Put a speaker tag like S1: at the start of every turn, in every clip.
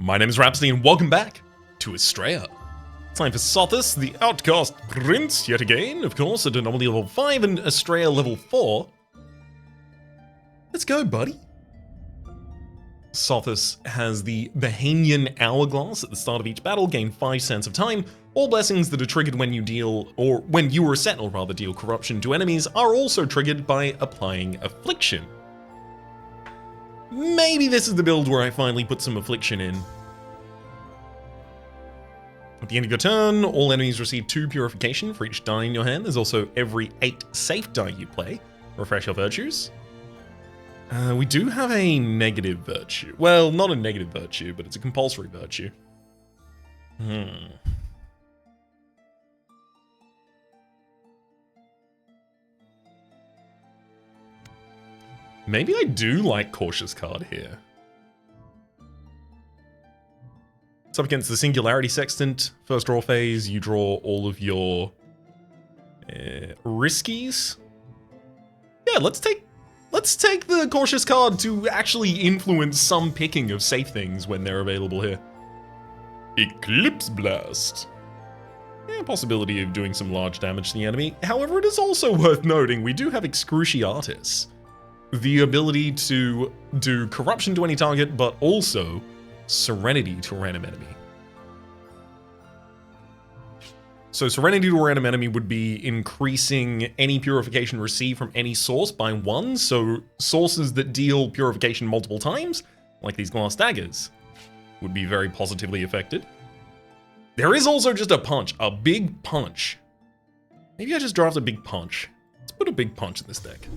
S1: My name is Rhapsody and welcome back to Astrea. Time for Sothis, the Outcast Prince, yet again. Of course, at Anomaly level 5 and Astrea level 4. Let's go, buddy. Sothis has the Bahamian Hourglass at the start of each battle, gain 5 cents of time. All blessings that are triggered when you deal, or when you or a sentinel rather deal corruption to enemies are also triggered by applying Affliction. Maybe this is the build where I finally put some Affliction in. At the end of your turn, all enemies receive 2 Purification for each die in your hand. There's also every 8 safe die you play. Refresh your virtues. We do have a negative virtue. Well, not a negative virtue, but it's a compulsory virtue. Maybe I do like Cautious card here. It's up against the Singularity Sextant. First draw phase, you draw all of your riskies. Yeah, let's take the Cautious card to actually influence some picking of safe things when they're available here. Eclipse Blast. Yeah, possibility of doing some large damage to the enemy. However, it is also worth noting we do have Excruciatis. The ability to do corruption to any target, but also Serenity to a random enemy. So Serenity to a random enemy would be increasing any purification received from any source by 1, so sources that deal purification multiple times, like these glass daggers, would be very positively affected. There is also just a punch, a big punch. Maybe I just draft a big punch. Let's put a big punch in this deck.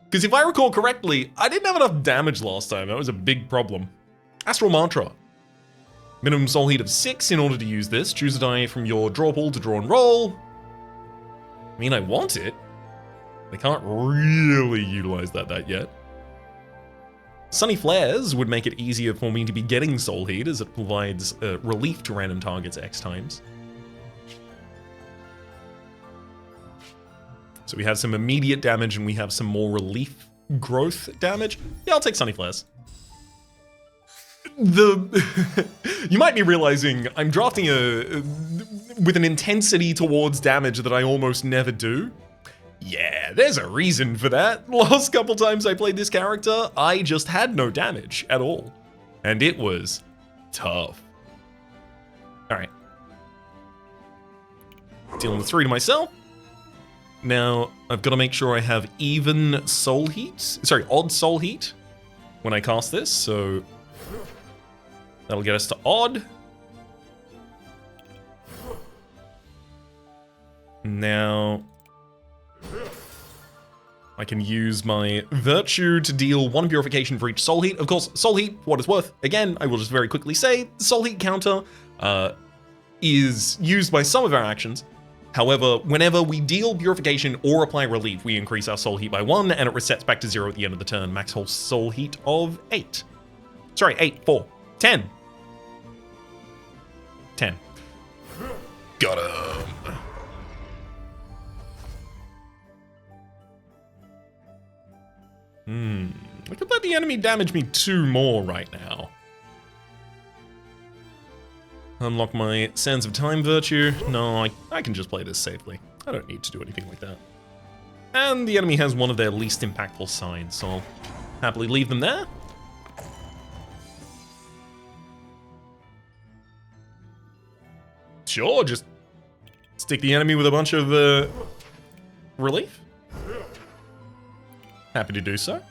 S1: Because if I recall correctly, I didn't have enough damage last time. That was a big problem. Astral Mantra. Minimum soul heat of 6 in order to use this. Choose a die from your draw pool to draw and roll. I mean, I want it. I can't really utilize that yet. Sunny Flares would make it easier for me to be getting soul heat as it provides relief to random targets X times. So we have some immediate damage and we have some more relief growth damage. Yeah, I'll take Sunny Flares. You might be realizing I'm drafting with an intensity towards damage that I almost never do. Yeah, there's a reason for that. Last couple times I played this character, I just had no damage at all. And it was tough. Alright. Dealing with 3 to myself. Now, I've got to make sure I have even soul heat. Sorry, odd soul heat when I cast this, so that'll get us to odd. Now, I can use my virtue to deal 1 purification for each soul heat. Of course, soul heat, for what it's worth, again, I will just very quickly say, the soul heat counter is used by some of our actions. However, whenever we deal purification or apply relief, we increase our soul heat by 1, and it resets back to 0 at the end of the turn. Max whole soul heat of 8. Sorry, 8, 4, 10. 10. Got him. I could let the enemy damage me 2 more right now. Unlock my Sands of Time virtue. No, I can just play this safely. I don't need to do anything like that. And the enemy has one of their least impactful signs, so I'll happily leave them there. Sure, just stick the enemy with a bunch of relief. Happy to do so.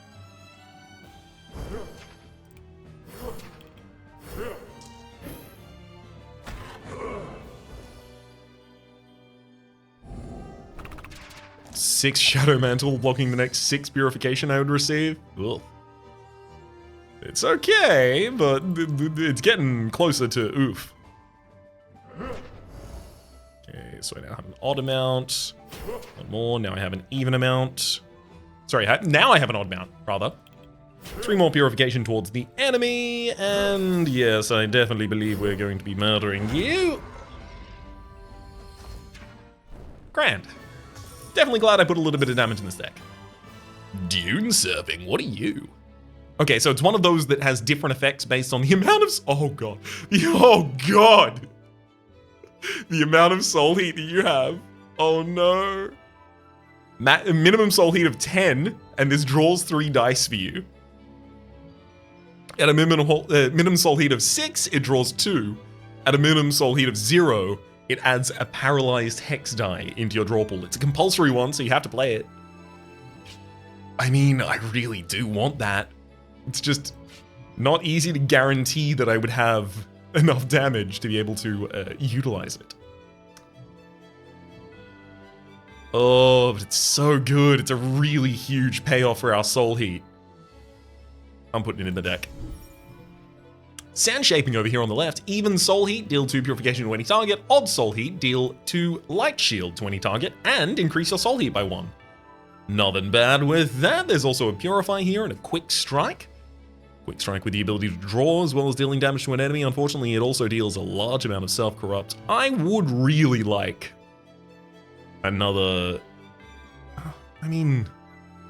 S1: Six Shadow Mantle blocking the next 6 purification I would receive. Ugh. It's okay, but it's getting closer to oof. Okay, so I now have an odd amount. 1 more, now I have an even amount. Sorry, now I have an odd amount, rather. 3 more purification towards the enemy, and yes, I definitely believe we're going to be murdering you. Grand. Definitely glad I put a little bit of damage in this deck. Dune Surfing, what are you? Okay, so it's one of those that has different effects based on the amount of... Oh, God. Oh, God. The amount of soul heat that you have. Oh, no. Minimum soul heat of 10, and this draws 3 dice for you. At a minimum soul heat of 6, it draws 2. At a minimum soul heat of 0, it adds a paralyzed hex die into your draw pool. It's a compulsory one, so you have to play it. I mean, I really do want that. It's just not easy to guarantee that I would have enough damage to be able to utilize it. Oh, but it's so good. It's a really huge payoff for our soul heat. I'm putting it in the deck. Sand Shaping over here on the left. Even soul heat, deal 2 purification to any target. Odd soul heat, deal 2 light shield to any target, and increase your soul heat by 1. Nothing bad with that. There's also a Purify here and a Quick Strike. Quick Strike with the ability to draw as well as dealing damage to an enemy. Unfortunately, it also deals a large amount of Self-Corrupt. I would really like another... I mean,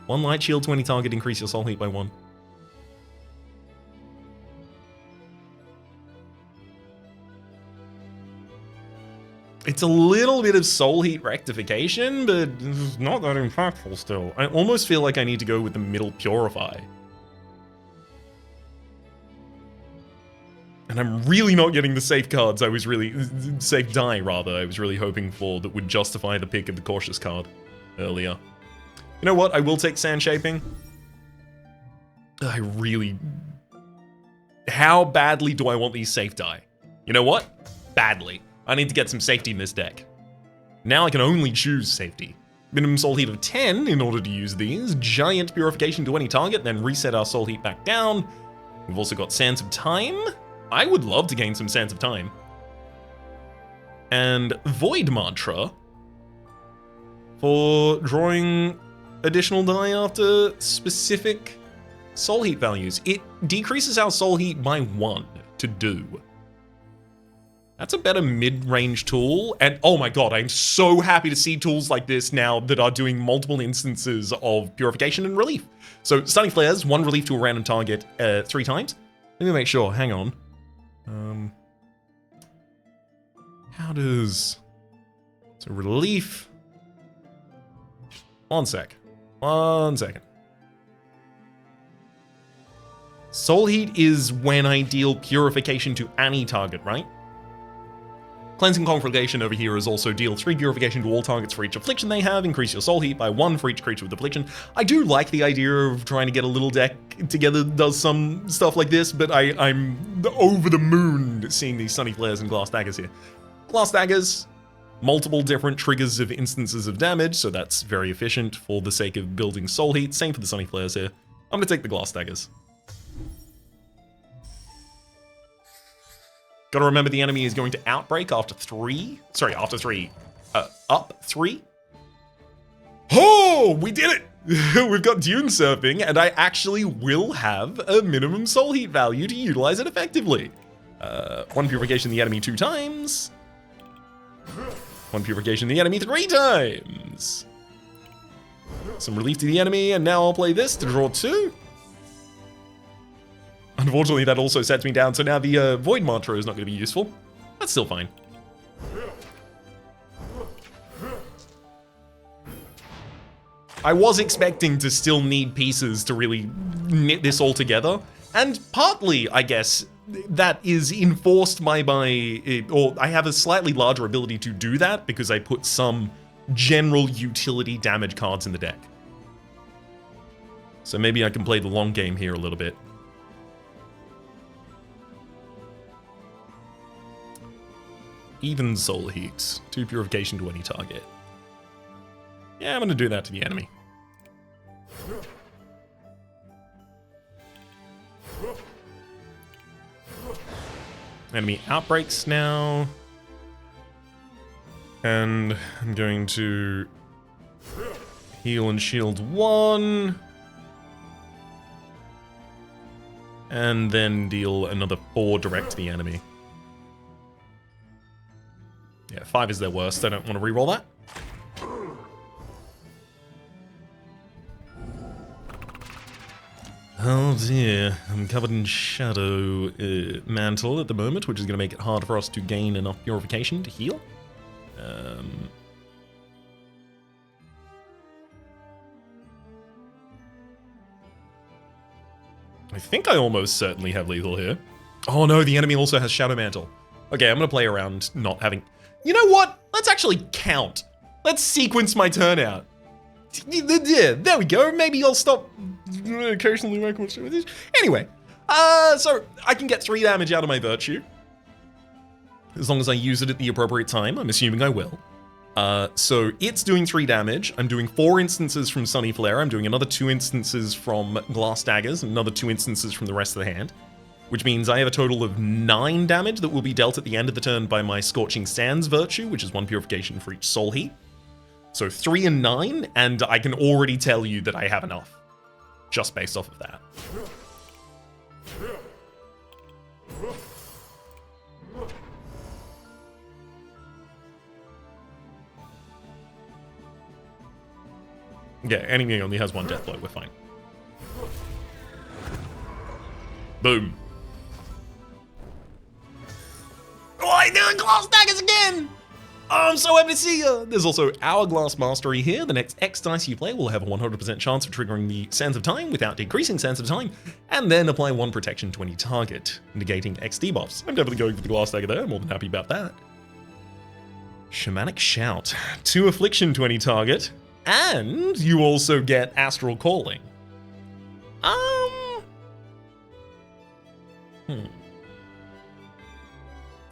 S1: 1 light shield to any target, increase your soul heat by 1. It's a little bit of soul heat rectification, but it's not that impactful still. I almost feel like I need to go with the middle Purify. And I'm really not getting the safe cards I was really... safe die, rather, I was really hoping for that would justify the pick of the Cautious card earlier. You know what? I will take Sand Shaping. I really... How badly do I want these safe die? You know what? Badly. I need to get some safety in this deck. Now I can only choose safety. Minimum soul heat of 10 in order to use these. Giant Purification to any target, then reset our soul heat back down. We've also got Sands of Time. I would love to gain some Sands of Time. And Void Mantra for drawing additional die after specific soul heat values. It decreases our soul heat by 1 to do. That's a better mid-range tool, and oh my god, I'm so happy to see tools like this now that are doing multiple instances of Purification and Relief. So, Stunning Flares, 1 relief to a random target 3 times. Let me make sure, hang on. How does... So, Relief... One second. Soul Heat is when I deal Purification to any target, right? Cleansing Congregation over here is also deal 3 Purification to all targets for each affliction they have, increase your soul heat by 1 for each creature with affliction. I do like the idea of trying to get a little deck together that does some stuff like this, but I'm over the moon seeing these Sunny Flares and Glass Daggers here. Glass Daggers, multiple different triggers of instances of damage, so that's very efficient for the sake of building soul heat. Same for the Sunny Flares here. I'm going to take the Glass Daggers. Gotta remember the enemy is going to outbreak after 3. Sorry, after 3. Up 3. Oh, we did it! We've got Dune Surfing, and I actually will have a minimum soul heat value to utilize it effectively. 1 purification the enemy 2 times. 1 purification the enemy 3 times. Some relief to the enemy, and now I'll play this to draw 2. Unfortunately, that also sets me down, so now the Void Mantra is not going to be useful. That's still fine. I was expecting to still need pieces to really knit this all together, and partly, I guess, that is enforced by or I have a slightly larger ability to do that because I put some general utility damage cards in the deck. So maybe I can play the long game here a little bit. Even soul heat. 2 purification to any target. Yeah, I'm gonna do that to the enemy. Enemy outbreaks now. And I'm going to heal and shield 1. And then deal another 4 direct to the enemy. Yeah, 5 is their worst. I don't want to reroll that. Oh dear, I'm covered in shadow mantle at the moment, which is going to make it hard for us to gain enough purification to heal. I think I almost certainly have lethal here. Oh no, the enemy also has shadow mantle. Okay, I'm going to play around not having... You know what? Let's actually count. Let's sequence my turnout. Yeah, there we go. Maybe I'll stop occasionally making much of this. Anyway, so I can get 3 damage out of my Virtue. As long as I use it at the appropriate time. I'm assuming I will. So it's doing 3 damage. I'm doing 4 instances from Sunny Flare. I'm doing another 2 instances from Glass Daggers, and another 2 instances from the rest of the hand. Which means I have a total of 9 damage that will be dealt at the end of the turn by my Scorching Sands Virtue, which is 1 purification for each soul heat. So 3 and 9, and I can already tell you that I have enough. Just based off of that. Yeah, enemy only has 1 death blow, we're fine. Boom. Oh, I did Glass Daggers again! Oh, I'm so happy to see you! There's also Hourglass Mastery here. The next X dice you play will have a 100% chance of triggering the Sands of Time without decreasing Sands of Time, and then apply 1 protection to any target, negating X debuffs. I'm definitely going for the Glass Dagger there, I'm more than happy about that. Shamanic Shout. 2 Affliction to any target, and you also get Astral Calling.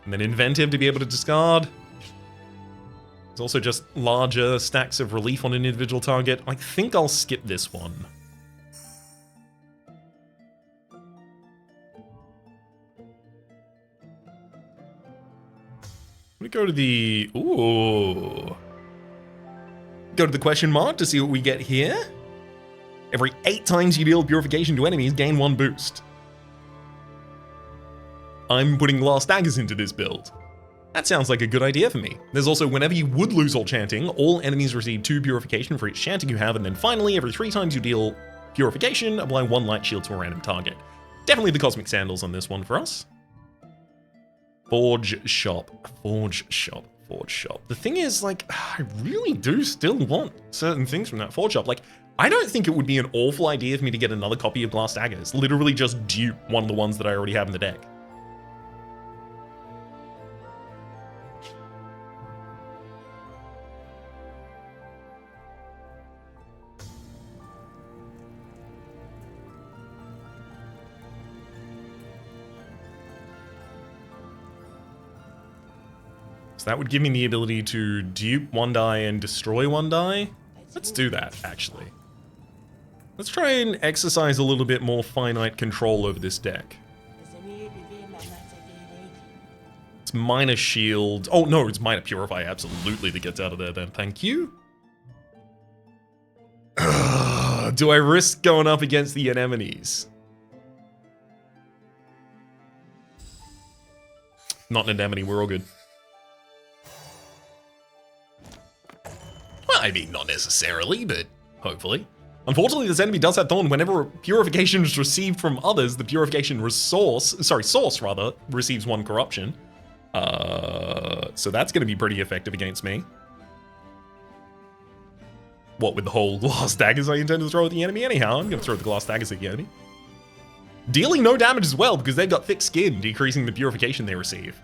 S1: And then Inventive to be able to discard. There's also just larger stacks of relief on an individual target. I think I'll skip this one. We go to the... Ooh. Go to the question mark to see what we get here. Every 8 times you deal purification to enemies, gain 1 boost. I'm putting Glass Daggers into this build. That sounds like a good idea for me. There's also whenever you would lose all chanting, all enemies receive 2 purification for each chanting you have, and then finally, every 3 times you deal purification, apply 1 light shield to a random target. Definitely the Cosmic Sandals on this one for us. Forge Shop, Forge Shop, Forge Shop. The thing is, like, I really do still want certain things from that Forge Shop. Like, I don't think it would be an awful idea for me to get another copy of Glass Daggers. Literally just dupe one of the ones that I already have in the deck. So that would give me the ability to dupe 1 die and destroy 1 die. Let's do that, actually. Let's try and exercise a little bit more finite control over this deck. It's minor shield. Oh no, it's minor purify, absolutely, that gets out of there then. Thank you. Do I risk going up against the anemones? Not an anemone, we're all good. I mean, not necessarily, but hopefully. Unfortunately, this enemy does have Thorn. Whenever purification is received from others, the purification source receives 1 corruption. So that's going to be pretty effective against me. What, with the whole Glass Daggers I intend to throw at the enemy? Anyhow, I'm going to throw the Glass Daggers at the enemy. Dealing no damage as well, because they've got thick skin, decreasing the purification they receive.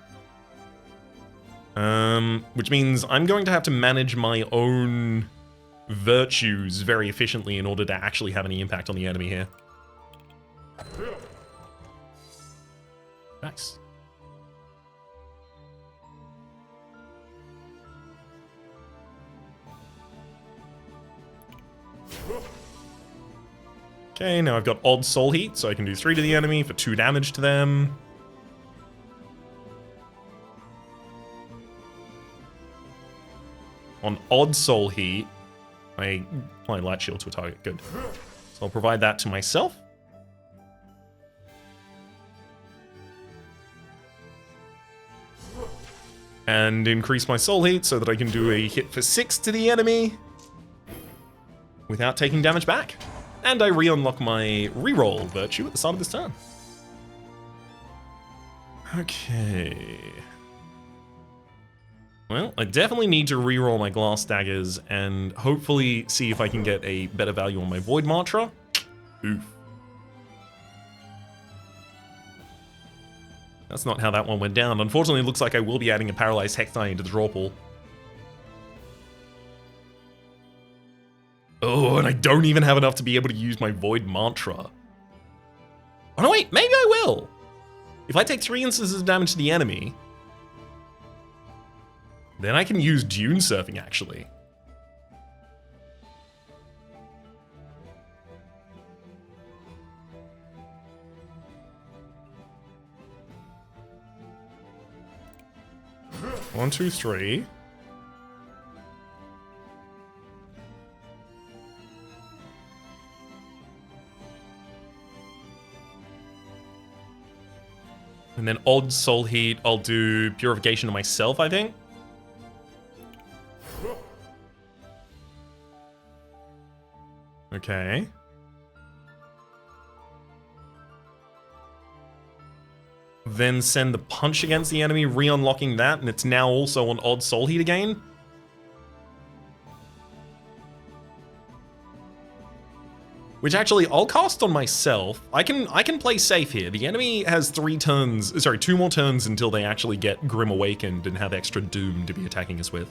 S1: Which means I'm going to have to manage my own virtues very efficiently in order to actually have any impact on the enemy here. Nice. Okay, now I've got odd soul heat, so I can do 3 to the enemy for 2 damage to them. On odd soul heat, I apply light shield to a target. Good. So I'll provide that to myself. And increase my soul heat so that I can do a hit for 6 to the enemy without taking damage back. And I re-unlock my reroll virtue at the start of this turn. Okay. Well, I definitely need to re-roll my glass daggers and hopefully see if I can get a better value on my Void Mantra. Oof. That's not how that one went down. Unfortunately, it looks like I will be adding a Paralyzed Hex Die into the draw pool. Oh, and I don't even have enough to be able to use my Void Mantra. Oh no, wait, maybe I will. If I take 3 instances of damage to the enemy, then I can use Dune Surfing, actually. One, two, three. And then odd soul heat, I'll do purification to myself, I think. Okay. Then send the punch against the enemy, re-unlocking that, and it's now also on odd soul heat again. Which actually, I'll cast on myself. I can play safe here. The enemy has 2 more turns until they actually get Grim Awakened and have extra Doom to be attacking us with.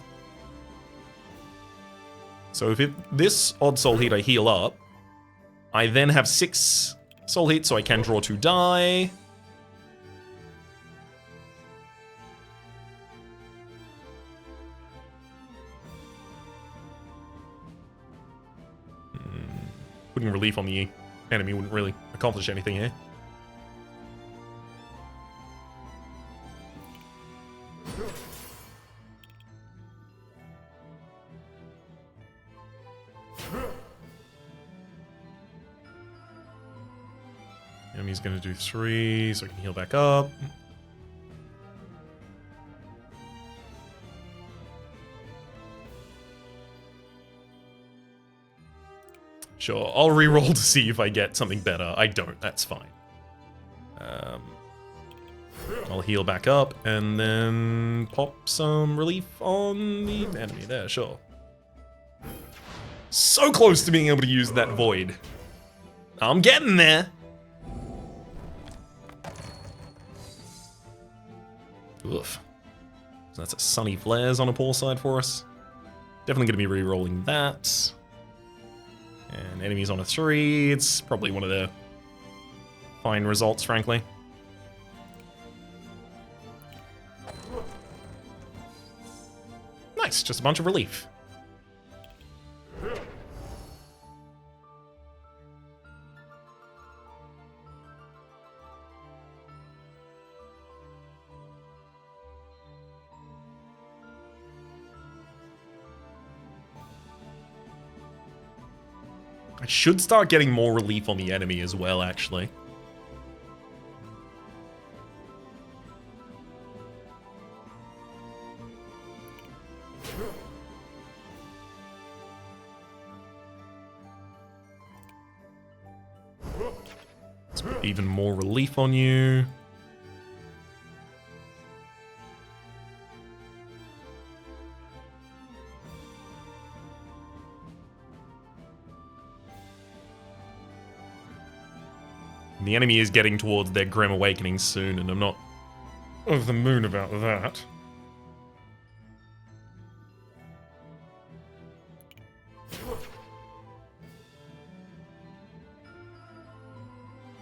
S1: So if this odd soul heat I heal up, I then have 6 soul heat, so I can draw 2 die. Putting relief on the enemy wouldn't really accomplish anything here. Enemy's gonna do 3, so I can heal back up. Sure, I'll reroll to see if I get something better. I don't, that's fine. I'll heal back up and then pop some relief on the enemy there, sure. So close to being able to use that void. I'm getting there. Oof. So that's a Sunny Flares on a poor side for us. Definitely going to be re-rolling that. And enemies on a 3. It's probably one of the fine results, frankly. Nice, just a bunch of relief. I should start getting more relief on the enemy as well, actually. Let's put even more relief on you. The enemy is getting towards their Grim Awakening soon, and I'm not over the moon about that.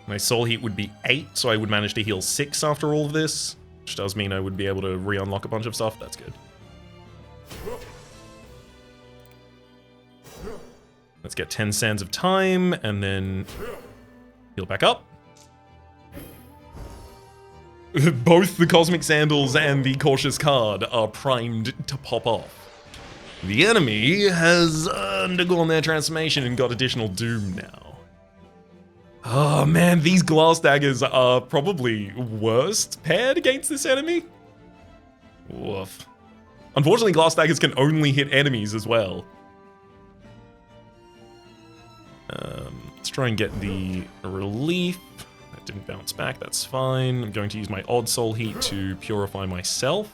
S1: My soul heat would be 8, so I would manage to heal 6 after all of this, which does mean I would be able to re-unlock a bunch of stuff. That's good. Let's get 10 Sands of Time, and then heal back up. Both the Cosmic Sandals and the Cautious card are primed to pop off. The enemy has undergone their transformation and got additional Doom now. Oh man, these Glass Daggers are probably worst paired against this enemy. Woof. Unfortunately, Glass Daggers can only hit enemies as well. Let's try and get the relief. That didn't bounce back, that's fine. I'm going to use my odd soul heat to purify myself.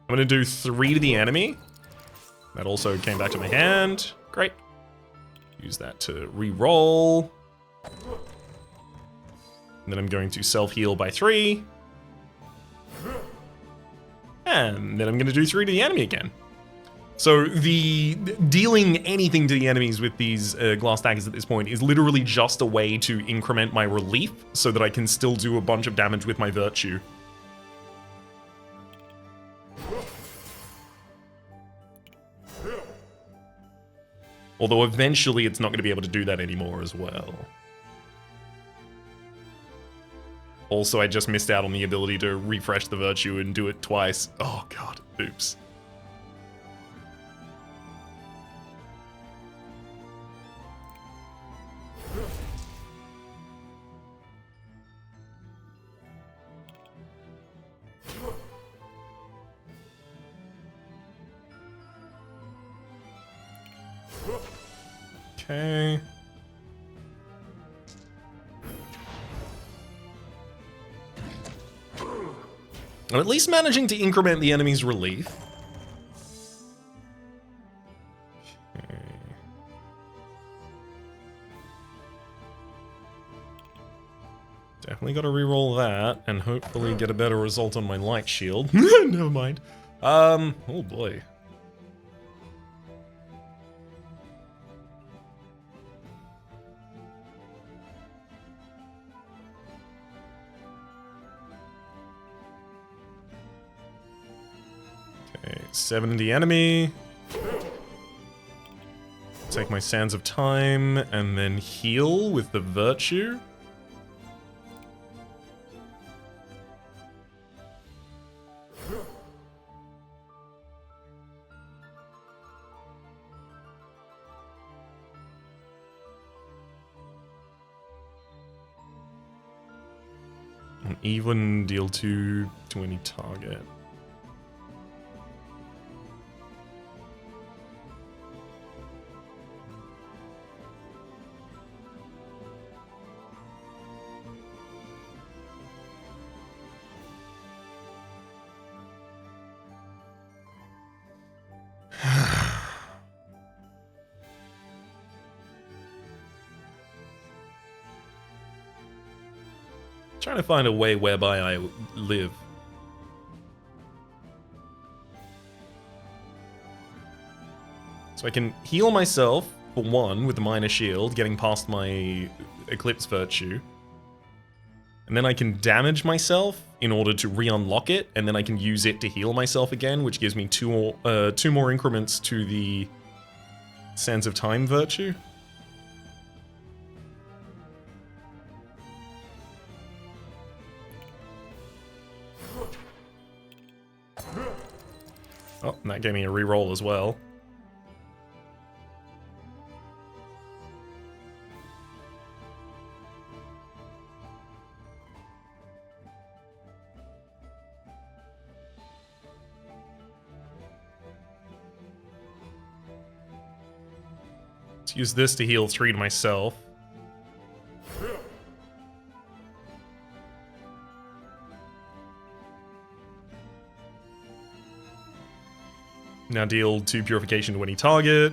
S1: I'm going to do 3 to the enemy. That also came back to my hand. Great. Use that to re-roll. And then I'm going to self-heal by 3. And then I'm going to do 3 to the enemy again. So the dealing anything to the enemies with these glass daggers at this point is literally just a way to increment my relief so that I can still do a bunch of damage with my virtue. Although eventually it's not going to be able to do that anymore as well. Also, I just missed out on the ability to refresh the virtue and do it twice. Oh god, oops. Okay. I'm at least managing to increment the enemy's relief. Okay. Definitely got to reroll that and hopefully get a better result on my light shield. Never mind. Oh boy. Okay, 7 to the enemy. Take my Sands of Time and then heal with the Virtue. And even deal 2 to any target. Trying to find a way whereby I live. So I can heal myself, for 1, with the Minor Shield, getting past my Eclipse Virtue. And then I can damage myself in order to re-unlock it, and then I can use it to heal myself again, which gives me 2 more increments to the Sands of Time Virtue. Oh, and that gave me a reroll as well. Let's use this to heal 3 to myself. Now deal 2 purification to any target.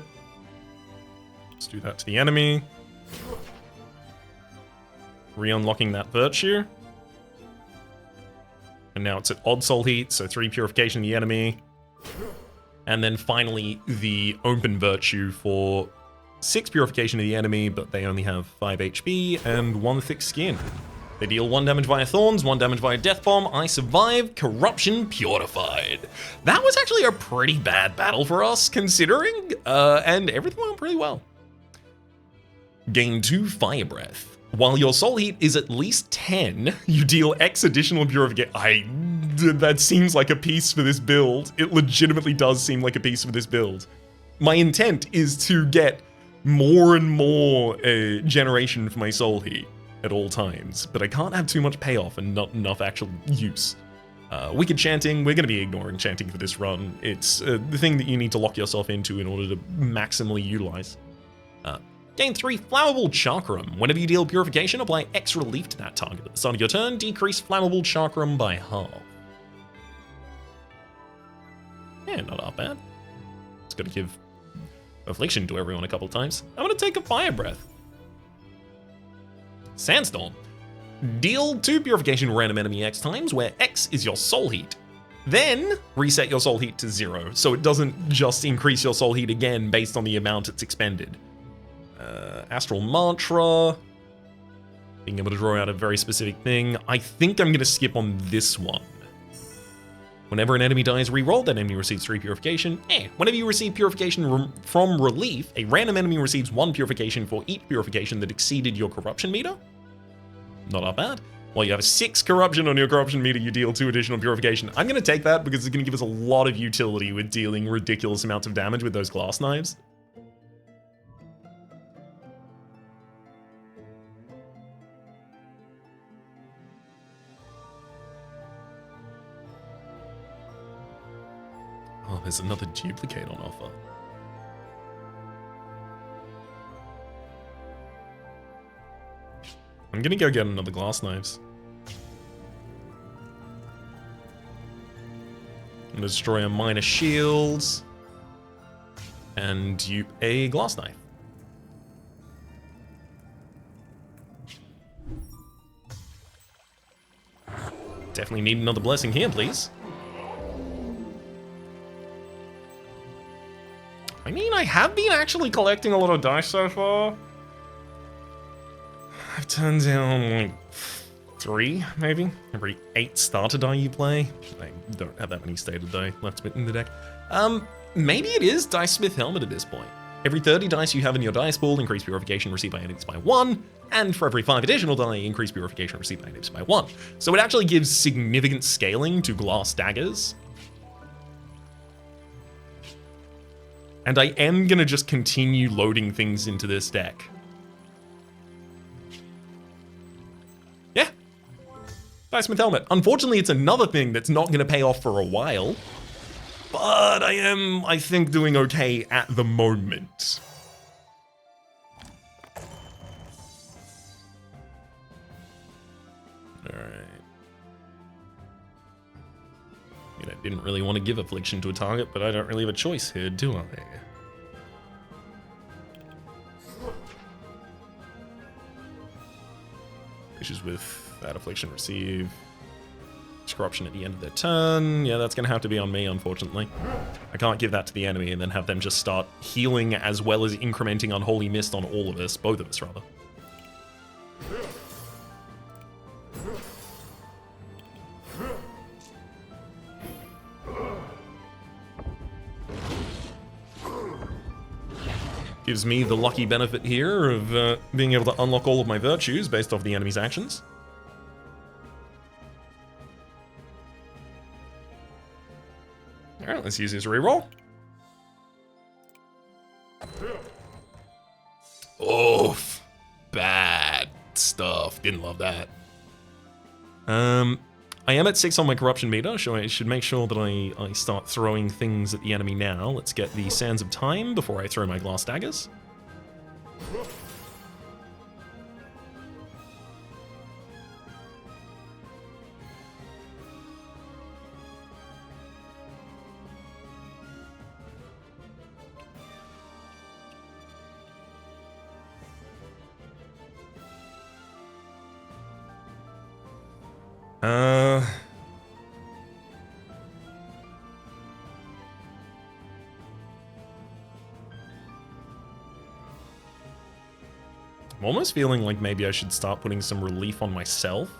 S1: Let's do that to the enemy. Re-unlocking that virtue. And now it's at odd soul heat, so 3 purification to the enemy. And then finally the open virtue for 6 purification to the enemy, but they only have 5 HP and 1 thick skin. They deal 1 damage via Thorns, 1 damage via Death Bomb. I survive. Corruption Purified. That was actually a pretty bad battle for us, considering, and everything went pretty well. Gain 2 Fire Breath. While your Soul Heat is at least 10, you deal X additional purification. That seems like a piece for this build. It legitimately does seem like a piece for this build. My intent is to get more and more generation for my Soul Heat at all times, but I can't have too much payoff and not enough actual use. Wicked Chanting, we're going to be ignoring Chanting for this run. It's the thing that you need to lock yourself into in order to maximally utilize. Gain 3 Flammable Chakram. Whenever you deal Purification, apply X relief to that target. At the start of your turn, decrease Flammable Chakram by half. Yeah, not that bad. Just got to give Affliction to everyone a couple times. I'm going to take a Fire Breath. Sandstorm. Deal 2 Purification random enemy X times, where X is your soul heat. Then reset your soul heat to 0, so it doesn't just increase your soul heat again based on the amount it's expended. Astral Mantra. Being able to draw out a very specific thing. I think I'm going to skip on this one. Whenever an enemy dies, reroll, that enemy receives 3 Purification. Whenever you receive Purification from Relief, a random enemy receives 1 Purification for each Purification that exceeded your Corruption meter. Not that bad. While you have 6 Corruption on your Corruption meter, you deal 2 additional Purification. I'm going to take that because it's going to give us a lot of utility with dealing ridiculous amounts of damage with those glass knives. Oh, there's another duplicate on offer. I'm gonna go get another glass knives. I'm gonna destroy a minor shields and dupe a glass knife. Definitely need another blessing here, please. I mean, I have been actually collecting a lot of dice so far. I've turned down like 3, maybe. Every 8 starter die you play. I don't have that many stated die left in the deck. Maybe it is Dicesmith Helmet at this point. Every 30 dice you have in your dice pool, increase Purification received by enemies by 1, and for every 5 additional die, increase Purification received by enemies by 1. So it actually gives significant scaling to glass daggers. And I am gonna just continue loading things into this deck. Yeah. Dicesmith Helmet. Unfortunately, it's another thing that's not gonna pay off for a while. But I am, I think, doing okay at the moment. Alright. I mean, I didn't really want to give Affliction to a target, but I don't really have a choice here, do I? Issues with that Affliction receive. Corruption at the end of their turn. Yeah, that's going to have to be on me, unfortunately. I can't give that to the enemy and then have them just start healing as well as incrementing Unholy Mist on all of us. Both of us, rather. Gives me the lucky benefit here of being able to unlock all of my virtues based off the enemy's actions. Alright, let's use this reroll. Oof. Bad stuff. Didn't love that. I am at 6 on my corruption meter, so I should make sure that I start throwing things at the enemy now. Let's get the Sands of Time before I throw my glass daggers. I'm almost feeling like maybe I should start putting some relief on myself.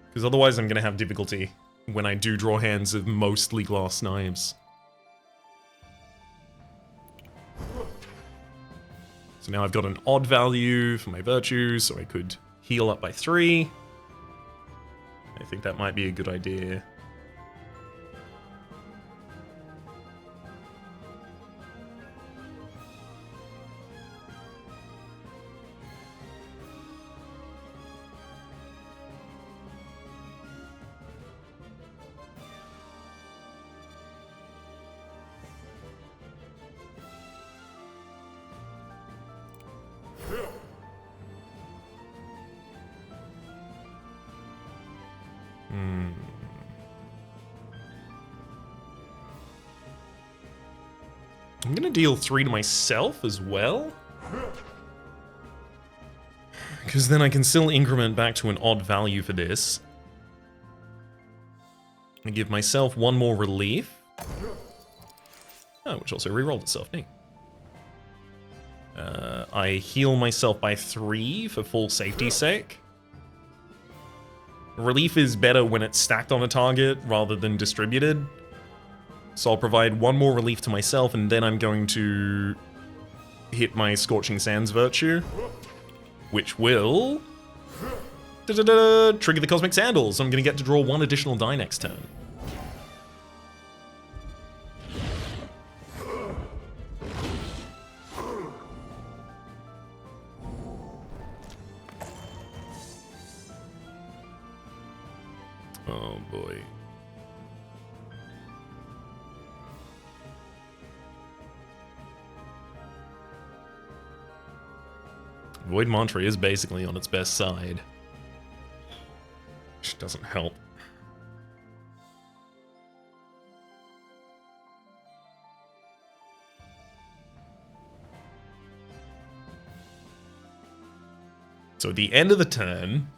S1: Because otherwise I'm going to have difficulty when I do draw hands of mostly glass knives. So now I've got an odd value for my virtues, so I could heal up by 3. I think that might be a good idea. I'm gonna deal 3 to myself as well. Because then I can still increment back to an odd value for this. I give myself 1 more relief. Oh, which also rerolled itself, neat. I heal myself by 3 for full safety's sake. Relief is better when it's stacked on a target rather than distributed. So I'll provide 1 more relief to myself, and then I'm going to hit my Scorching Sands virtue, which will trigger the Cosmic Sandals. I'm going to get to draw 1 additional die next turn. Oh boy. Void Mantra is basically on its best side, which doesn't help. So at the end of the turn,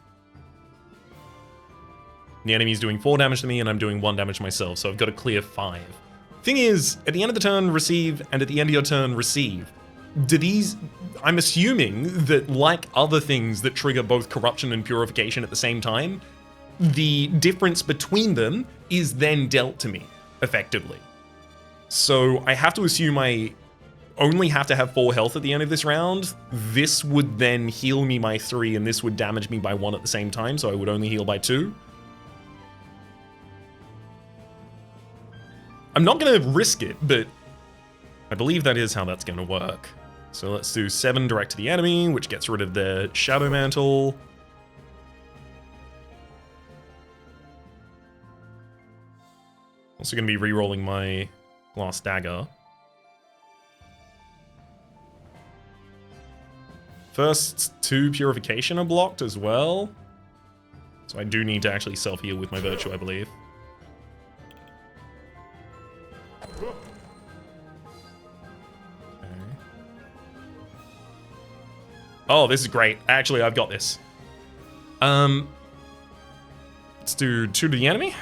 S1: the enemy's doing 4 damage to me and I'm doing 1 damage to myself, so I've got to clear 5. Thing is, at the end of the turn, receive, and at the end of your turn, receive. Do these... I'm assuming that, like other things that trigger both corruption and purification at the same time, the difference between them is then dealt to me, effectively. So I have to assume I only have to have 4 health at the end of this round. This would then heal me by 3, and this would damage me by 1 at the same time, so I would only heal by 2. I'm not going to risk it, but I believe that is how that's going to work. So let's do 7 direct to the enemy, which gets rid of their Shadow Mantle. Also going to be re-rolling my Glass Dagger. First 2 Purification are blocked as well. So I do need to actually self-heal with my Virtue, I believe. Oh, this is great. Actually, I've got this. Let's do 2 to the enemy.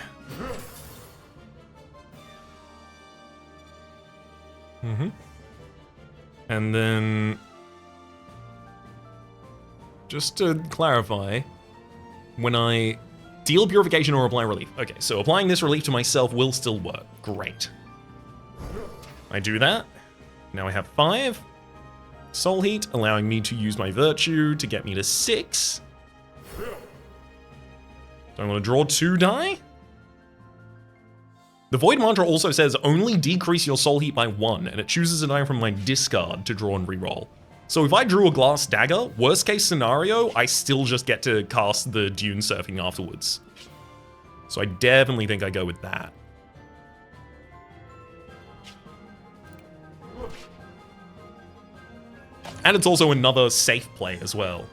S1: And then... just to clarify, when I deal purification or apply relief. Okay, so applying this relief to myself will still work. Great. I do that. Now I have 5. Soul Heat, allowing me to use my Virtue to get me to 6. So I'm going to draw 2 die. The Void Mantra also says only decrease your Soul Heat by 1, and it chooses a die from my discard to draw and reroll. So if I drew a Glass Dagger, worst case scenario, I still just get to cast the Dune Surfing afterwards. So I definitely think I go with that. And it's also another safe play as well.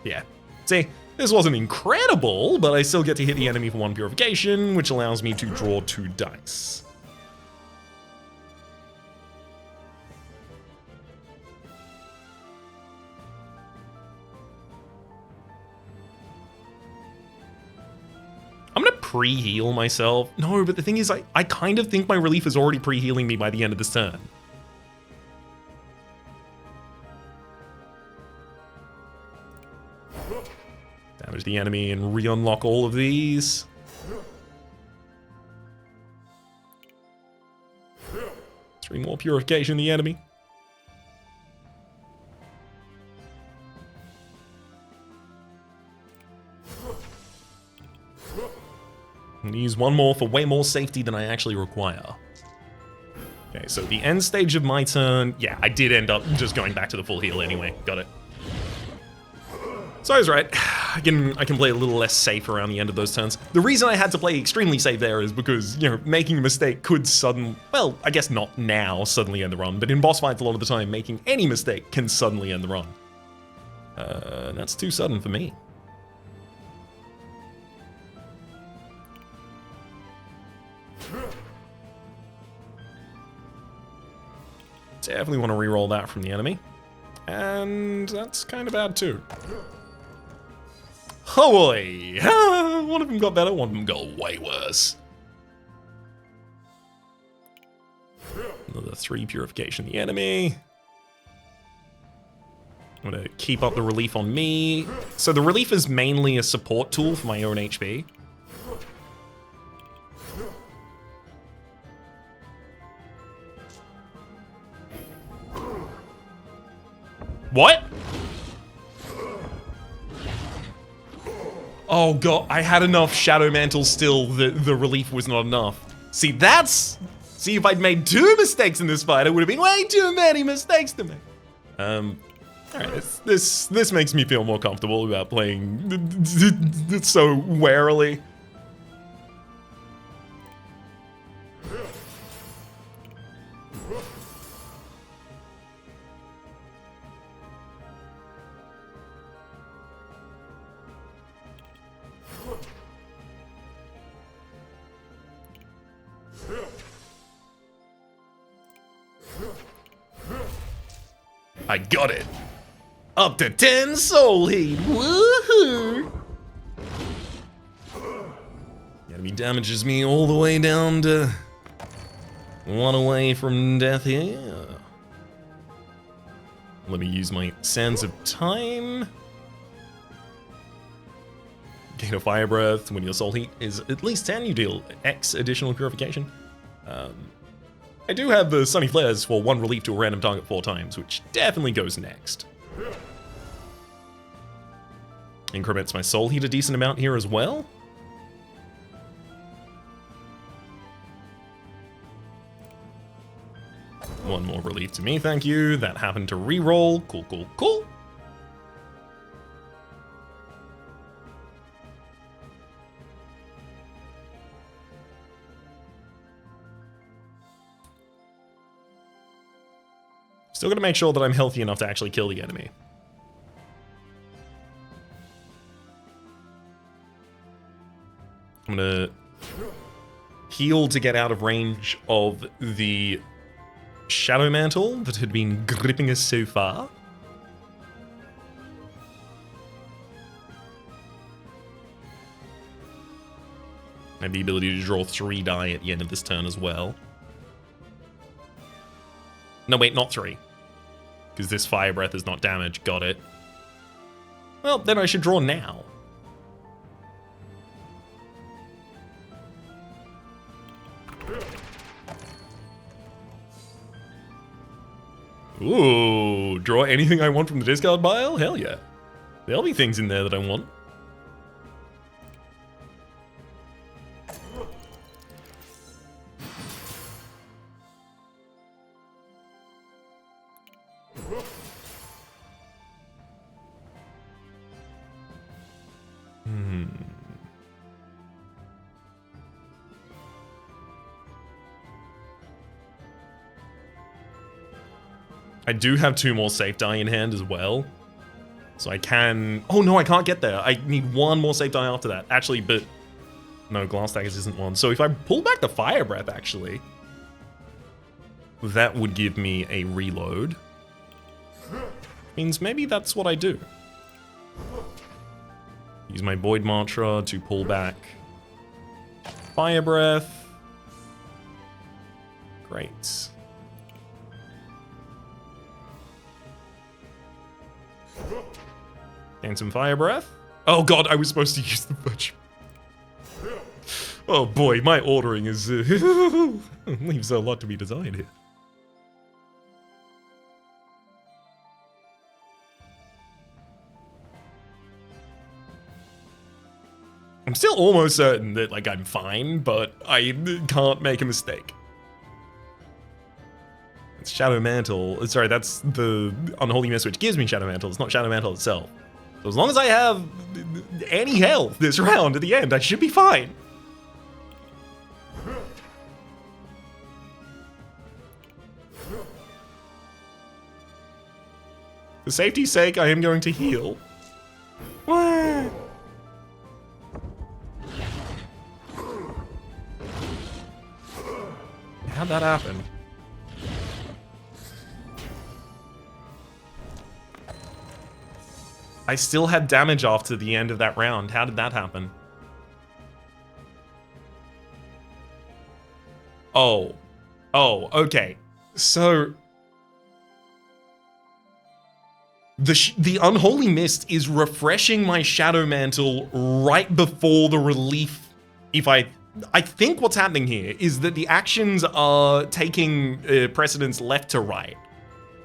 S1: Yeah. See, this wasn't incredible, but I still get to hit the enemy for 1 purification, which allows me to draw 2 dice. I'm gonna pre-heal myself. No, but the thing is, I kind of think my relief is already pre-healing me by the end of this turn. Damage the enemy and re-unlock all of these. Three more purification the enemy. And use 1 more for way more safety than I actually require. Okay, so the end stage of my turn, yeah, I did end up just going back to the full heal anyway. Got it. So I was right. I can play a little less safe around the end of those turns. The reason I had to play extremely safe there is because, you know, making a mistake could well, I guess not now suddenly end the run, but in boss fights a lot of the time, making any mistake can suddenly end the run. That's too sudden for me. Definitely want to reroll that from the enemy. And that's kind of bad too. Oh boy! One of them got better, one of them got way worse. Another 3 purification the enemy. I'm gonna keep up the relief on me. So the relief is mainly a support tool for my own HP. What? Oh god, I had enough Shadow Mantle still, the relief was not enough. See, see, if I'd made 2 mistakes in this fight, it would have been way too many mistakes to make. Alright, this makes me feel more comfortable about playing so warily. I got it! Up to 10 soul heat! Woohoo! Enemy damages me all the way down to 1 away from death here. Let me use my Sands of Time. Gain a fire breath. When your soul heat is at least 10, you deal X additional purification. I do have the Sunny Flares for 1 relief to a random target 4 times, which definitely goes next. Increments my soul heat a decent amount here as well. One more relief to me, thank you. That happened to re-roll. Cool, cool, cool. Still gonna make sure that I'm healthy enough to actually kill the enemy. I'm gonna heal to get out of range of the Shadow Mantle that had been gripping us so far. I have the ability to draw 3 die at the end of this turn as well. No, wait, not 3. Because this Fire Breath is not damage. Got it. Well, then I should draw now. Ooh, draw anything I want from the discard pile? Hell yeah. There'll be things in there that I want. I do have 2 more safe die in hand as well. So I can... Oh no, I can't get there. I need 1 more safe die after that. Actually, but... No, Glass Daggers isn't one. So if I pull back the Fire Breath, actually... That would give me a reload. Means maybe that's what I do. Use my Void Mantra to pull back Fire Breath. Great. Gain some Fire Breath. Oh god, I was supposed to use the Butch. Oh boy, my ordering is leaves a lot to be desired here. I'm still almost certain that, like, I'm fine, but I can't make a mistake. It's Shadow Mantle. Sorry, that's the Unholy Mist which gives me Shadow Mantle. It's not Shadow Mantle itself. So as long as I have any health this round at the end, I should be fine. For safety's sake, I am going to heal. What? How'd that happen? I still had damage after the end of that round. How did that happen? Oh. Oh, okay. So... The Unholy Mist is refreshing my Shadow Mantle right before the relief. I think what's happening here is that the actions are taking precedence left to right.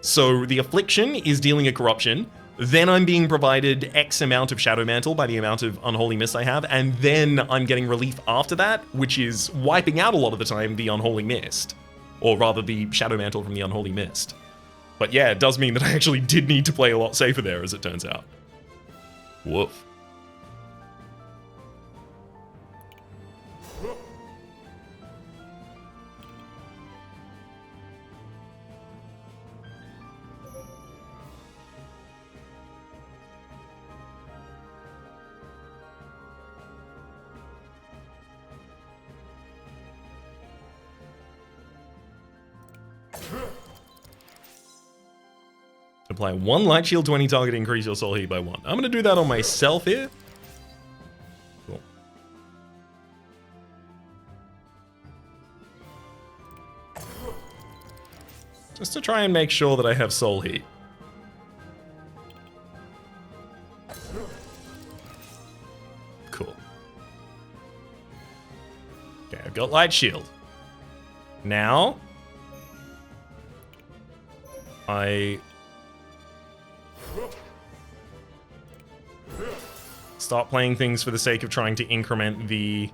S1: So the Affliction is dealing a corruption, then I'm being provided X amount of Shadow Mantle by the amount of Unholy Mist I have, and then I'm getting relief after that, which is wiping out a lot of the time the Unholy Mist. Or rather, the Shadow Mantle from the Unholy Mist. But yeah, it does mean that I actually did need to play a lot safer there, as it turns out. Woof. Apply 1 light shield to any target, increase your soul heat by 1. I'm going to do that on myself here. Cool. Just to try and make sure that I have soul heat. Cool. Okay, I've got light shield. Now, I start playing things for the sake of trying to increment the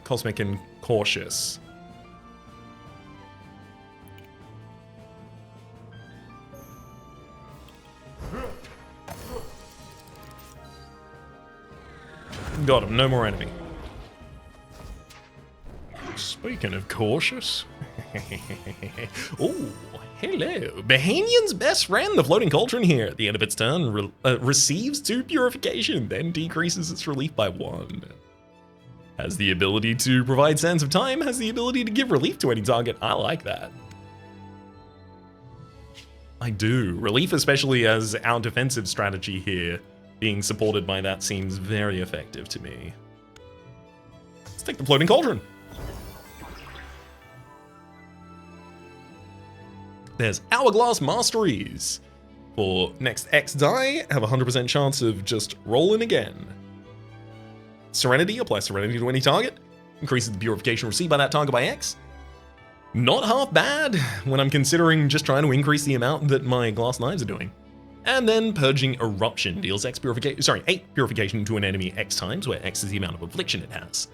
S1: Cosmic and Cautious. Got him, no more enemy. Speaking of cautious. Oh, hello. Bahanian's best friend, the floating cauldron here. At the end of its turn, receives 2 purification, then decreases its relief by 1. Has the ability to provide Sands of Time, has the ability to give relief to any target. I like that. I do. Relief, especially as our defensive strategy here, being supported by that seems very effective to me. Let's take the floating cauldron. There's Hourglass Masteries. For next X die, have a 100% chance of just rolling again. Serenity, apply Serenity to any target. Increases the purification received by that target by X. Not half bad when I'm considering just trying to increase the amount that my glass knives are doing. And then Purging Eruption deals 8 purification to an enemy X times, where X is the amount of affliction it has.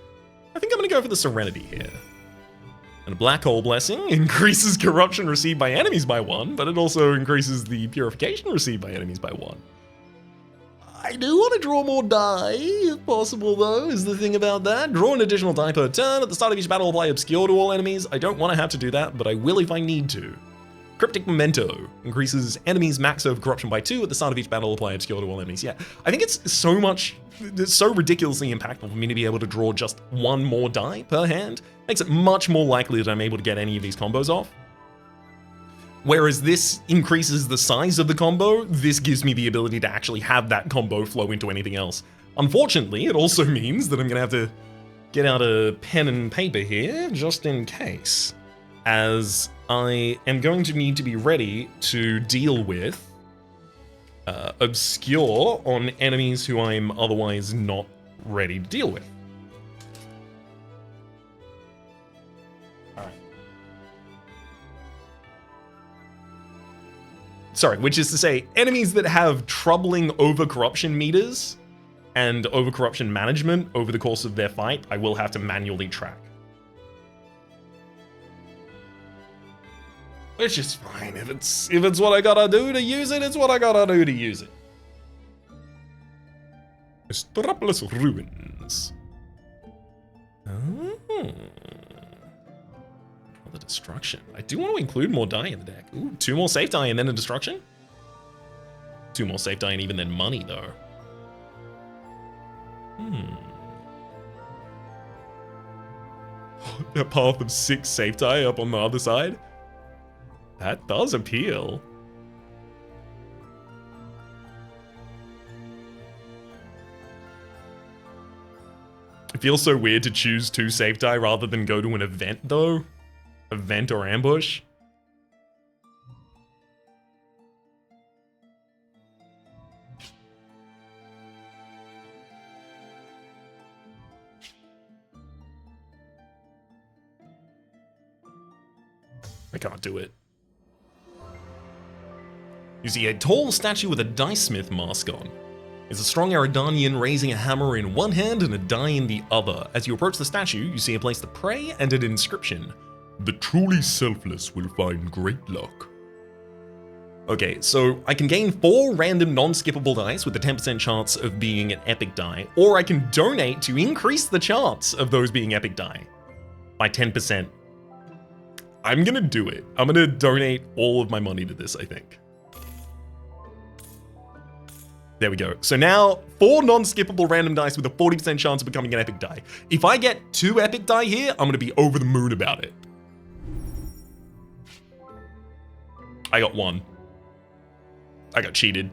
S1: I think I'm gonna go for the Serenity here. And a Black Hole Blessing increases corruption received by enemies by 1, but it also increases the purification received by enemies by 1. I do want to draw more die, if possible though, is the thing about that. Draw an additional die per turn. At the start of each battle, apply Obscure to all enemies. I don't want to have to do that, but I will if I need to. Cryptic Memento increases enemies max over corruption by 2. At the start of each battle, apply Obscure to all enemies. Yeah, I think it's so ridiculously impactful for me to be able to draw just 1 more die per hand. Makes it much more likely that I'm able to get any of these combos off. Whereas this increases the size of the combo, this gives me the ability to actually have that combo flow into anything else. Unfortunately, it also means that I'm gonna have to get out a pen and paper here, just in case, as I am going to need to be ready to deal with Obscure on enemies who I'm otherwise not ready to deal with. Alright. Sorry, which is to say, enemies that have troubling overcorruption meters and overcorruption management over the course of their fight, I will have to manually track. Which is fine. If it's what I gotta do to use it, it's what I gotta do to use it. Metropolis Ruins. Oh. The destruction. I do want to include more die in the deck. Ooh, 2 more safe die and then a destruction? 2 more safe die and even then money, though. A path of 6 safe die up on the other side? That does appeal. It feels so weird to choose 2 save die rather than go to an event, though. Event or ambush. I can't do it. You see a tall statue with a dice smith mask on. It's a strong Eridanian raising a hammer in one hand and a die in the other. As you approach the statue, you see a place to pray and an inscription. The truly selfless will find great luck. Okay, so I can gain 4 random non-skippable dice with a 10% chance of being an epic die, or I can donate to increase the chance of those being epic die by 10%. I'm gonna do it. I'm gonna donate all of my money to this, I think. There we go. So now, 4 non-skippable random dice with a 40% chance of becoming an epic die. If I get 2 epic die here, I'm gonna be over the moon about it. I got 1. I got cheated.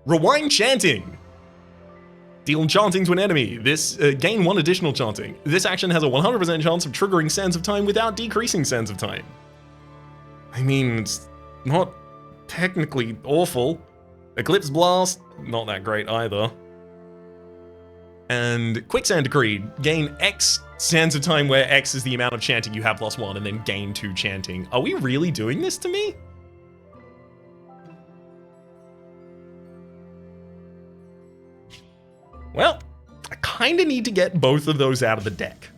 S1: Rewind chanting. Deal enchanting to an enemy. This gain 1 additional chanting. This action has a 100% chance of triggering Sands of Time without decreasing Sands of Time. I mean, it's not technically awful. Eclipse Blast, not that great either. And Quicksand Decree, gain X Sands of Time where X is the amount of chanting you have plus 1 and then gain 2 chanting. Are we really doing this to me? Well, I kinda need to get both of those out of the deck.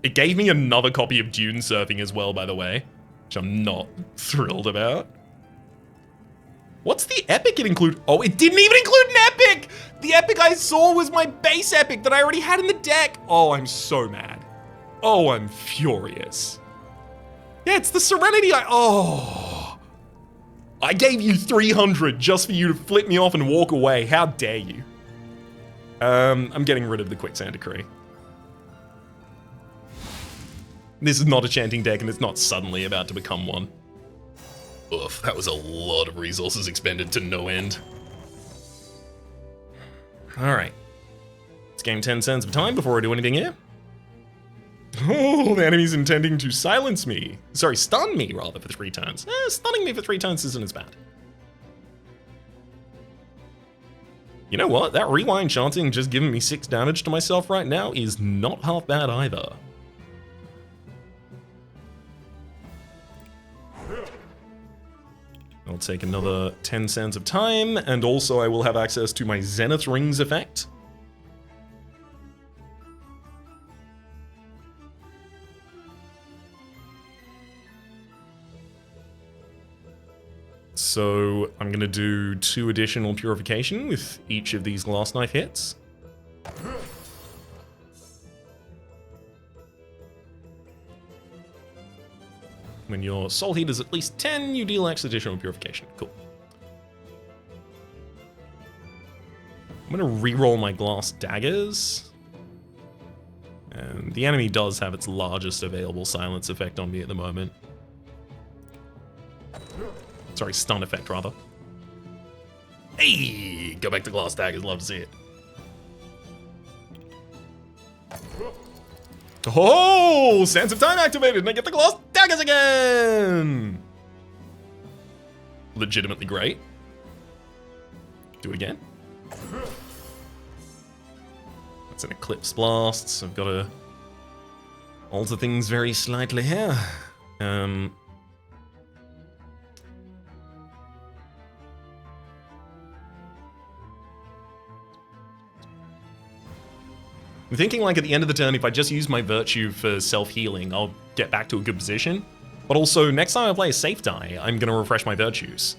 S1: It gave me another copy of Dune Surfing as well, by the way, which I'm not thrilled about. What's the epic it include? Oh, it didn't even include an epic! The epic I saw was my base epic that I already had in the deck. Oh, I'm so mad. Oh, I'm furious. Yeah, it's the Serenity I gave you 300 just for you to flip me off and walk away. How dare you? I'm getting rid of the Quicksand Decree. This is not a chanting deck and it's not suddenly about to become one. Oof, that was a lot of resources expended to no end. Alright. Let's gain 10 Sands of Time before I do anything here. Oh, the enemy's intending to silence me. Sorry, stun me, rather, for 3 turns. Stunning me for 3 turns isn't as bad. You know what? That rewind chanting just giving me 6 damage to myself right now is not half bad either. I'll take another 10 Sands of Time, and also I will have access to my Zenith Rings effect. So I'm gonna do 2 additional purification with each of these Glass Knife hits. When your soul heat is at least 10, you deal X additional purification. Cool. I'm gonna re-roll my glass daggers. And the enemy does have its largest available silence effect on me at the moment. Sorry, stun effect, rather. Hey! Go back to glass daggers, love to see it. Oh! Sands of Time activated, and I get the glass daggers again! Legitimately great. Do it again. That's an Eclipse Blast, so I've got to alter things very slightly here. I'm thinking like at the end of the turn, if I just use my Virtue for self-healing, I'll get back to a good position. But also, next time I play a safe die, I'm gonna refresh my Virtues.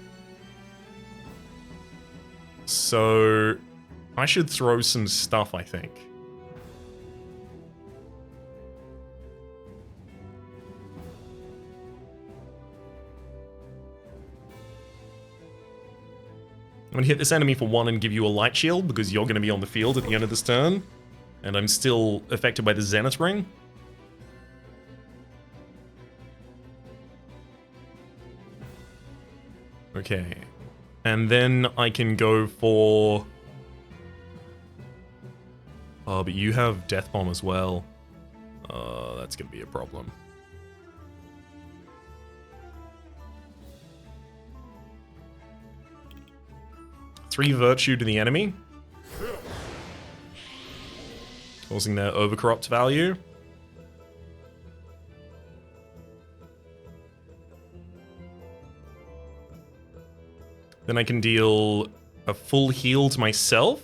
S1: So, I should throw some stuff, I think. I'm gonna hit this enemy for 1 and give you a light shield, because you're gonna be on the field at the end of this turn. And I'm still affected by the Zenith Ring. Okay. And then I can go for Oh, but you have Death Bomb as well. That's gonna be a problem. Three Virtue to the enemy. Causing their Overcorrupt value. Then I can deal a full heal to myself.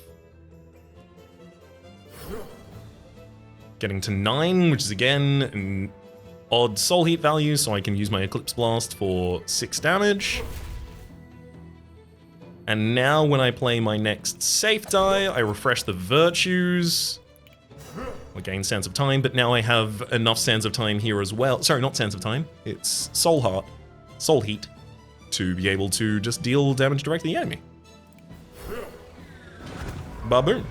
S1: Getting to 9, which is again an odd soul heat value, so I can use my Eclipse Blast for 6 damage. And now when I play my next safe die, I refresh the virtues. I gain Sands of Time, but now I have enough Sands of Time here as well. Sorry, not Sands of Time. It's Soul Heat, to be able to just deal damage directly to the enemy. Ba-boom.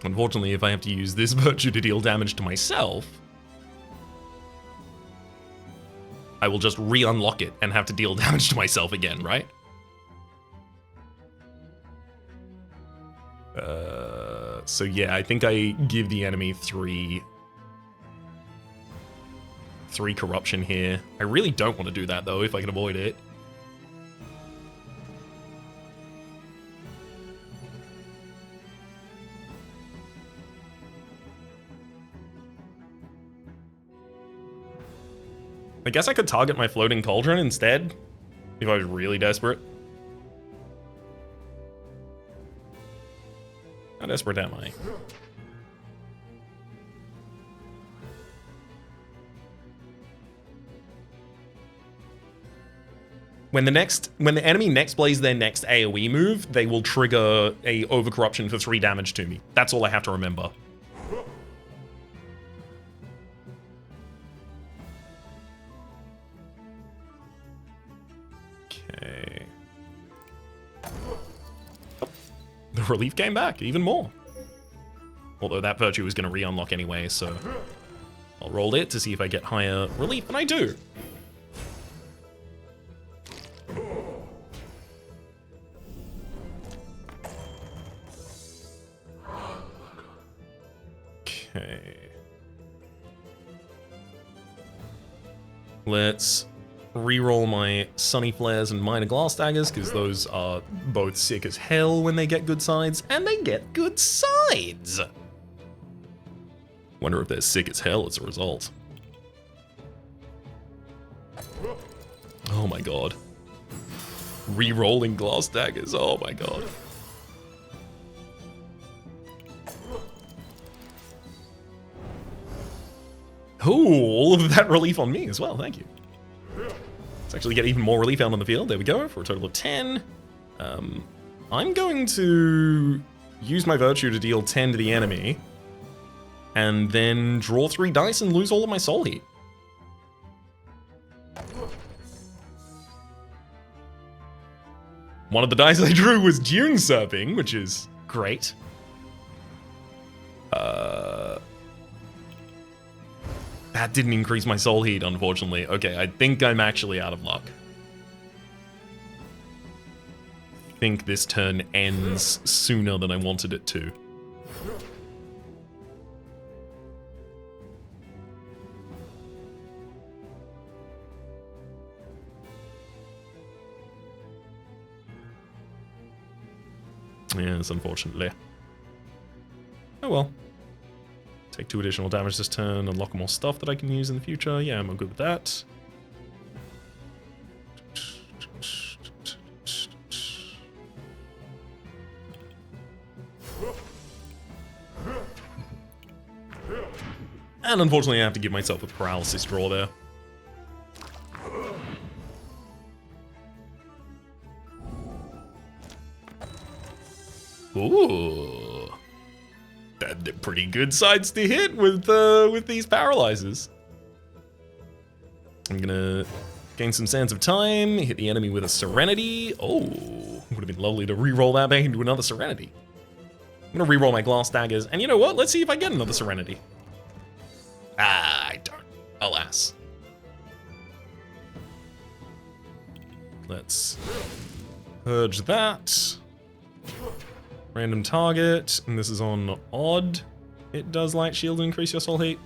S1: Unfortunately, if I have to use this virtue to deal damage to myself, I will just re-unlock it and have to deal damage to myself again, right? So yeah, I think I give the enemy 3 corruption here. I really don't want to do that though, if I can avoid it. I guess I could target my Floating Cauldron instead, if I was really desperate. How desperate am I? When the enemy next plays their next AoE move, they will trigger a Overcorruption for 3 damage to me. That's all I have to remember. Okay. The relief came back, even more. Although that virtue was going to re-unlock anyway, so I'll roll it to see if I get higher relief, and I do. Okay. Let's reroll my Sunny Flares and Minor Glass Daggers, because those are both sick as hell when they get good sides, and they get good sides! Wonder if they're sick as hell as a result. Oh my god. Rerolling Glass Daggers, oh my god. Ooh, all of that relief on me as well, thank you. Let's actually get even more relief out on the field. There we go, for a total of 10. I'm going to use my virtue to deal 10 to the enemy, and then draw 3 dice and lose all of my soul heat. One of the dice I drew was Dune Surfing, which is great. That didn't increase my soul heat, unfortunately. Okay, I think I'm actually out of luck. I think this turn ends sooner than I wanted it to. Yes, unfortunately. Oh well. Take 2 additional damage this turn, unlock more stuff that I can use in the future. Yeah, I'm good with that. And unfortunately I have to give myself a paralysis draw there. Ooh. They're pretty good sides to hit with these paralyzers. I'm gonna gain some Sands of Time, hit the enemy with a Serenity. Oh, would have been lovely to re-roll that back into another Serenity. I'm gonna re-roll my Glass Daggers, and you know what? Let's see if I get another Serenity. Ah, I don't. Alas. Let's Purge that. Random target, and this is on odd. It does light shield and increase your soul heat.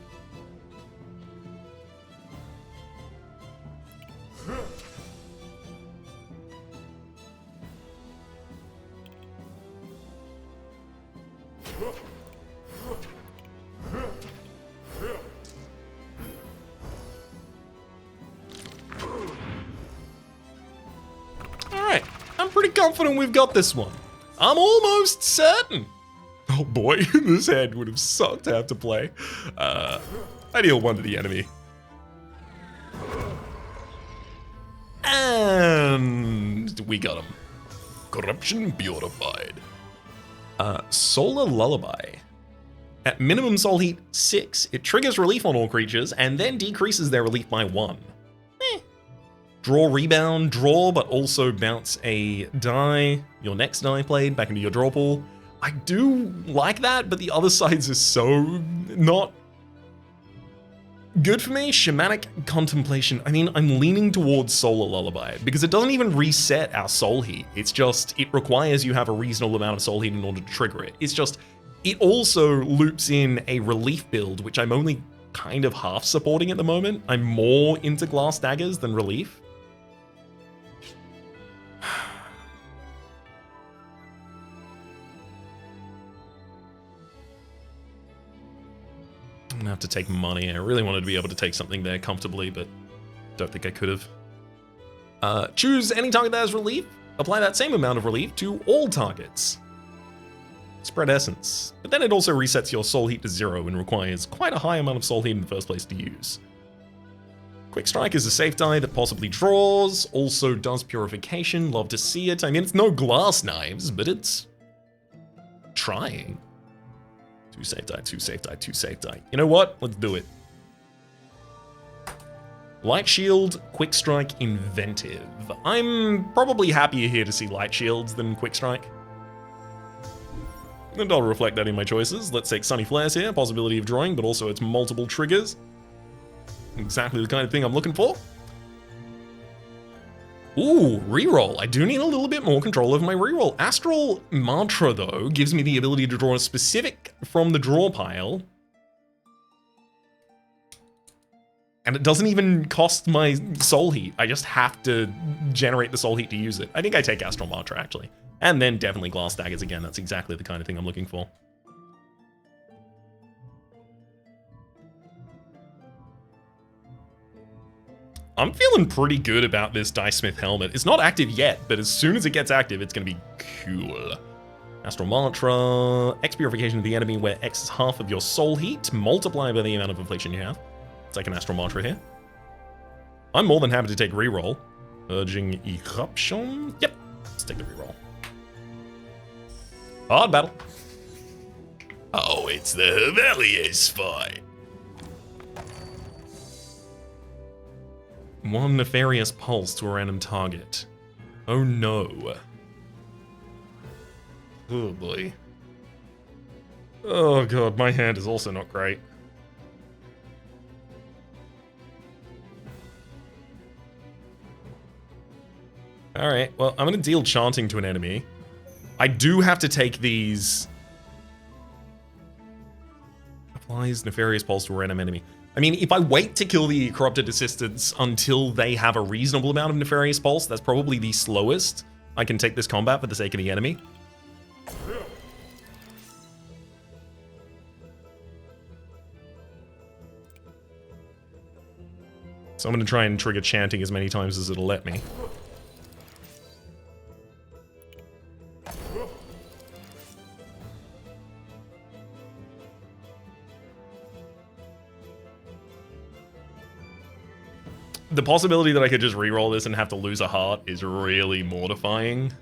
S1: Alright, I'm pretty confident we've got this one. I'm almost certain. Oh boy, this hand would have sucked to have to play. I deal 1 to the enemy. And we got him. Corruption purified. Solar Lullaby. At minimum soul heat 6, it triggers relief on all creatures and then decreases their relief by 1. Draw rebound, draw, but also bounce a die, your next die played, back into your draw pool. I do like that, but the other sides are so not good for me. Shamanic Contemplation. I mean, I'm leaning towards Solar Lullaby because it doesn't even reset our soul heat. It's just, it requires you have a reasonable amount of soul heat in order to trigger it. It's just, it also loops in a relief build, which I'm only kind of half supporting at the moment. I'm more into glass daggers than relief. I'm gonna have to take money. I really wanted to be able to take something there comfortably, but don't think I could have. Choose any target that has relief. Apply that same amount of relief to all targets. Spread Essence. But then it also resets your soul heat to 0 and requires quite a high amount of soul heat in the first place to use. Quick Strike is a safe die that possibly draws, also does Purification. Love to see it. I mean, it's no glass knives, but it's trying. 2 safe die, 2 safe die, 2 safe die. You know what? Let's do it. Light Shield, Quick Strike, Inventive. I'm probably happier here to see Light Shields than Quick Strike. And I'll reflect that in my choices. Let's take Sunny Flares here, possibility of drawing, but also its multiple triggers. Exactly the kind of thing I'm looking for. Ooh, reroll. I do need a little bit more control over my reroll. Astral Mantra, though, gives me the ability to draw a specific from the draw pile. And it doesn't even cost my soul heat. I just have to generate the soul heat to use it. I think I take Astral Mantra, actually. And then definitely Glass Daggers again. That's exactly the kind of thing I'm looking for. I'm feeling pretty good about this Dicesmith helmet. It's not active yet, but as soon as it gets active, it's going to be cool. Astral Mantra, X Purification of the enemy, where X is half of your soul heat, multiplied by the amount of inflation you have. Take an Astral Mantra here. I'm more than happy to take reroll. Urging Eruption. Yep, let's take the reroll. Hard battle. Oh, it's the Hevelier's fight. 1 Nefarious Pulse to a random target. Oh no. Oh boy. Oh god, my hand is also not great. Alright, well, I'm gonna deal Chanting to an enemy. I do have to take these. Applies Nefarious Pulse to a random enemy. I mean, if I wait to kill the Corrupted Assistants until they have a reasonable amount of Nefarious Pulse, that's probably the slowest I can take this combat for the sake of the enemy. So I'm going to try and trigger Chanting as many times as it'll let me. The possibility that I could just reroll this and have to lose a heart is really mortifying.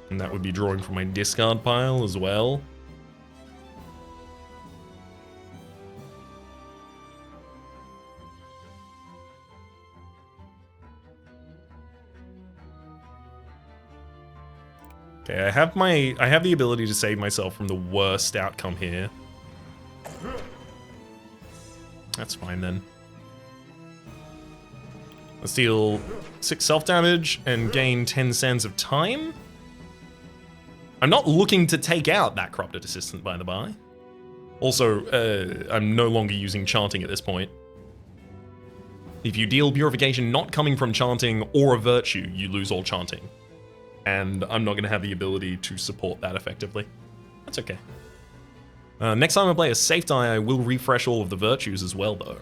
S1: And that would be drawing from my discard pile as well. Okay, I have the ability to save myself from the worst outcome here. That's fine then. Let's deal 6 self-damage and gain 10 sands of time. I'm not looking to take out that Corrupted Assistant, by the by. Also, I'm no longer using chanting at this point. If you deal purification not coming from chanting or a virtue, you lose all chanting. And I'm not going to have the ability to support that effectively. That's okay. Next time I play a safe die, I will refresh all of the virtues as well, though.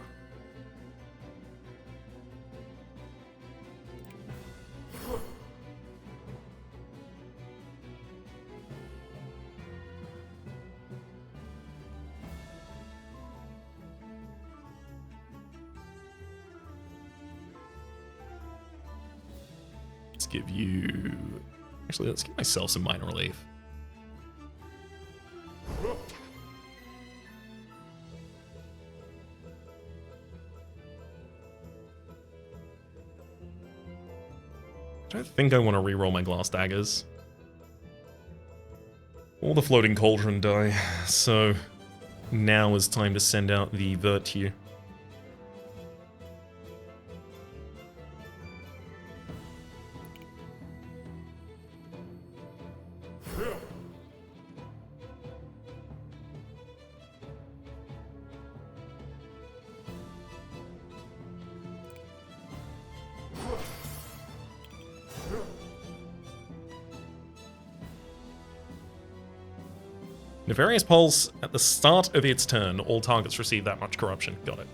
S1: Let's give you... Actually, let's give myself some minor relief. I don't think I want to reroll my glass daggers. Or the floating cauldron die, so now is time to send out the virtue. Nefarious Pulse, at the start of its turn, all targets receive that much corruption. Got it.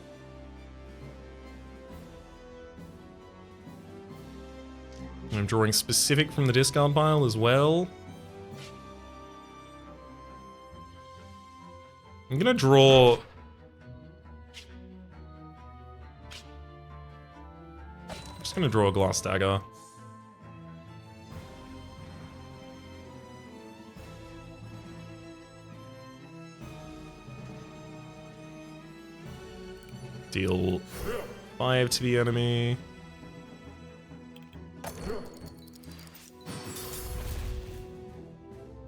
S1: I'm drawing specific from the discard pile as well. I'm gonna draw... I'm just gonna draw a glass dagger. Deal 5 to the enemy.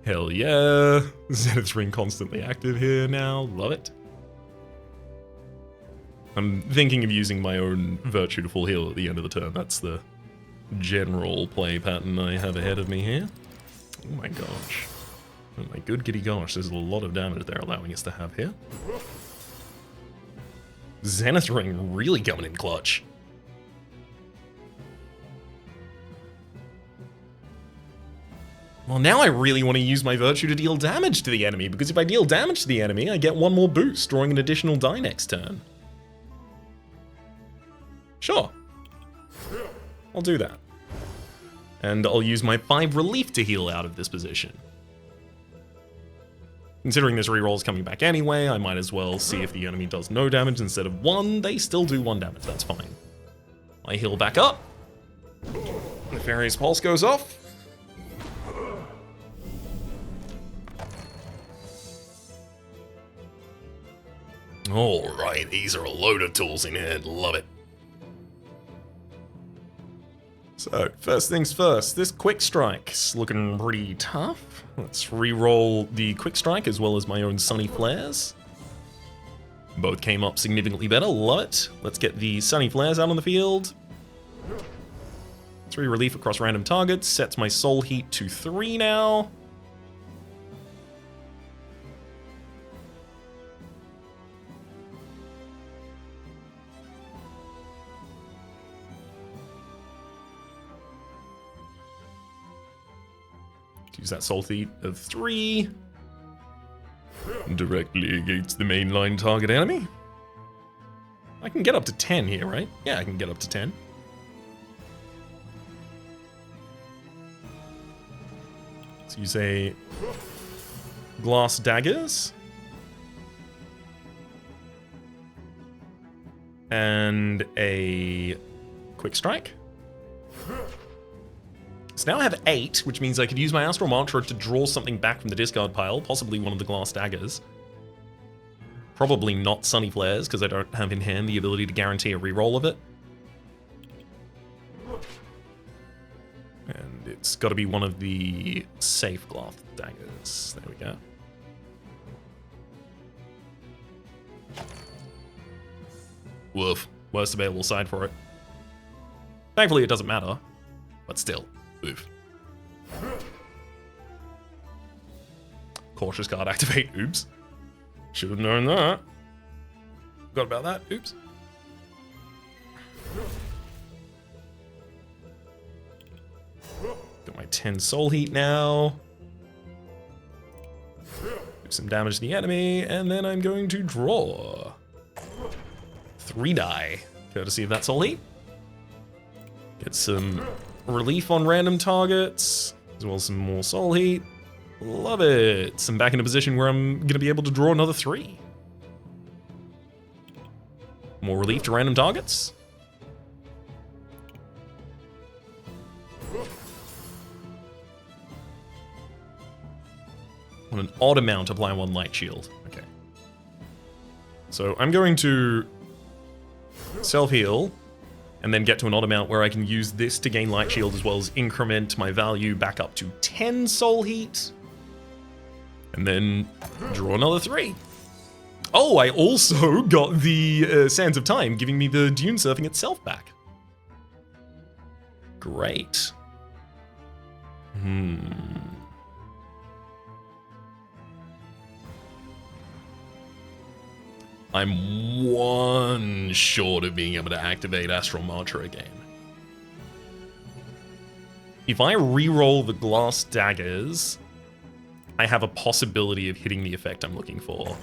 S1: Hell yeah. Zenith's Ring constantly active here now. Love it. I'm thinking of using my own Virtue to full heal at the end of the turn. That's the general play pattern I have ahead of me here. Oh my gosh. Oh my good giddy gosh, there's a lot of damage they're allowing us to have here. Zenith Ring really coming in clutch. Well, now I really want to use my Virtue to deal damage to the enemy, because if I deal damage to the enemy, I get one more boost, drawing an additional die next turn. Sure. I'll do that. And I'll use my 5 relief to heal out of this position. Considering this reroll is coming back anyway, I might as well see if the enemy does no damage instead of 1. They still do 1 damage, that's fine. I heal back up. Nefarious Pulse goes off. Alright, these are a load of tools in here, love it. So, first things first, this Quick Strike's looking pretty tough. Let's re-roll the Quick Strike as well as my own Sunny Flares. Both came up significantly better, love it. Let's get the Sunny Flares out on the field. 3 relief across random targets, sets my Soul Heat to 3 now. Use that Soul Heat of 3. Directly against the mainline target enemy. I can get up to 10 here, right? Yeah, I can get up to 10. Let's use a Glass Daggers. And a Quick Strike. So now I have 8, which means I could use my Astral Mantra to draw something back from the discard pile, possibly one of the Glass Daggers. Probably not Sunny Flares, because I don't have in hand the ability to guarantee a reroll of it. And It's got to be one of the safe glass daggers. There we go. Woof. Worst available side for it. Thankfully, it doesn't matter. But still. Woof. Cautious card activate. Oops. Should have known that. Forgot about that. Oops. Got my 10 soul heat now. Do some damage to the enemy, and then I'm going to draw 3 die, courtesy of that soul heat. Get some relief on random targets, as well as some more soul heat. Love it. So I'm back in a position where I'm going to be able to draw another 3. More relief to random targets. On an odd amount, apply 1 light shield. Okay. So I'm going to self-heal, and then get to an odd amount where I can use this to gain light shield as well as increment my value back up to 10 soul heat. And then draw another 3. Oh, I also got the Sands of Time, giving me the Dune Surfing itself back. Great. I'm 1 short of being able to activate Astral Mantra again. If I reroll the glass daggers, I have a possibility of hitting the effect I'm looking for.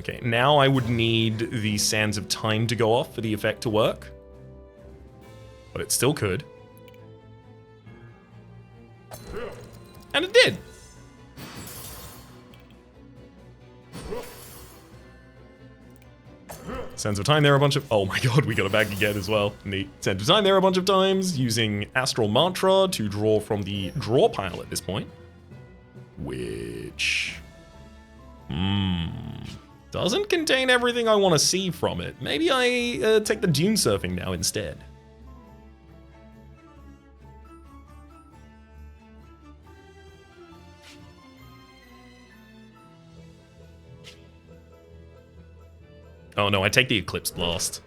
S1: Okay, now I would need the Sands of Time to go off for the effect to work. But it still could. And it did! Sands of Time there a bunch of... Oh my god, we got it back again as well. Neat. Sands of Time there a bunch of times, using Astral Mantra to draw from the draw pile at this point. Which... doesn't contain everything I want to see from it. Maybe I take the Dune Surfing now instead. Oh no, I take the Eclipse Blast.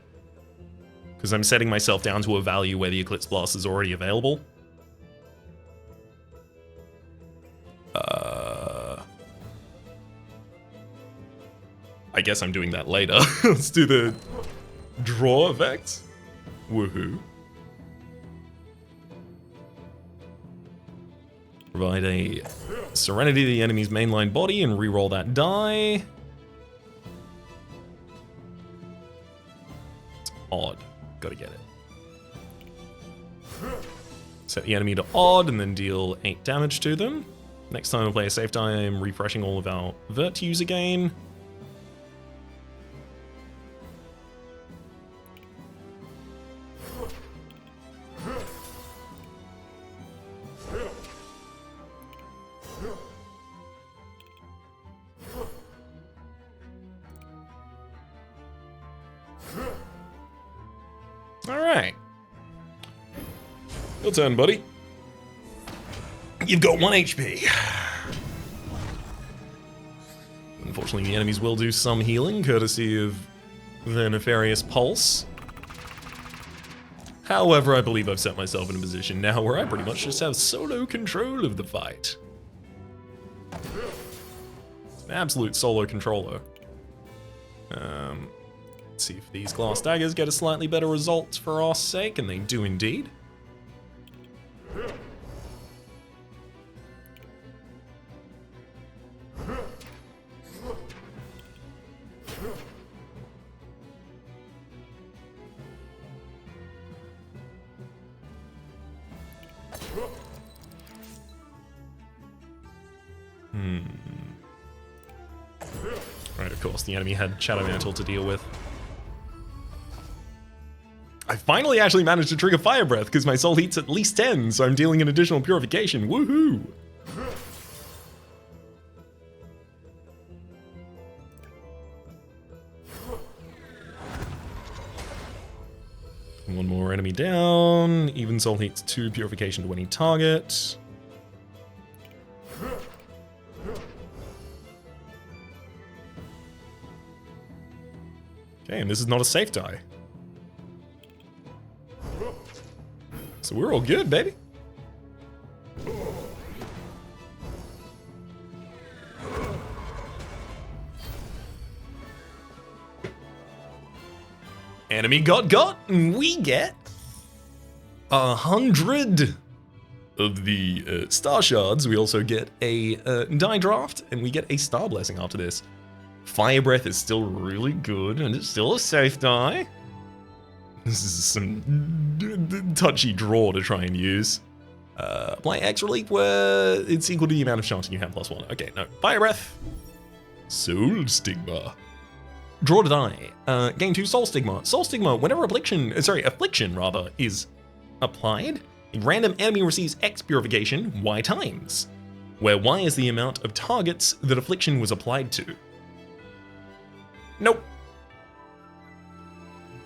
S1: Because I'm setting myself down to a value where the Eclipse Blast is already available. I guess I'm doing that later. Let's do the draw effect. Woohoo. Provide a Serenity to the enemy's mainline body and reroll that die. Odd. Gotta get it. Set the enemy to odd and then deal 8 damage to them. Next time we play a safe die, I'm refreshing all of our virtues again. Alright. Your turn, buddy. You've got 1 HP. Unfortunately, the enemies will do some healing, courtesy of the Nefarious Pulse. However, I believe I've set myself in a position now where I pretty much just have solo control of the fight. It's an absolute solo controller. Let's see if these glass daggers get a slightly better result for our sake, and they do indeed. Right, of course, the enemy had Shadow Mantle to deal with. I finally actually managed to trigger Fire Breath because my soul heat's at least 10, so I'm dealing an additional purification. Woohoo! One more enemy down. Even soul heats 2 purification to any target. Okay, and this is not a safe die. So we're all good, baby. Enemy got, and we get 100 of the star shards. We also get a die draft, and we get a star blessing after this. Fire breath is still really good, and it's still a safe die. This is some touchy draw to try and use. Apply X relief where it's equal to the amount of chanting you have +1. Okay, no. Fire breath. Soul stigma. Draw to die. Gain 2 soul stigma. Soul stigma, whenever affliction is applied, a random enemy receives X purification, Y times, where Y is the amount of targets that affliction was applied to. Nope.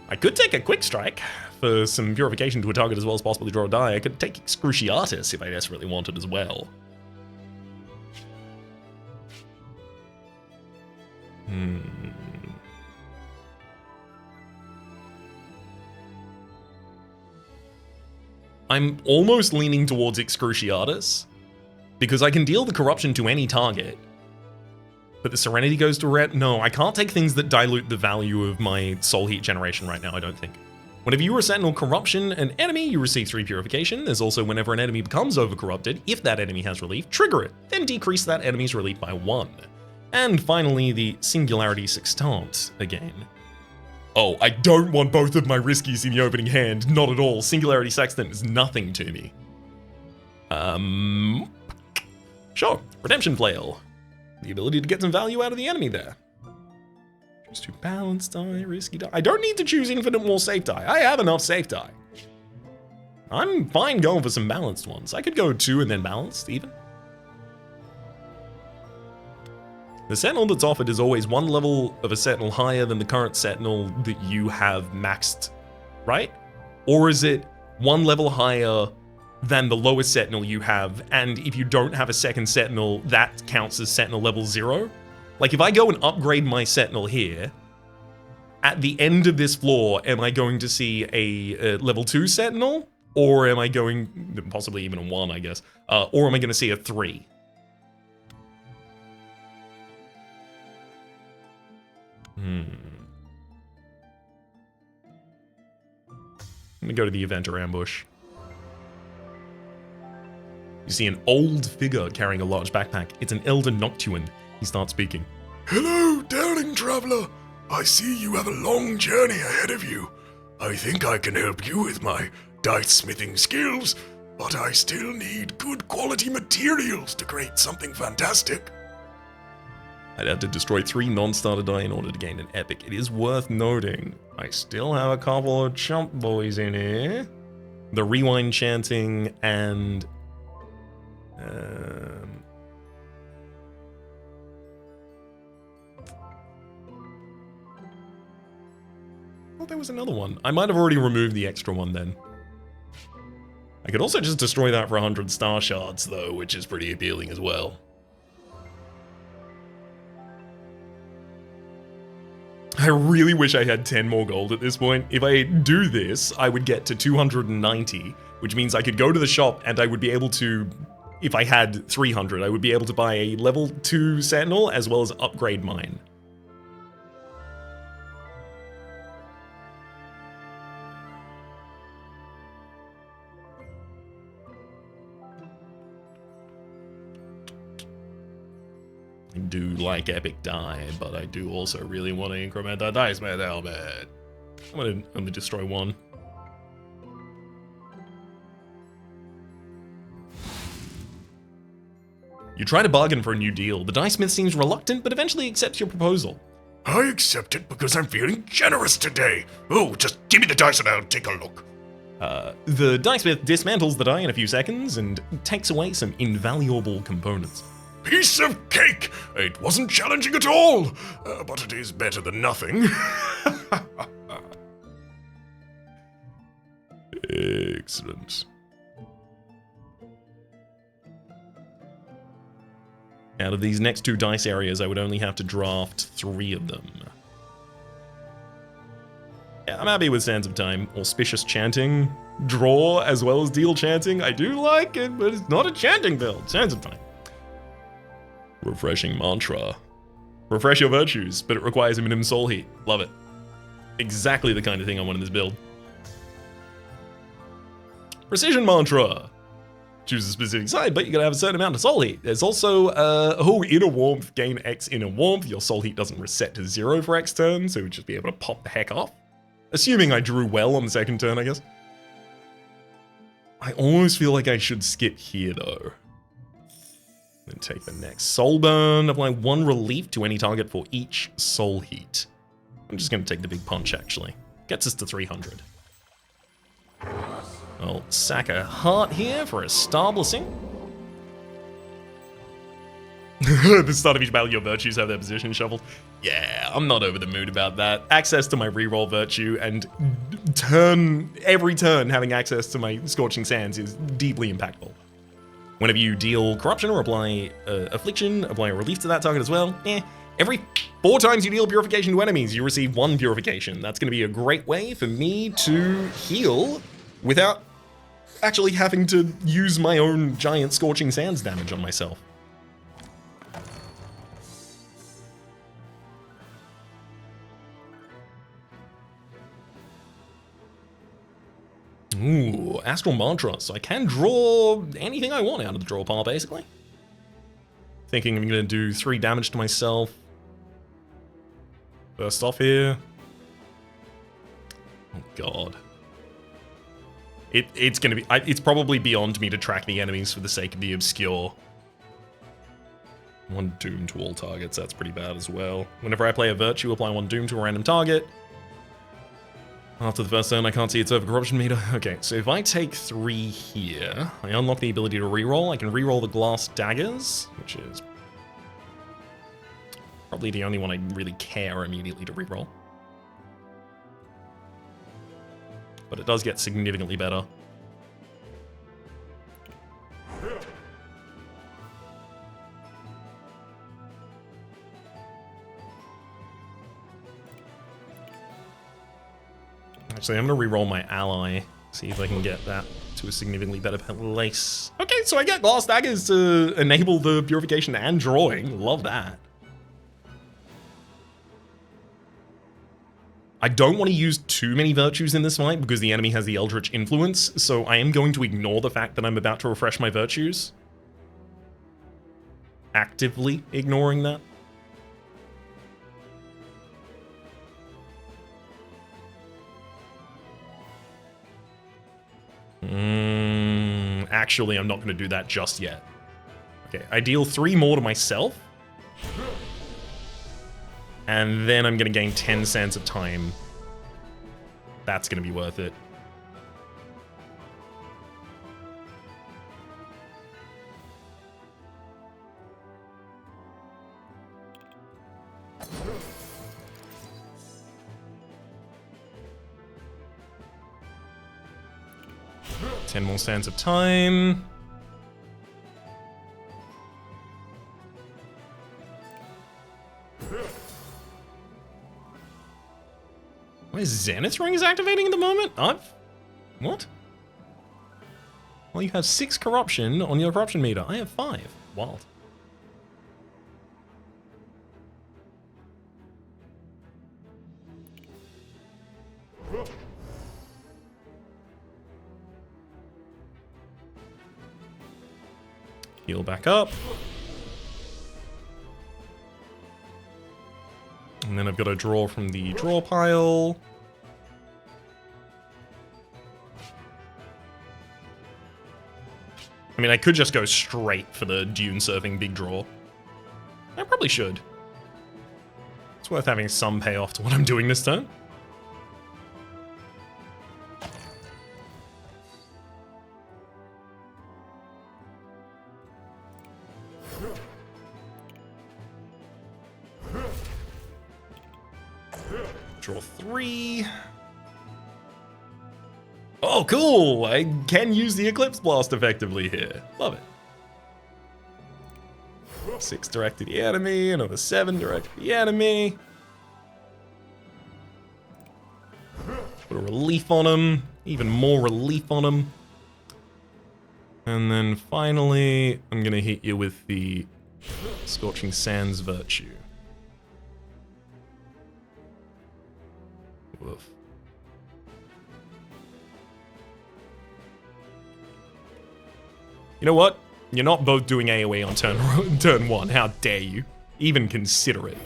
S1: I could take a quick strike for some purification to a target as well as possibly draw a die. I could take Excruciatus if I desperately wanted as well. I'm almost leaning towards Excruciatus, because I can deal the corruption to any target. But the Serenity goes to red. No, I can't take things that dilute the value of my soul heat generation right now, I don't think. Whenever you Sentinel corruption an enemy, you receive 3 purification. There's also whenever an enemy becomes overcorrupted, if that enemy has relief, trigger it, then decrease that enemy's relief by 1. And finally, the Singularity Sextant again. Oh, I don't want both of my riskies in the opening hand, not at all. Singularity Sextant is nothing to me. Sure, Redemption Flail. The ability to get some value out of the enemy there. Choose to balance die, risky die. I don't need to choose infinite more safe die. I have enough safe die. I'm fine going for some balanced ones. I could go 2 and then balanced even. The Sentinel that's offered is always 1 level of a Sentinel higher than the current Sentinel that you have maxed, right? Or is it 1 level higher than the lowest Sentinel you have, and if you don't have a second Sentinel, that counts as Sentinel level 0? Like, if I go and upgrade my Sentinel here, at the end of this floor, am I going to see a level 2 Sentinel? Or am I going, possibly even a 1, I guess, or am I going to see a 3? I'm gonna go to the event or ambush. You see an old figure carrying a large backpack. It's an elder Noctuan. He starts speaking.
S2: Hello, daring traveler. I see you have a long journey ahead of you. I think I can help you with my dice smithing skills, but I still need good quality materials to create something fantastic.
S1: I'd have to destroy 3 non-starter die in order to gain an epic. It is worth noting, I still have a couple of chump boys in here. The rewind chanting and... Oh, there was another one. I might have already removed the extra one then. I could also just destroy that for 100 star shards though, which is pretty appealing as well. I really wish I had 10 more gold at this point. If I do this, I would get to 290, which means I could go to the shop and I would be able to, if I had 300, I would be able to buy a level 2 Sentinel as well as upgrade mine. I do like epic die, but I do also really want to increment that dice man helmet. I'm gonna only destroy 1. You try to bargain for a new deal. The dice smith seems reluctant, but eventually accepts your proposal.
S2: I accept it because I'm feeling generous today. Oh, just give me the dice and I'll take a look.
S1: The dice smith dismantles the die in a few seconds and takes away some invaluable components.
S2: Piece of cake! It wasn't challenging at all, but it is better than nothing.
S1: Excellent. Out of these next 2 dice areas, I would only have to draft 3 of them. Yeah, I'm happy with Sands of Time. Auspicious Chanting. Draw as well as deal chanting. I do like it, but it's not a chanting build. Sands of Time. Refreshing Mantra. Refresh your virtues, but it requires a minimum soul heat. Love it. Exactly the kind of thing I want in this build. Precision Mantra. Choose a specific side, but you gotta have a certain amount of soul heat. There's also, Inner Warmth. Gain X Inner Warmth. Your soul heat doesn't reset to 0 for X turn, so we'd just be able to pop the heck off. Assuming I drew well on the second turn, I guess. I almost feel like I should skip here, though. Then take the next Soul Burn. Apply 1 relief to any target for each soul heat. I'm just gonna take the big punch, actually. Gets us to 300. I'll sack a heart here for a Star Blessing. At the start of each battle, your virtues have their position shuffled. Yeah, I'm not over the mood about that. Access to my reroll virtue and every turn having access to my Scorching Sands is deeply impactful. Whenever you deal corruption or apply affliction, apply a relief to that target as well. Every 4 times you deal purification to enemies, you receive 1 purification. That's going to be a great way for me to heal without actually having to use my own giant Scorching Sands damage on myself. Ooh, Astral Mantra. So I can draw anything I want out of the draw pile, basically. Thinking I'm going to do 3 damage to myself. First off here. Oh, God. It's going to be... it's probably beyond me to track the enemies for the sake of the obscure. 1 doom to all targets. That's pretty bad as well. Whenever I play a virtue, apply 1 doom to a random target. After the first turn, I can't see its over corruption meter. Okay, so if I take 3 here, I unlock the ability to reroll. I can reroll the glass daggers, which is probably the only one I really care immediately to reroll. But it does get significantly better. Actually, I'm going to reroll my ally, see if I can get that to a significantly better place. Okay, so I get glass daggers to enable the purification and drawing. Love that. I don't want to use too many virtues in this fight because the enemy has the Eldritch Influence, so I am going to ignore the fact that I'm about to refresh my virtues. Actively ignoring that. Actually, I'm not going to do that just yet. Okay, I deal 3 more to myself. And then I'm going to gain 10 Sands of Time. That's going to be worth it. Ten more Sands of Time. Why is Zenith Ring is activating at the moment? What? Well, you have 6 corruption on your corruption meter. I have 5. Wild. Heal back up. And then I've got to draw from the draw pile. I mean, I could just go straight for the Dune Surfing big draw. I probably should. It's worth having some payoff to what I'm doing this turn. Draw 3. Oh, cool! I can use the Eclipse Blast effectively here. Love it. 6 direct to the enemy, another 7 direct to the enemy. Put a relief on him, even more relief on him. And then finally, I'm gonna hit you with the Scorching Sands Virtue. Woof. You know what? You're not both doing AoE on turn 1. How dare you? Even consider it.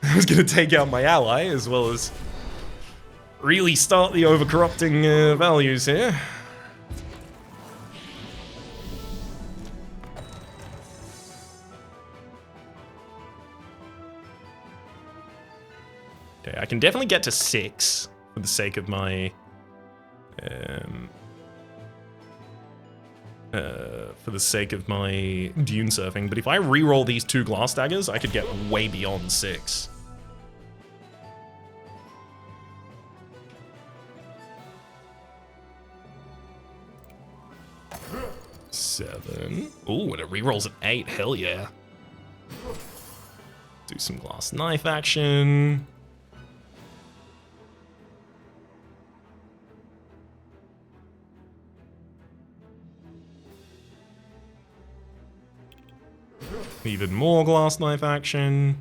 S1: I was gonna take out my ally as well as really start the overcorrupting values here. Okay, I can definitely get to 6 for the sake of my dune surfing, but if I re-roll these 2 glass daggers, I could get way beyond 6. Seven. Ooh, and it re-rolls an 8. Hell yeah. Do some glass knife action. Even more glass knife action.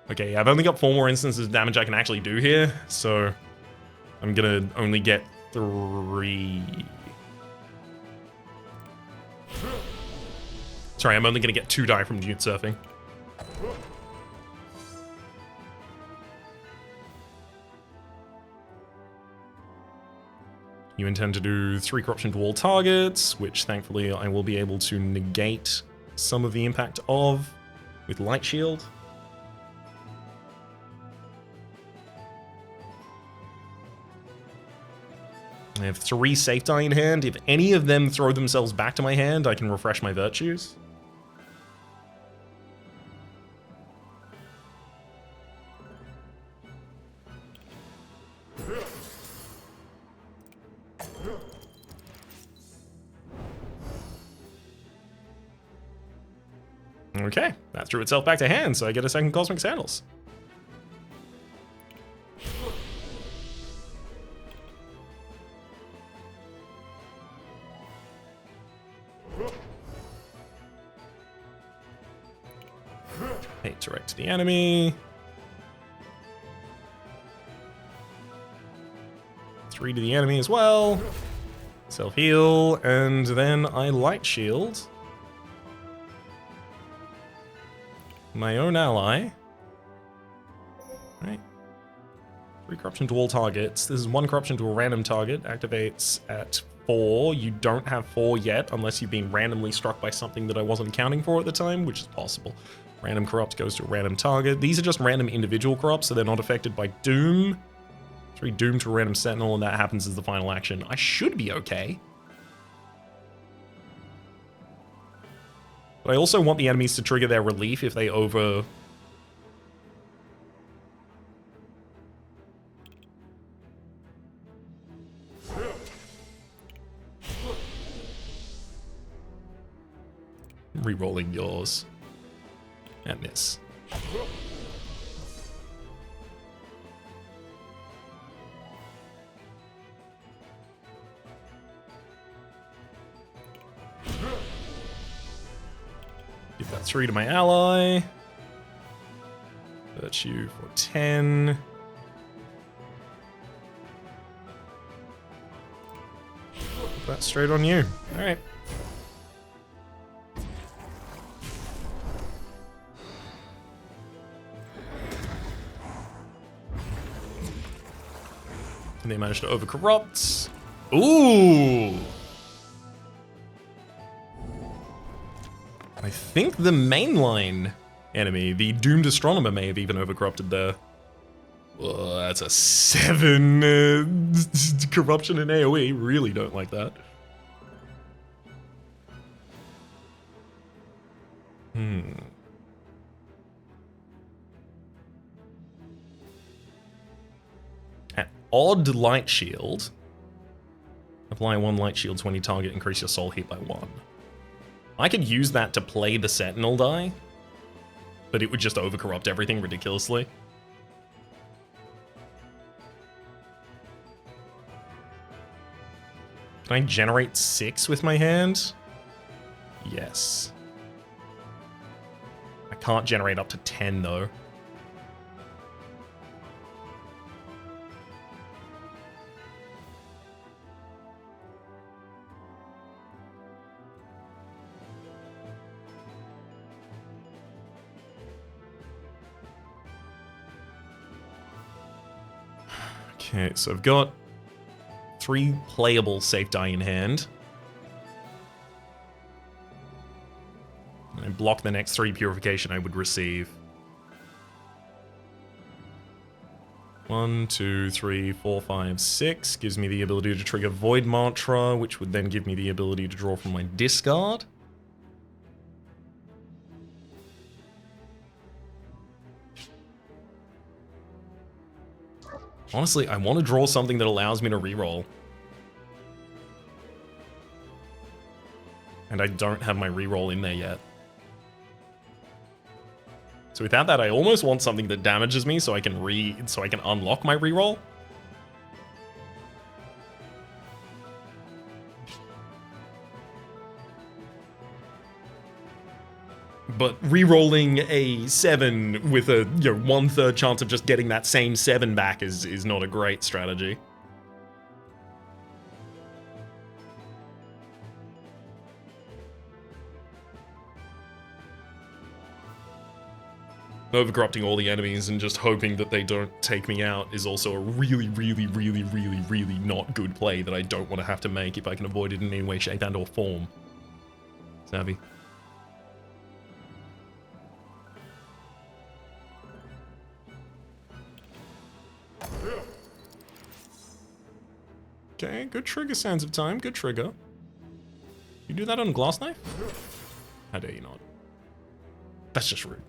S1: Okay, I've only got 4 more instances of damage I can actually do here, so I'm gonna only get 3. Sorry, I'm only gonna get 2 die from dune surfing. You intend to do 3 corruption to all targets, which thankfully I will be able to negate some of the impact of with Light Shield. I have 3 safe die in hand. If any of them throw themselves back to my hand, I can refresh my virtues. Okay, that threw itself back to hand, so I get a second Cosmic Sandals. Hey, direct to the enemy. 3 to the enemy as well. Self-heal, and then I Light Shield my own ally. Right. 3 corruption to all targets. This is 1 corruption to a random target. Activates at 4. You don't have 4 yet, unless you've been randomly struck by something that I wasn't accounting for at the time, which is possible. Random corrupt goes to a random target. These are just random individual corrupts, so they're not affected by doom. 3 doom to a random sentinel, and that happens as the final action. I should be okay. But I also want the enemies to trigger their relief if they over... Rerolling yours. And miss. Give that 3 to my ally. Virtue for 10. Put that straight on you. Alright. And they managed to overcorrupt. Ooh! I think the mainline enemy, the Doomed Astronomer, may have even overcorrupted there. Oh, that's a 7 corruption in AoE. Really don't like that. At odd light shield, apply 1 light shield to any target, increase your soul heat by 1. I could use that to play the Sentinel die, but it would just overcorrupt everything ridiculously. Can I generate 6 with my hand? Yes. I can't generate up to 10 though. Okay, so I've got 3 playable safe die in hand. I block the next 3 purification I would receive. 1, 2, 3, 4, 5, 6 gives me the ability to trigger Void Mantra, which would then give me the ability to draw from my discard. Honestly, I want to draw something that allows me to reroll. And I don't have my reroll in there yet. So without that, I almost want something that damages me so I can unlock my reroll. But re-rolling a 7 with a 1/3 chance of just getting that same 7 back is not a great strategy. Overcorrupting all the enemies and just hoping that they don't take me out is also a really, really, really, really, really not good play that I don't want to have to make if I can avoid it in any way, shape, and or form. Savvy. Okay, good trigger, Sands of Time, good trigger. You do that on a glass knife? How dare you not? That's just rude.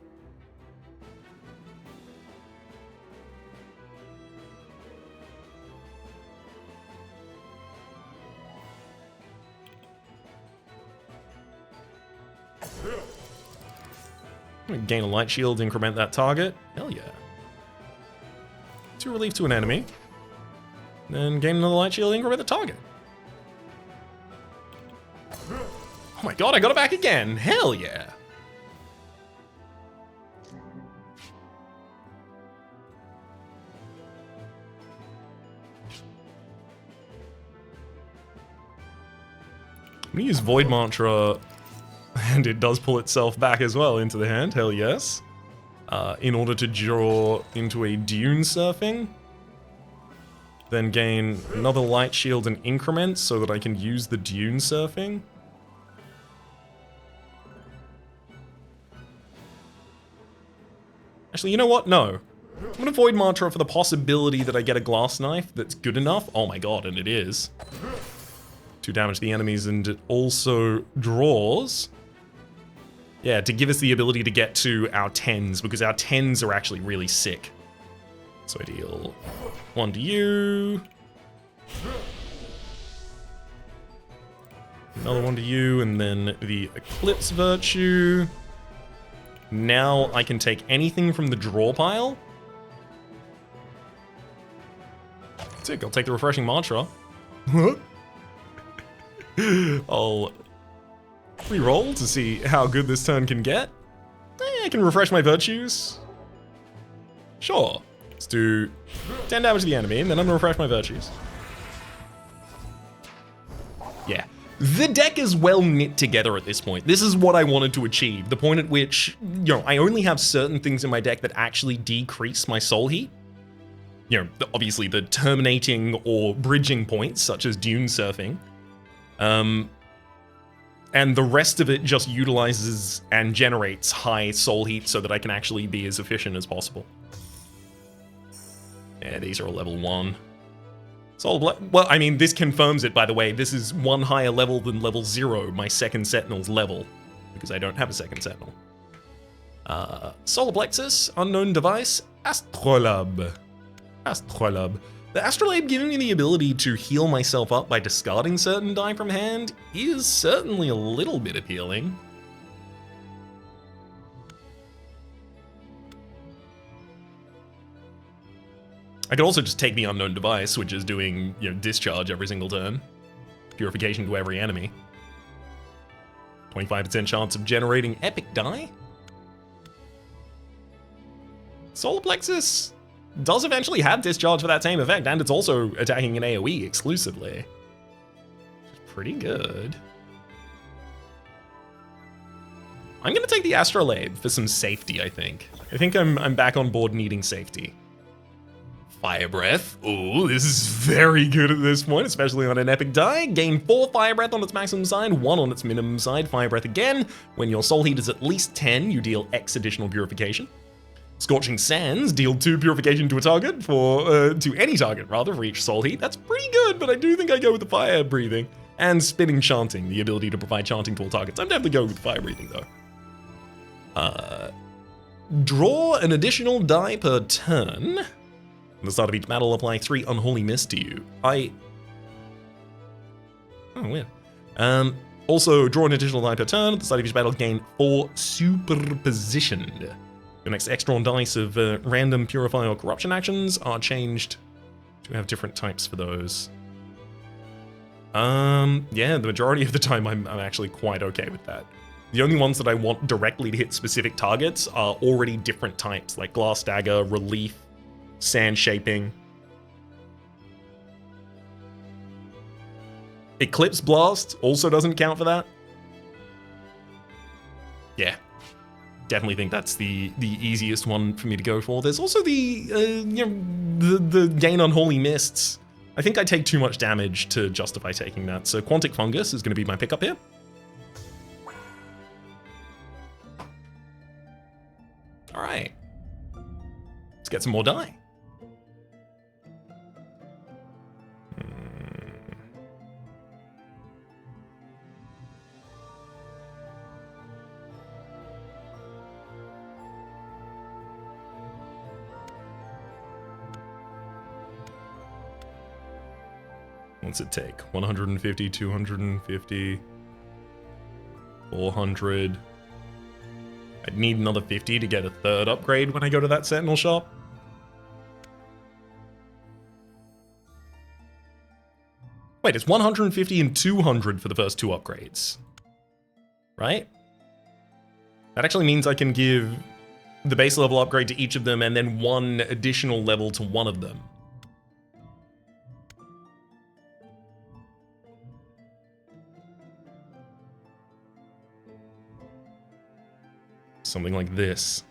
S1: Gain a light shield, increment that target. Hell yeah. 2 relief to an enemy. Then gain another light shield, increment the target. Oh my god, I got it back again. Hell yeah. I'm gonna use Void Mantra, and it does pull itself back as well into the hand. Hell yes. In order to draw into a Dune Surfing. Then gain another light shield and increment so that I can use the Dune Surfing. Actually, you know what? No. I'm gonna Void Mantra for the possibility that I get a glass knife that's good enough. Oh my god, and it is. To damage the enemies, and it also draws. Yeah, to give us the ability to get to our 10s, because our 10s are actually really sick. So I deal 1 to you. Another 1 to you, and then the Eclipse Virtue. Now I can take anything from the draw pile. Sick, I'll take the Refreshing Mantra. I'll re-roll to see how good this turn can get. I can refresh my virtues. Sure. Let's do 10 damage to the enemy, and then I'm gonna refresh my virtues. Yeah. The deck is well knit together at this point. This is what I wanted to achieve. The point at which, I only have certain things in my deck that actually decrease my soul heat. Obviously the terminating or bridging points, such as Dune Surfing. And the rest of it just utilizes and generates high soul heat so that I can actually be as efficient as possible. Yeah, these are a level 1. Well, I mean, this confirms it, by the way. This is 1 higher level than level 0, my second Sentinel's level. Because I don't have a second Sentinel. Solar Plexus, Unknown Device, Astrolabe. Astrolabe. The Astrolabe giving me the ability to heal myself up by discarding certain die from hand is certainly a little bit appealing. I could also just take the Unknown Device, which is doing, discharge every single turn. Purification to every enemy. 25% chance of generating epic die. Solar Plexus does eventually have discharge for that same effect, and it's also attacking an AoE exclusively. Which is pretty good. I'm gonna take the Astrolabe for some safety, I think. I think I'm back on board needing safety. Fire Breath. Ooh, this is very good at this point, especially on an epic die. Gain 4 Fire Breath on its maximum side, 1 on its minimum side. Fire Breath again. When your soul heat is at least 10, you deal X additional purification. Scorching Sands, deal 2 purification to a target to any target rather for each soul heat. That's pretty good, but I do think I go with the fire breathing. And Spinning Chanting, the ability to provide chanting to all targets. I'm definitely going with fire breathing though. Draw an additional die per turn. At the start of each battle, apply 3 Unholy Mist to you. Oh, weird. Also, draw an additional die per turn. At the start of each battle, gain 4 Superpositioned. Your next extra dice of random Purify or Corruption actions are changed to have different types for those. Yeah, the majority of the time I'm actually quite okay with that. The only ones that I want directly to hit specific targets are already different types, like Glass Dagger, Relief, Sand Shaping. Eclipse Blast also doesn't count for that. Yeah. Definitely think that's the easiest one for me to go for. There's also the gain Unholy Mists. I think I take too much damage to justify taking that, so Quantic Fungus is going to be my pickup here. All right. Let's get some more die. What's it take? 150, 250, 400. I'd need another 50 to get a 3rd upgrade when I go to that Sentinel shop. Wait, it's 150 and 200 for the first 2 upgrades. Right? That actually means I can give the base level upgrade to each of them and then 1 additional level to one of them. Something like this.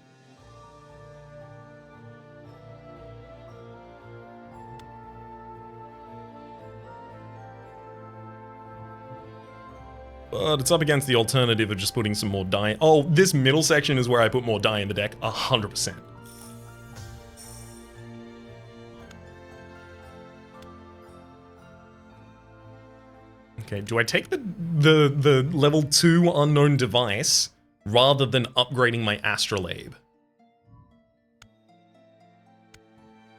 S1: But it's up against the alternative of just putting some more die. Oh, this middle section is where I put more die in the deck, 100%. Okay, do I take the level 2 Unknown Device rather than upgrading my Astrolabe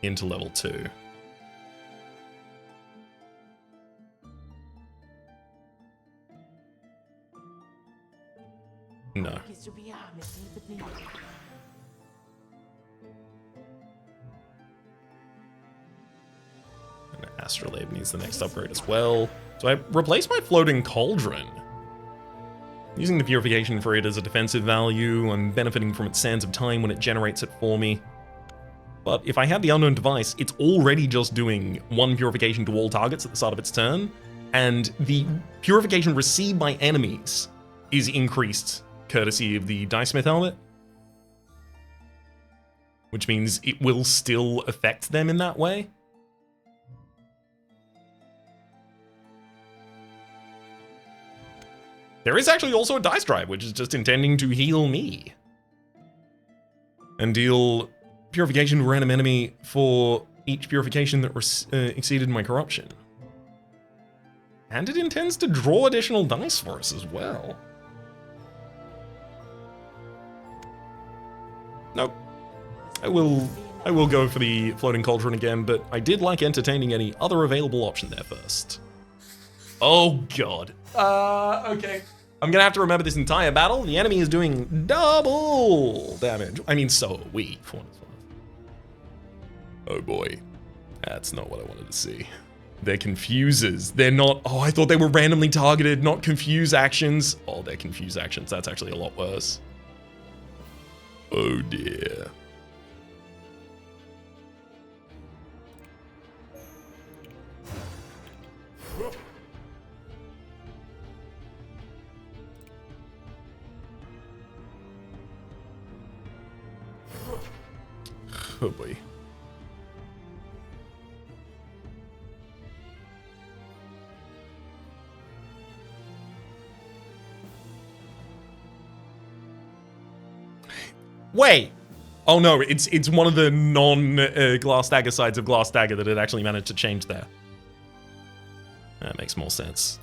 S1: into level 2? No. And Astrolabe needs the next upgrade as well. So I replace my Floating Cauldron. Using the purification for it as a defensive value, I'm benefiting from its Sands of Time when it generates it for me. But if I have the Unknown Device, it's already just doing 1 purification to all targets at the start of its turn, and the purification received by enemies is increased courtesy of the Dicesmith helmet, which means it will still affect them in that way. There is actually also a Dice Drive, which is just intending to heal me and deal purification to a random enemy for each purification that exceeded my corruption. And it intends to draw additional dice for us as well. Nope. I will go for the Floating Cauldron again, but I did like entertaining any other available option there first. Oh god. Okay. I'm gonna have to remember this entire battle. The enemy is doing double damage. I mean, so are we. Oh boy. That's not what I wanted to see. They're confuses. They're not... Oh, I thought they were randomly targeted, not confuse actions. Oh, they're confuse actions. That's actually a lot worse. Oh dear. Oh boy. Wait. Oh no, it's one of the non-Glass Dagger sides of Glass Dagger that it actually managed to change there. That makes more sense.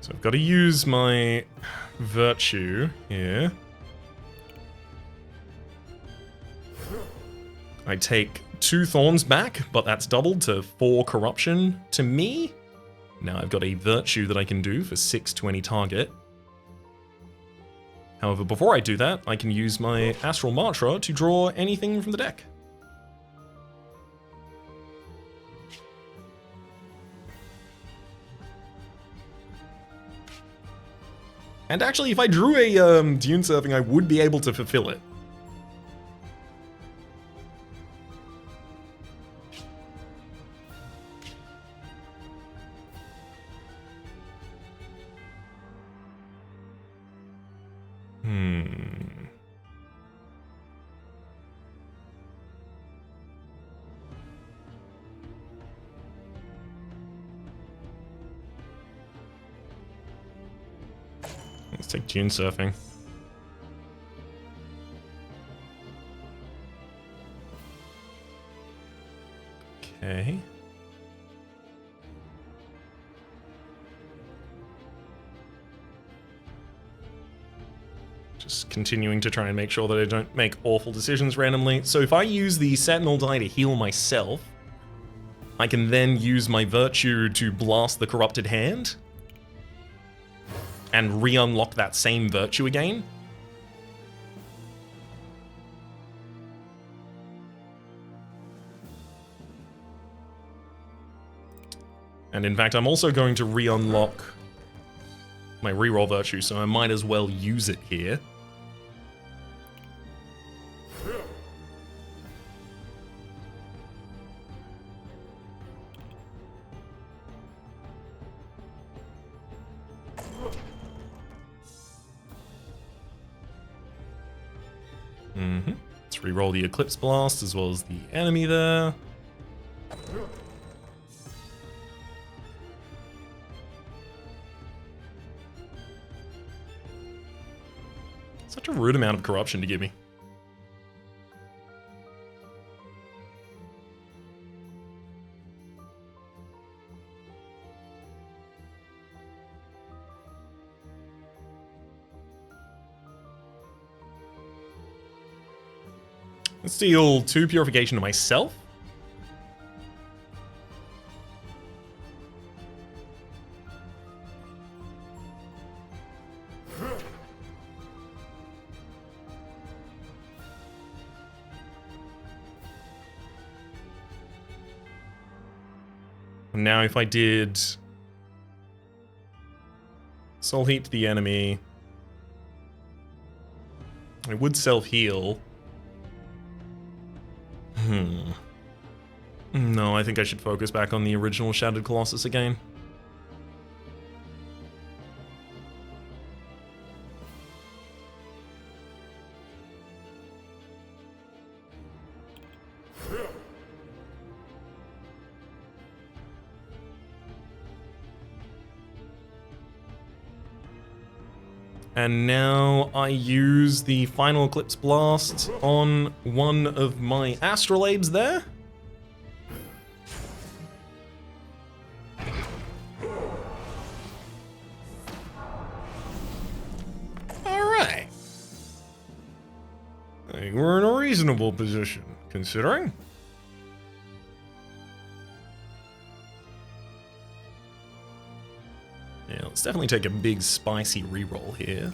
S1: So I've got to use my virtue here. I take 2 thorns back, but that's doubled to 4 corruption to me. Now I've got a virtue that I can do for 6 to any target. However, before I do that, I can use my Astral Mantra to draw anything from the deck. And actually, if I drew a Dune Surfing, I would be able to fulfill it. Let's take Dune Surfing. Okay. Just continuing to try and make sure that I don't make awful decisions randomly. So if I use the Sentinel die to heal myself, I can then use my Virtue to blast the Corrupted Hand and re-unlock that same virtue again. And in fact, I'm also going to re-unlock my reroll virtue, so I might as well use it here. Let's reroll the Eclipse Blast as well as the enemy there. Such a rude amount of corruption to give me. Let's deal 2 purification to myself. And now if I did Soul Heat to the enemy, I would self-heal. No, I think I should focus back on the original Shattered Colossus again. And now I use the final Eclipse Blast on one of my Astrolabes there. Alright. I think we're in a reasonable position, considering. Yeah, let's definitely take a big spicy reroll here.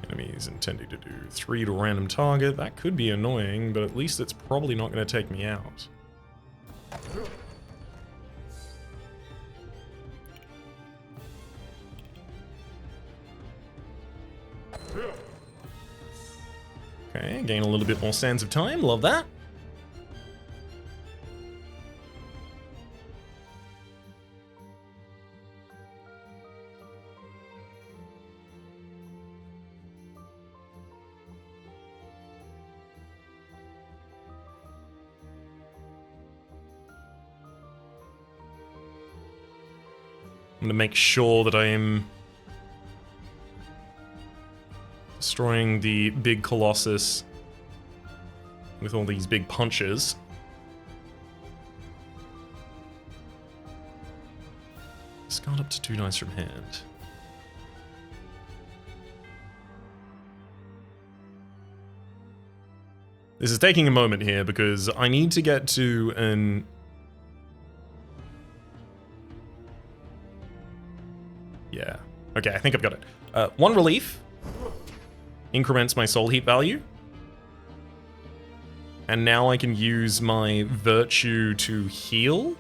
S1: Enemy is intending to do 3 to random target. That could be annoying, but at least it's probably not going to take me out. Okay, gain a little bit more Sands of Time. Love that. I'm going to make sure that I am destroying the big Colossus with all these big punches. Discard up to 2 dice from hand. This is taking a moment here because I need to get to an... Yeah. Okay, I think I've got it. 1 relief. Increments my soul heat value. And now I can use my virtue to heal.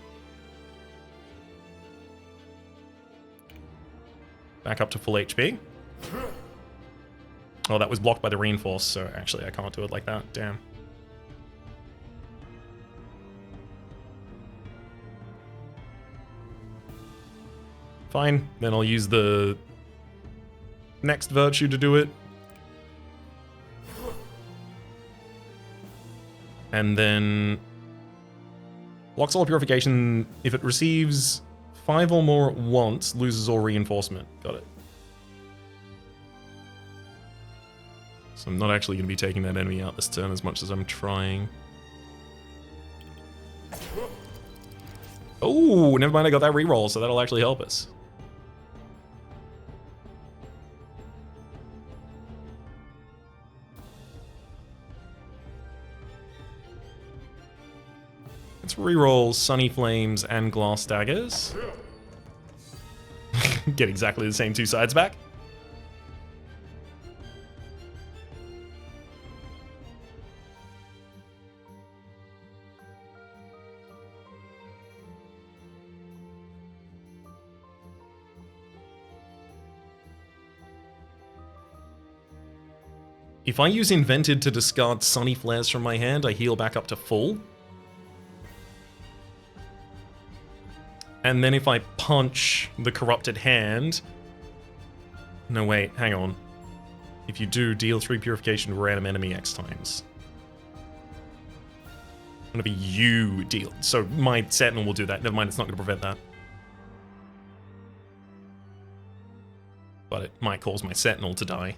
S1: Back up to full HP. Oh, that was blocked by the reinforce, so actually I can't do it like that. Damn. Fine, then I'll use the next virtue to do it. And then block soul purification if it receives 5 or more at once, loses all reinforcement. Got it. So I'm not actually going to be taking that enemy out this turn as much as I'm trying. Oh, never mind, I got that reroll, so that'll actually help us. Let's reroll Sunny Flames and Glass Daggers. Get exactly the same 2 sides back. If I use Invented to discard Sunny Flares from my hand, I heal back up to full. And then if I punch the Corrupted Hand... No, wait, hang on. If you do, deal 3 purification to random enemy X times. It's gonna be you deal. So my Sentinel will do that. Never mind, it's not gonna prevent that. But it might cause my Sentinel to die.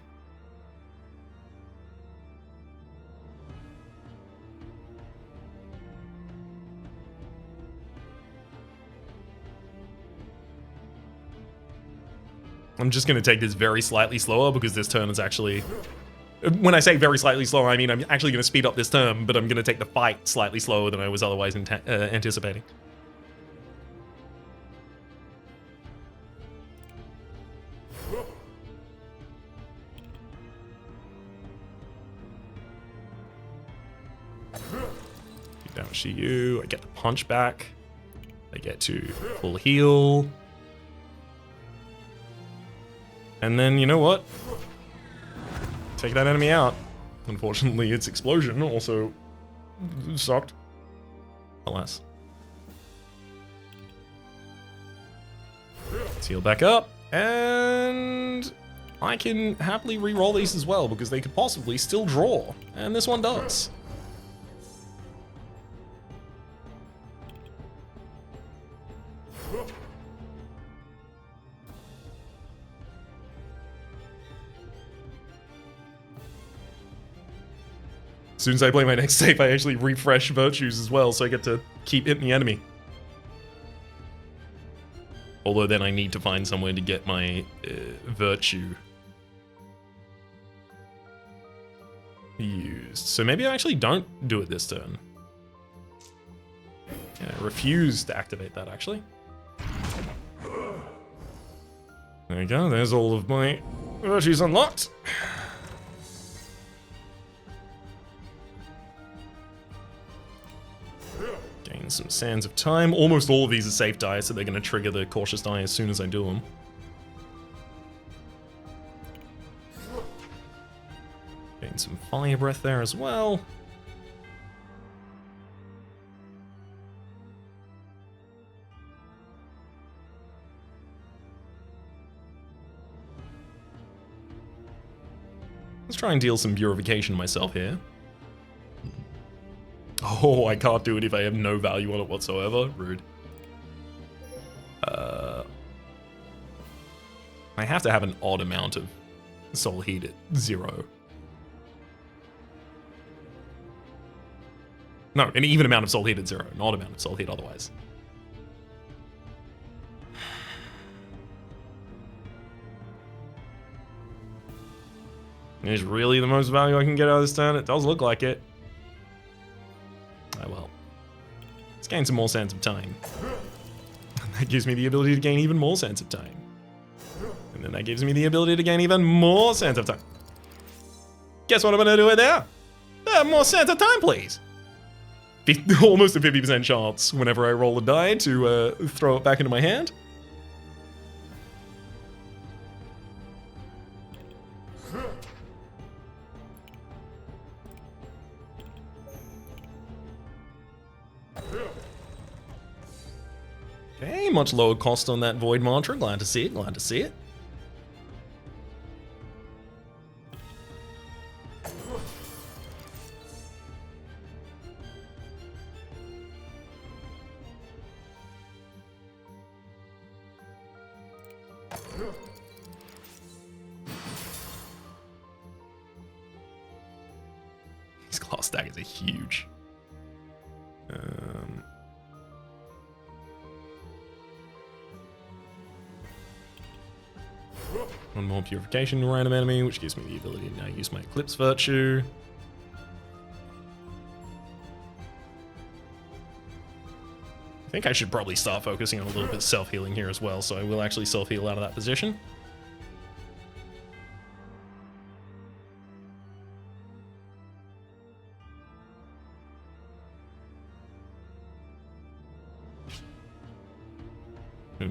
S1: I'm just going to take this very slightly slower because this turn is actually... When I say very slightly slower, I mean I'm actually going to speed up this turn, but I'm going to take the fight slightly slower than I was otherwise anticipating. Damage to you, I get the punch back. I get to full heal. And then, you know what? Take that enemy out. Unfortunately, its explosion also sucked. Alas. Let's heal back up. And I can happily re-roll these as well because they could possibly still draw. And this one does. As soon as I play my next save, I actually refresh virtues as well, so I get to keep hitting the enemy. Although then I need to find somewhere to get my virtue used. So maybe I actually don't do it this turn. Yeah, I refuse to activate that, actually. There we go, there's all of my virtues unlocked. Gain some Sands of Time. Almost all of these are safe die, so they're going to trigger the Cautious die as soon as I do them. Gain some Fire Breath there as well. Let's try and deal some Purification myself here. Oh, I can't do it if I have no value on it whatsoever. Rude. I have to have an odd amount of Soul Heat at 0. No, an even amount of Soul Heat at 0. An odd amount of Soul Heat otherwise. Is really the most value I can get out of this turn? It does look like it. Oh well. Let's gain some more Sands of Time. And that gives me the ability to gain even more Sands of Time. And then that gives me the ability to gain even more Sands of Time. Guess what I'm gonna do it now? More Sands of Time, please. Almost a 50% chance whenever I roll a die to throw it back into my hand. Okay, much lower cost on that Void Mantra. Glad to see it, glad to see it. These glass daggers are huge. One more Purification to random enemy, which gives me the ability to now use my Eclipse Virtue. I think I should probably start focusing on a little bit of self-healing here as well, so I will actually self-heal out of that position.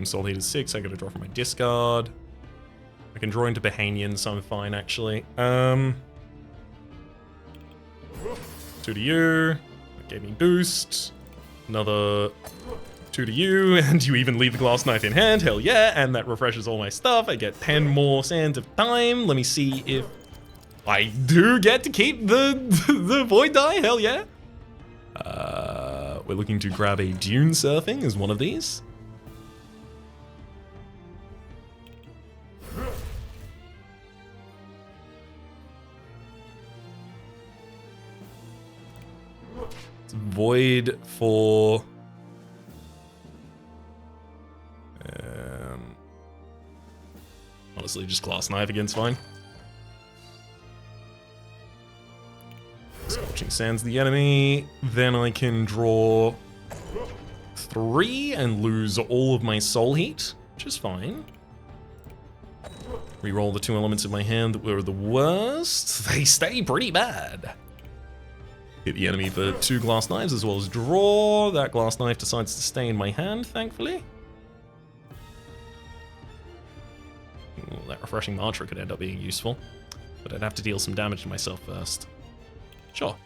S1: Soul Heat is 6, I gotta draw from my discard. I can draw into Bahanian, so I'm fine actually. 2 to you. That gave me boost. Another 2 to you, and you even leave the glass knife in hand. Hell yeah, and that refreshes all my stuff. I get 10 more Sands of Time. Let me see if I do get to keep the Void die. Hell yeah. We're looking to grab a Dune Surfing as one of these. Void for honestly just glass knife against fine. Scorching Sands the enemy, then I can draw 3 and lose all of my Soul Heat, which is fine. Reroll the 2 elements of my hand that were the worst. They stay pretty bad. Hit the enemy for 2 glass knives as well as draw. That glass knife decides to stay in my hand, thankfully. Ooh, that refreshing mantra could end up being useful, but I'd have to deal some damage to myself first. Sure.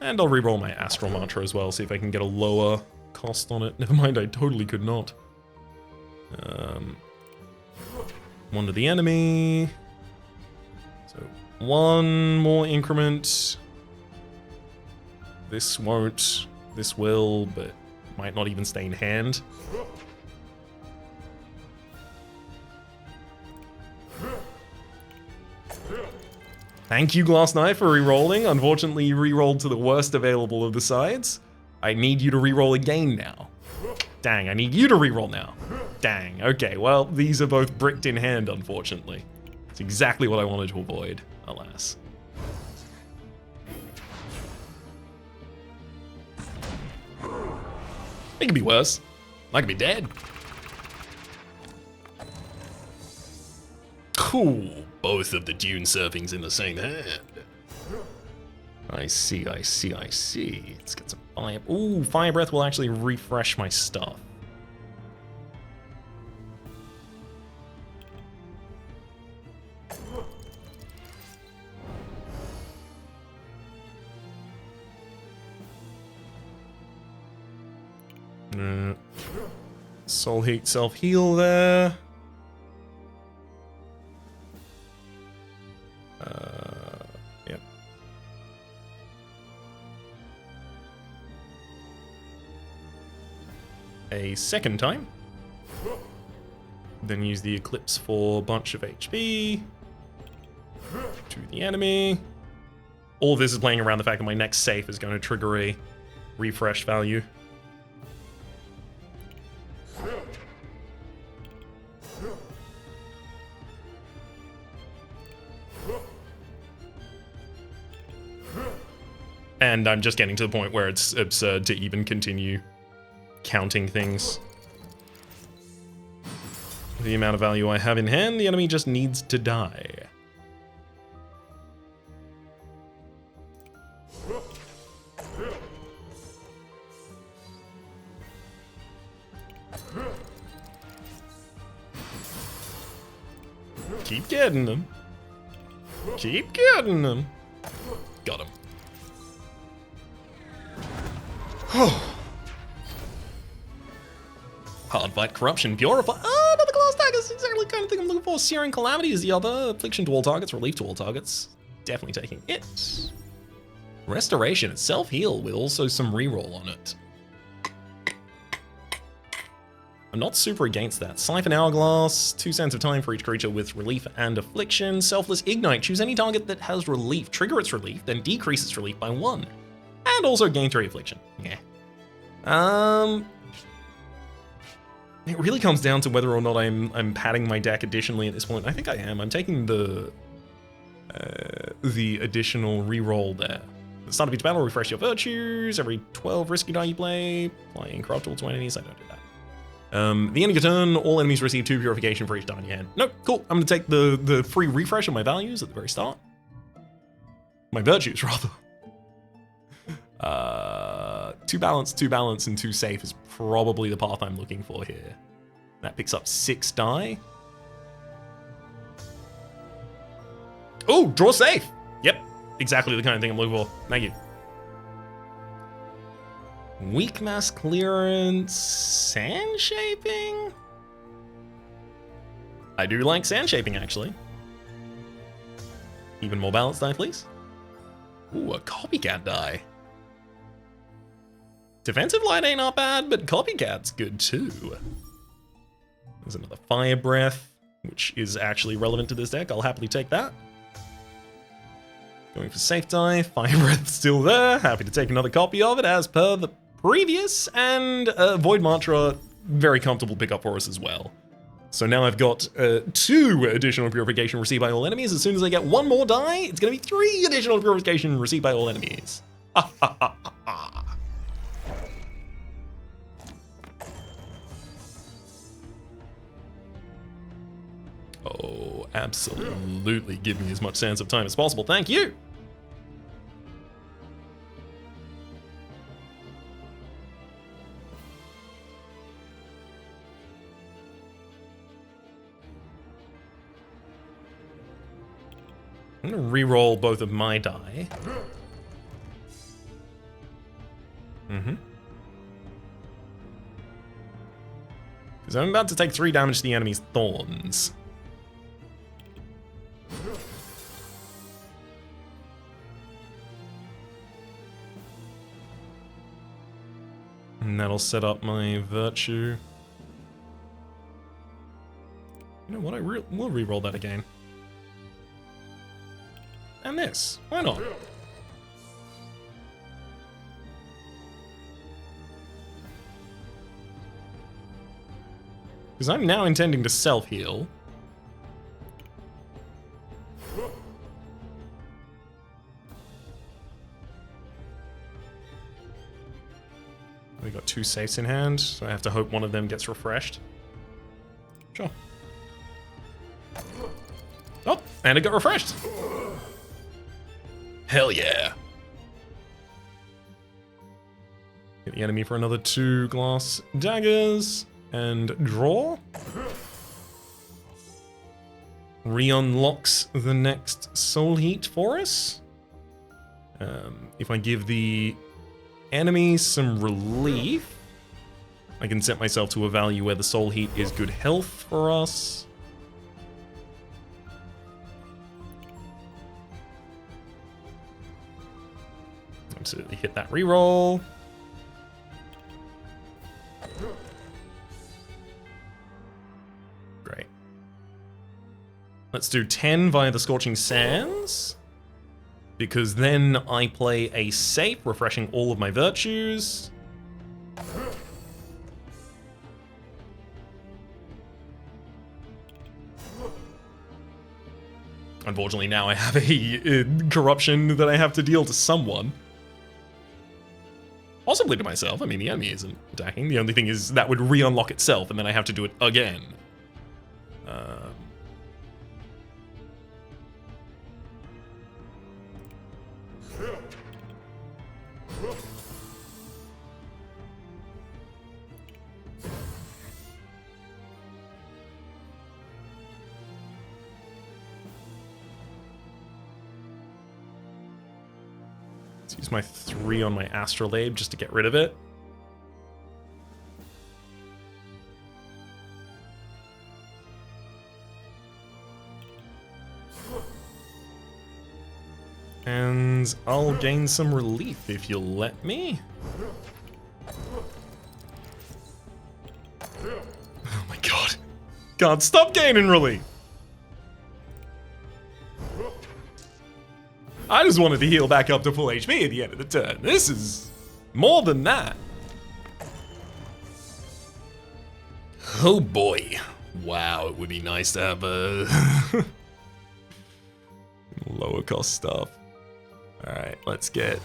S1: And I'll reroll my Astral Mantra as well, see if I can get a lower cost on it. Never mind, I totally could not. 1 to the enemy. So 1 more increment. This won't. This will, but might not even stay in hand. Thank you, Glass Knife, for re-rolling. Unfortunately, you re-rolled to the worst available of the sides. I need you to re-roll again now. Dang, I need you to re-roll now. Dang, okay, well, these are both bricked in hand, unfortunately. It's exactly what I wanted to avoid, alas. It could be worse. I could be dead. Cool. Both of the dune servings in the same hand. I see. Let's get some fire. Ooh, fire breath will actually refresh my stuff. Soul Heat, self-heal there. Yep. A second time. Then use the Eclipse for a bunch of HP. To the enemy. All of this is playing around the fact that my next safe is going to trigger a refresh value. And I'm just getting to the point where it's absurd to even continue counting things. The amount of value I have in hand, the enemy just needs to die. Keep getting them. Keep getting them. Got him. Hard fight, corruption, purify. Ah, another glass dagger. That's exactly the kind of thing I'm looking for. Searing calamity is the other. Affliction to all targets, relief to all targets. Definitely taking it. Restoration, it's self-heal with also some reroll on it. I'm not super against that. Siphon Hourglass, 2 cents of time for each creature with relief and affliction. Selfless Ignite, choose any target that has relief. Trigger its relief, then decrease its relief by 1. And also gain 3 affliction. Yeah. It really comes down to whether or not I'm padding my deck additionally at this point. I think I am. I'm taking the additional reroll there. At the start of each battle, refresh your virtues. Every 12 risky die you play, apply incorruptible to enemies. I don't do that. The end of your turn, all enemies receive 2 purification for each die in your hand. Nope, cool. I'm gonna take the free refresh of my values at the very start. My virtues, rather. 2 balance, and 2 safe is probably the path I'm looking for here. That picks up 6 die. Oh, draw safe! Yep, exactly the kind of thing I'm looking for. Thank you. Weak mass clearance, sand shaping? I do like sand shaping, actually. Even more balance die, please. Ooh, a copycat die. Defensive light ain't not bad, but copycat's good too. There's another fire breath, which is actually relevant to this deck. I'll happily take that. Going for safe die, fire breath still there. Happy to take another copy of it as per the previous, and Void Mantra, very comfortable pickup for us as well. So now I've got 2 additional purification received by all enemies. As soon as I get 1 more die, it's gonna be 3 additional purification received by all enemies. Oh, absolutely give me as much sense of time as possible. Thank you! I'm gonna re-roll both of my die. Because I'm about to take 3 damage to the enemy's thorns. And that'll set up my virtue. You know what, we'll re-roll that again. and this. Why not? Because I'm now intending to self-heal. We got 2 safes in hand, so I have to hope one of them gets refreshed. Sure. Oh, and it got refreshed. Hell yeah. Get the enemy for another 2 glass daggers and draw. Re-unlocks the next soul heat for us. If I give the enemy some relief, I can set myself to a value where the soul heat is good health for us. Absolutely hit that reroll. Great. Let's do 10 via the Scorching Sands, because then I play a safe, refreshing all of my virtues. Unfortunately, now I have a corruption that I have to deal to someone. Possibly to myself. I mean, the enemy isn't attacking. The only thing is that would re-unlock itself, and then I have to do it again. Let's use my 3 on my Astrolabe just to get rid of it. And I'll gain some relief if you'll let me. Oh my god. God, stop gaining relief! I just wanted to heal back up to full HP at the end of the turn. This is more than that. Oh boy. Wow, it would be nice to have a lower cost stuff. Alright, let's get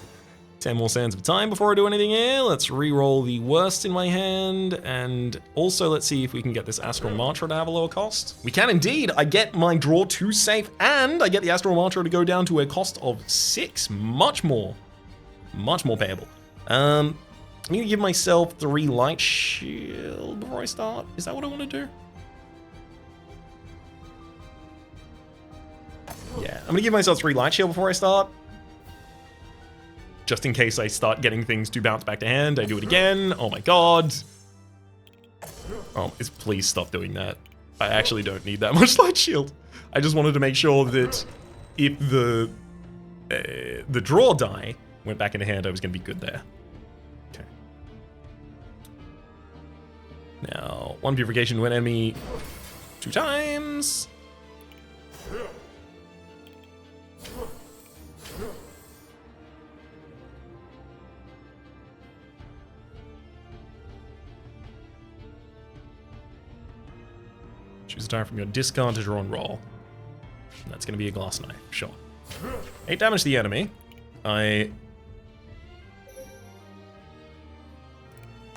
S1: 10 more sands of time before I do anything here. Let's re-roll the worst in my hand, and also let's see if we can get this Astral Mantra to have a lower cost. We can indeed. I get my draw 2 safe, and I get the Astral Mantra to go down to a cost of 6. Much more payable. I'm gonna give myself 3 light shield before I start. Is that what I want to do? Yeah, I'm gonna give myself 3 light shield before I start. Just in case I start getting things to bounce back to hand, I do it again. Oh my god. Oh, please stop doing that. I actually don't need that much light shield. I just wanted to make sure that if the draw die went back into hand, I was going to be good there. Okay. Now, 1 purification to an enemy 2 times. Choose a die from your discard to draw and roll. And that's going to be a glass knife, sure. 8 damage to the enemy. I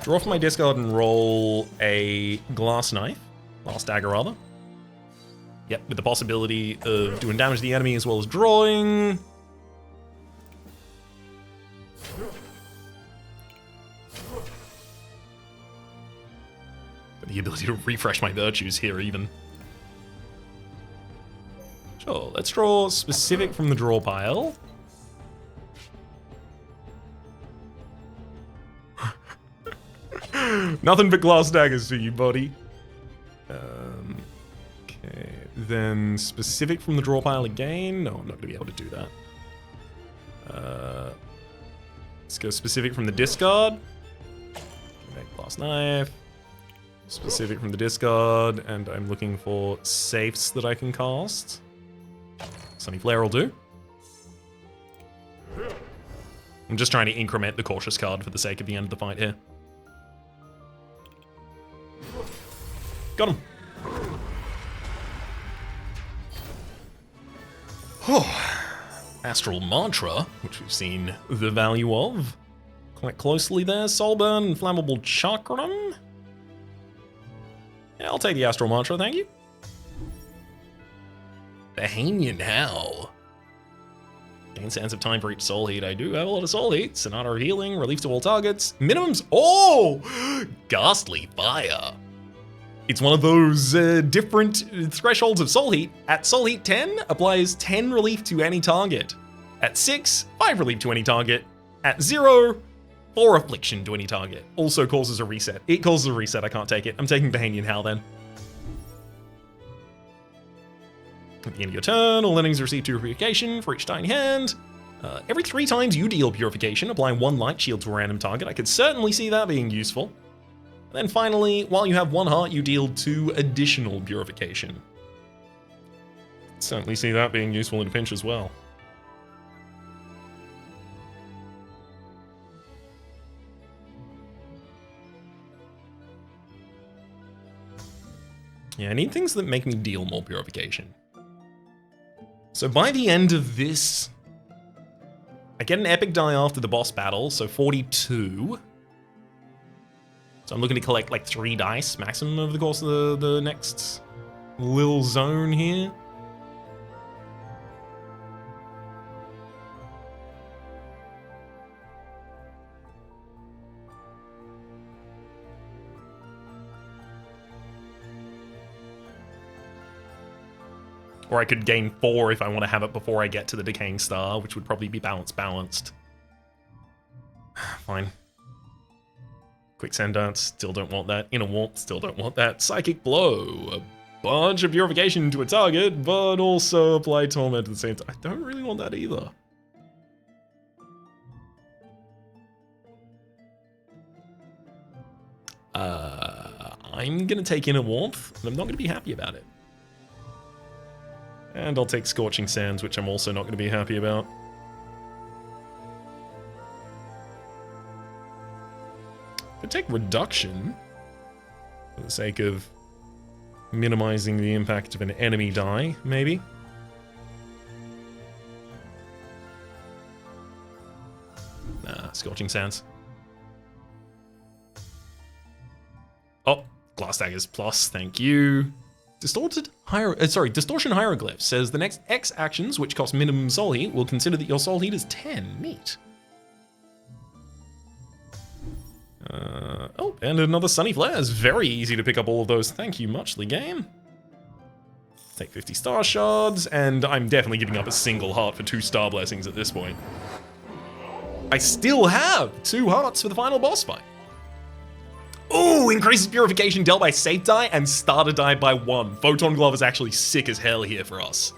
S1: draw from my discard and roll a glass knife. Glass dagger, rather. Yep, with the possibility of doing damage to the enemy as well as drawing. The ability to refresh my virtues here, even. Sure, let's draw specific from the draw pile. Nothing but glass daggers for you, buddy. Okay, then specific from the draw pile again. No, I'm not going to be able to do that. Let's go specific from the discard. Make glass knife. Specific from the discard, and I'm looking for safes that I can cast. Sunny Flare will do. I'm just trying to increment the cautious card for the sake of the end of the fight here. Got him. Oh, Astral Mantra, which we've seen the value of quite closely there. Soulburn, Flammable Chakram. Yeah, I'll take the Astral Mantra, thank you. Bahamian Howl. Gain sands of time for each soul heat. I do have a lot of soul heat. Sonata of Healing, relief to all targets. Minimums. Oh! Ghastly Fire. It's one of those different thresholds of soul heat. At soul heat 10, applies 10 relief to any target. At 6, 5 relief to any target. At 0, 4 affliction to any target. Also causes a reset. It causes a reset, I can't take it. I'm taking Bahamian Howl then. At the end of your turn, all enemies receive 2 purification for each die in hand. Every 3 times you deal purification, apply 1 light shield to a random target. I could certainly see that being useful. And then finally, while you have 1 heart, you deal 2 additional purification. Certainly see that being useful in a pinch as well. Yeah, I need things that make me deal more purification. So by the end of this, I get an epic die after the boss battle, so 42. So I'm looking to collect like 3 dice maximum over the course of the next little zone here. Or I could gain 4 if I want to have it before I get to the Decaying Star, which would probably be balanced. Fine. Quicksand Dance, still don't want that. Inner Warmth, still don't want that. Psychic Blow, a bunch of purification to a target, but also apply Torment at the same time. I don't really want that either. I'm gonna take Inner Warmth, and I'm not gonna be happy about it. And I'll take Scorching Sands, which I'm also not going to be happy about. I'll take Reduction, for the sake of minimizing the impact of an enemy die, maybe. Nah, Scorching Sands. Oh, Glass Daggers Plus, thank you. Distortion Hieroglyph says the next X actions, which cost minimum soul heat, will consider that your soul heat is 10. Neat. Oh, and another Sunny Flares. Very easy to pick up all of those. Thank you muchly, game. Take 50 Star Shards, and I'm definitely giving up a single heart for 2 Star Blessings at this point. I still have 2 hearts for the final boss fight. Ooh, increases purification dealt by safe die and starter die by 1. Photon Glove is actually sick as hell here for us.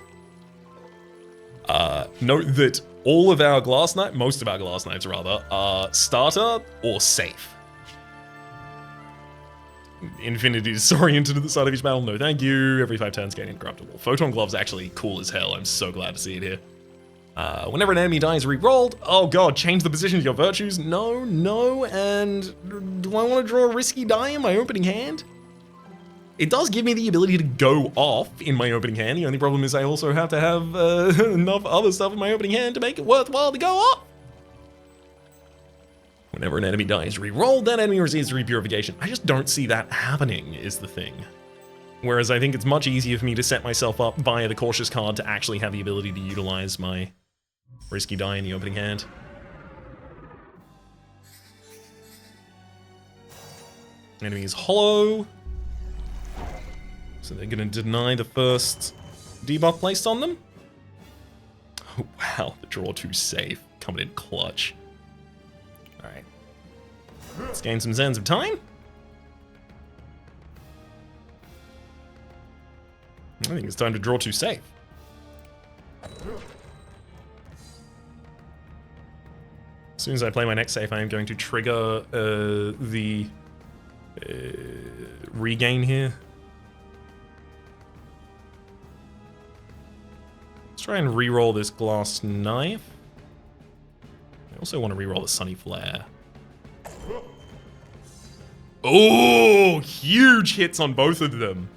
S1: Note that all of our Glass Knives, most of our Glass Knives rather, are starter or safe. Infinity disoriented at the start of each battle, no thank you. Every 5 turns gain incorruptible. Photon Glove's actually cool as hell, I'm so glad to see it here. Whenever an enemy die is re-rolled, oh god, change the position of your virtues. No, no, and do I want to draw a risky die in my opening hand? It does give me the ability to go off in my opening hand. The only problem is I also have to have enough other stuff in my opening hand to make it worthwhile to go off. Whenever an enemy die is re-rolled, that enemy receives repurification. I just don't see that happening, is the thing. Whereas I think it's much easier for me to set myself up via the cautious card to actually have the ability to utilize my risky die in the opening hand. Enemy is hollow. So they're going to deny the first debuff placed on them. Oh, wow, the draw 2 safe. Coming in clutch. Alright. Let's gain some Zens of time. I think it's time to draw 2 safe. As soon as I play my next safe, I am going to trigger the regain here. Let's try and re-roll this Glass Knife. Also want to reroll the Sunny Flare. Oh, huge hits on both of them.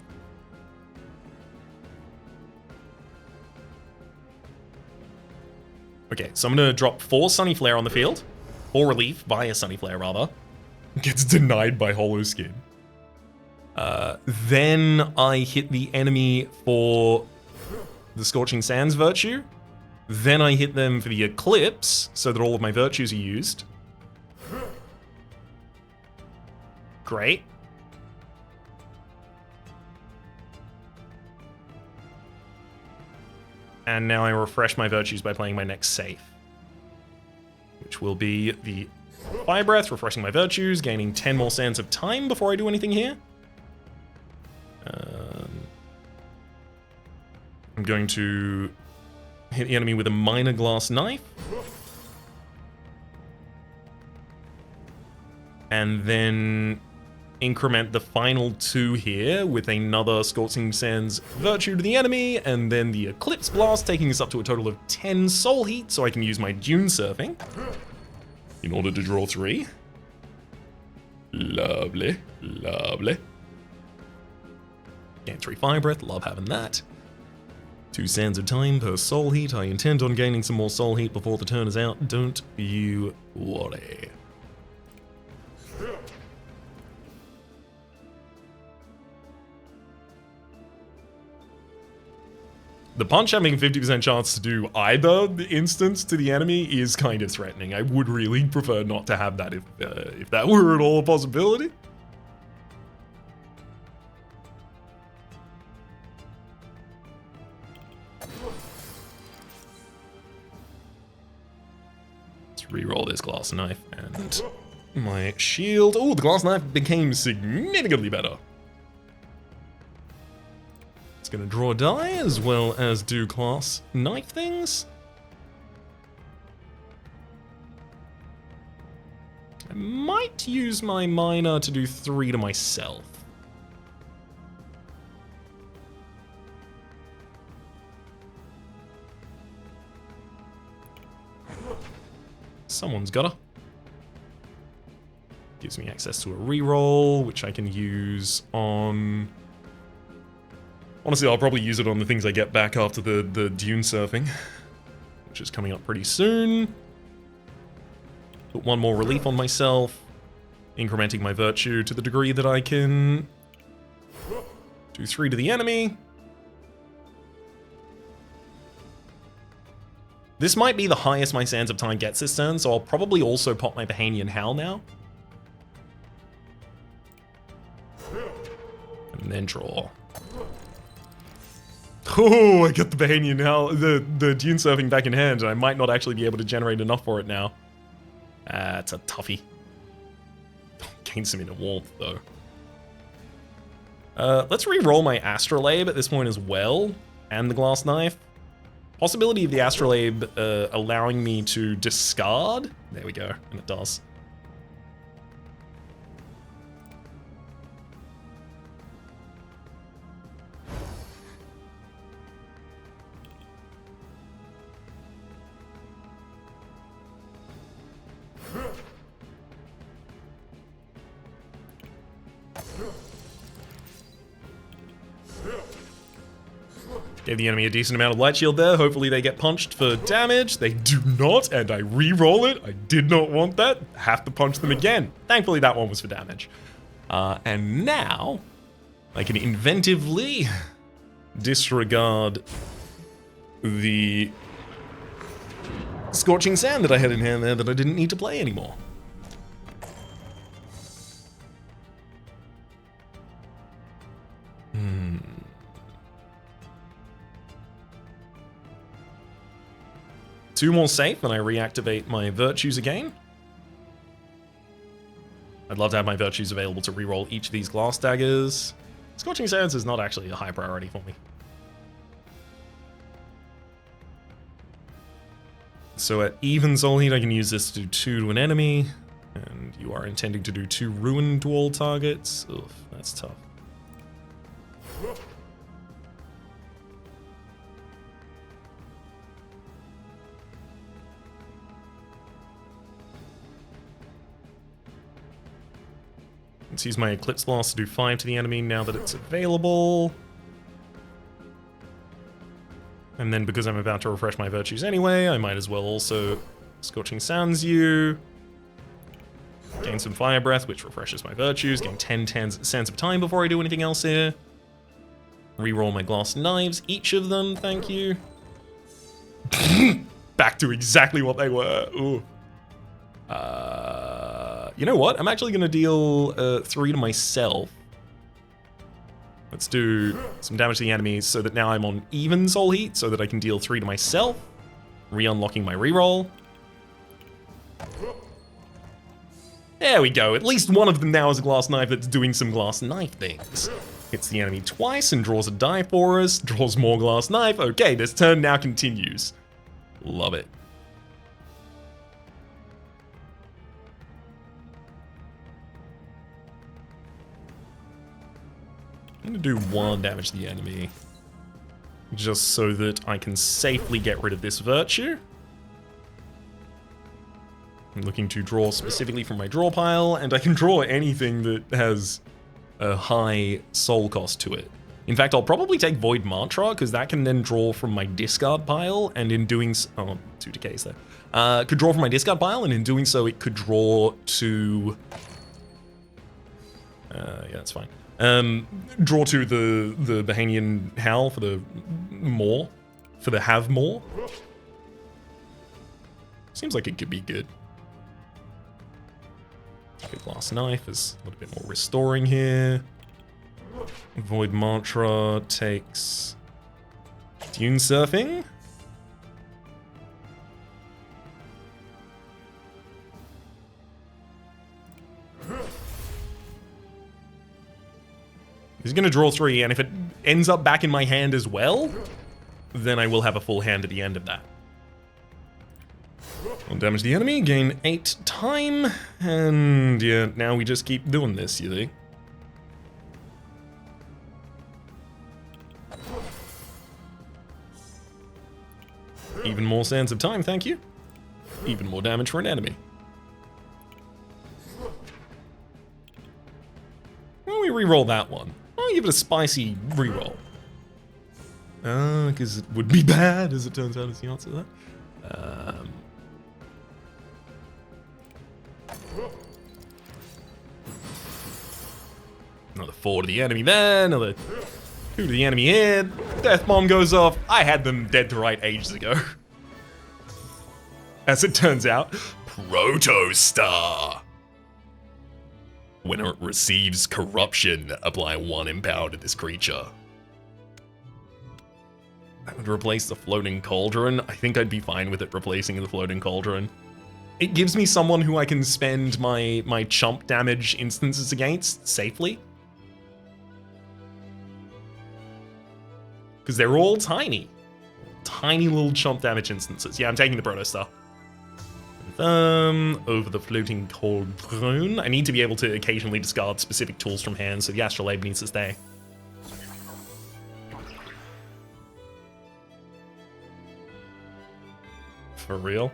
S1: Okay, so I'm going to drop 4 Sunny Flare on the field. 4 relief via Sunny Flare, rather. Gets denied by Hollow Skin. Then I hit the enemy for the Scorching Sands Virtue. Then I hit them for the Eclipse, so that all of my virtues are used. Great. And now I refresh my virtues by playing my next save, which will be the Fire Breath, refreshing my virtues, gaining 10 more sands of time before I do anything here. I'm going to hit the enemy with a Minor Glass Knife. And then increment the final 2 here with another Scorching Sands Virtue to the enemy, and then the Eclipse Blast, taking us up to a total of 10 Soul Heat, so I can use my Dune Surfing in order to draw 3. Lovely, lovely. Gain 3 Fire Breath, love having that. 2 sands of time per Soul Heat. I intend on gaining some more Soul Heat before the turn is out, don't you worry. The punch having 50% chance to do either the instance to the enemy is kind of threatening. I would really prefer not to have that if that were at all a possibility. Let's reroll this Glass Knife and my shield. Oh, the Glass Knife became significantly better. It's going to draw a die as well as do Glass Knife things. I might use my Minor to do 3 to myself. Someone's gotta. Gives me access to a reroll, which I can use on... Honestly, I'll probably use it on the things I get back after the Dune Surfing, which is coming up pretty soon. Put 1 more relief on myself, incrementing my virtue to the degree that I can do 3 to the enemy. This might be the highest my Sands of Time gets this turn, so I'll probably also pop my Bahanian Howl now. And then draw. Oh, I get the Bahanian Howl, the Dune Surfing back in hand, and I might not actually be able to generate enough for it now. It's a toughie. Gain some inner warmth, though. Let's re-roll my Astrolabe at this point as well, and the Glass Knife. Possibility of the Astrolabe allowing me to discard. There we go, and it does. Gave the enemy a decent amount of light shield there. Hopefully they get punched for damage. They do not, and I re-roll it. I did not want that. Have to punch them again. Thankfully that one was for damage. And now I can inventively disregard the Scorching Sand that I had in hand there that I didn't need to play anymore. Two more safe, and I reactivate my virtues again. I'd love to have my virtues available to reroll each of these glass daggers. Scorching Sands is not actually a high priority for me. So at even Soul Heat, I can use this to do 2 to an enemy, and you are intending to do 2 ruin to all targets. Oof, that's tough. Let's use my Eclipse Blast to do 5 to the enemy now that it's available. And then because I'm about to refresh my virtues anyway, I might as well also Scorching Sands you. Gain some Fire Breath, which refreshes my virtues. Gain 10 sands of time before I do anything else here. Reroll my Glass Knives, each of them, thank you. Back to exactly what they were. Ooh. You know what? I'm actually going to deal 3 to myself. Let's do some damage to the enemies so that now I'm on even soul heat so that I can deal 3 to myself. Re-unlocking my reroll. There we go. At least one of them now is a glass knife that's doing some glass knife things. Hits the enemy twice and draws a die for us. Draws more glass knife. Okay, this turn now continues. Love it. I'm going to do 1 damage to the enemy. Just so that I can safely get rid of this virtue. I'm looking to draw specifically from my draw pile, and I can draw anything that has a high soul cost to it. In fact, I'll probably take Void Mantra, because that can then draw from my discard pile, and in doing so... Oh, 2 decays there. Could draw from my discard pile, and in doing so, it could draw to... yeah, that's fine. Draw to the Bahanian Howl for the more. For the have more. Seems like it could be good. Good Glass Knife is a little bit more restoring here. Void Mantra takes Dune Surfing. He's going to draw 3, and if it ends up back in my hand as well, then I will have a full hand at the end of that. I'll damage the enemy, gain 8 time, and yeah, now we just keep doing this, you think? Even more sands of time, thank you. Even more damage for an enemy. Why don't we re-roll that one? Why don't we give it a spicy re-roll? Because it would be bad, as it turns out, is the answer to that. Another 4 to the enemy there, another 2 to the enemy here. Death bomb goes off. I had them dead to right ages ago. As it turns out, Protostar. When it receives corruption, apply 1 empower to this creature. I would replace the Floating Cauldron. I think I'd be fine with it replacing the Floating Cauldron. It gives me someone who I can spend my chump damage instances against safely. Because they're all tiny. Tiny little chump damage instances. Yeah, I'm taking the Protostar. Over the Floating Cauldron. I need to be able to occasionally discard specific tools from hand, so the Astrolabe needs to stay. For real?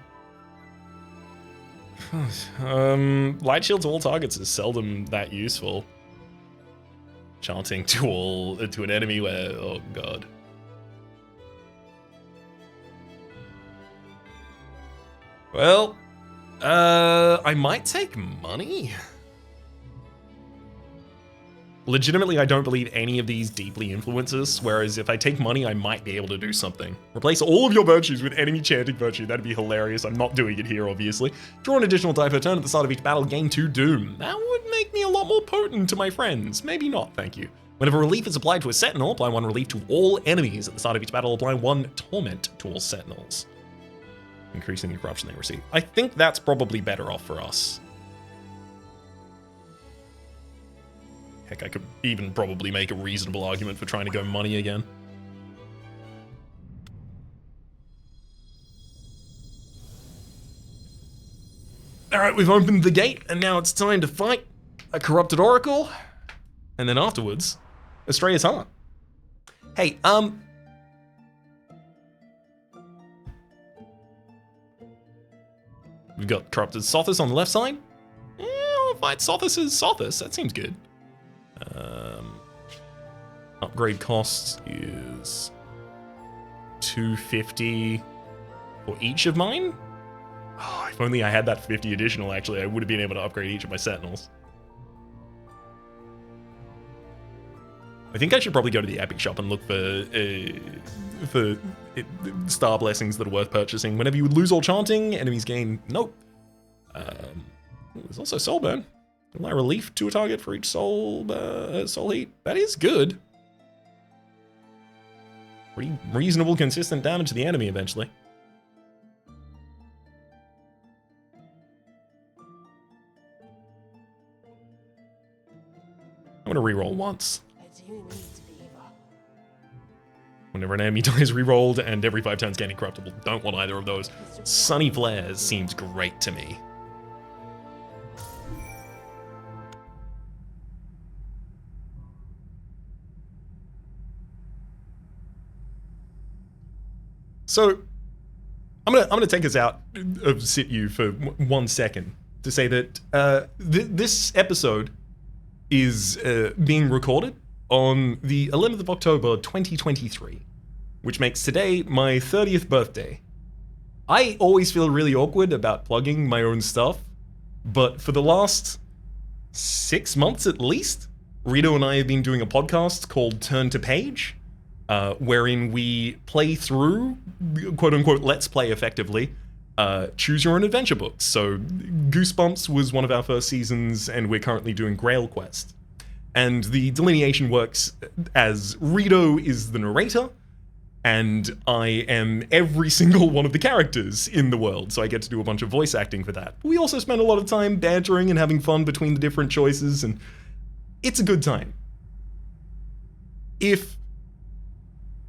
S1: Light Shield to all targets is seldom that useful. Chanting to an enemy where, oh god. Well, I might take money. Legitimately, I don't believe any of these deeply influence us, whereas if I take money, I might be able to do something. Replace all of your virtues with enemy chanting virtue. That'd be hilarious. I'm not doing it here, obviously. Draw an additional die per turn at the start of each battle, gain 2 doom. That would make me a lot more potent to my friends. Maybe not, thank you. Whenever relief is applied to a sentinel, apply 1 relief to all enemies. At the start of each battle, apply 1 torment to all sentinels. Increasing the corruption they receive. I think that's probably better off for us. Heck, I could even probably make a reasonable argument for trying to go money again. Alright, we've opened the gate, and now it's time to fight a corrupted oracle. And then afterwards, Astrea's Heart. Hey, we've got corrupted Sothis on the left side. Yeah, fight Sothis' Sothis. That seems good. Upgrade cost is 250 for each of mine. Oh, if only I had that 50 additional, actually, I would have been able to upgrade each of my Sentinels. I think I should probably go to the Epic Shop and look for star blessings that are worth purchasing. Whenever you lose all chanting, enemies gain... Nope. There's also Soulburn. Apply relief to a target for each soul heat. That is good. Pretty reasonable, consistent damage to the enemy eventually. I'm gonna reroll once. Whenever an enemy dies, rerolled, and every 5 turns gaining corruptible. Don't want either of those. Sunny Flares seems great to me. So, I'm gonna take us out of Sityu for 1 second to say that this episode is being recorded on the 11th of October 2023, which makes today my 30th birthday. I always feel really awkward about plugging my own stuff, but for the last 6 months at least, Rito and I have been doing a podcast called Turn to Page, wherein we play through, quote-unquote, let's play effectively, choose your own adventure books. So Goosebumps was one of our first seasons, and we're currently doing Grail Quest. And the delineation works as Rito is the narrator, and I am every single one of the characters in the world, so I get to do a bunch of voice acting for that. We also spend a lot of time bantering and having fun between the different choices, and it's a good time. If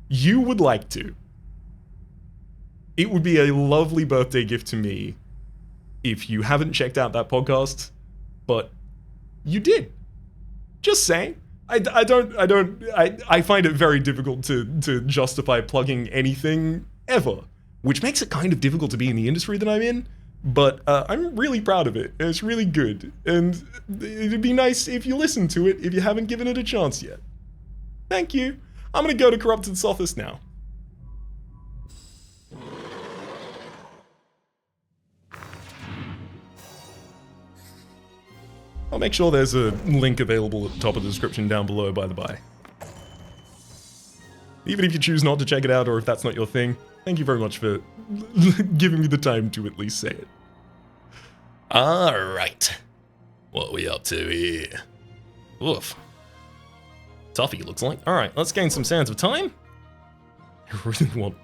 S1: you would like to, it would be a lovely birthday gift to me if you haven't checked out that podcast, but you did. Just saying. I find it very difficult to justify plugging anything ever, which makes it kind of difficult to be in the industry that I'm in, but I'm really proud of it, and it's really good, and it'd be nice if you listen to it if you haven't given it a chance yet. Thank you. I'm gonna go to Corrupted Sothis now. I'll make sure there's a link available at the top of the description down below, by the by. Even if you choose not to check it out, or if that's not your thing, thank you very much for giving me the time to at least say it. Alright. What are we up to here? Oof. Toughy, looks like. Alright, let's gain some Sands of Time. I really want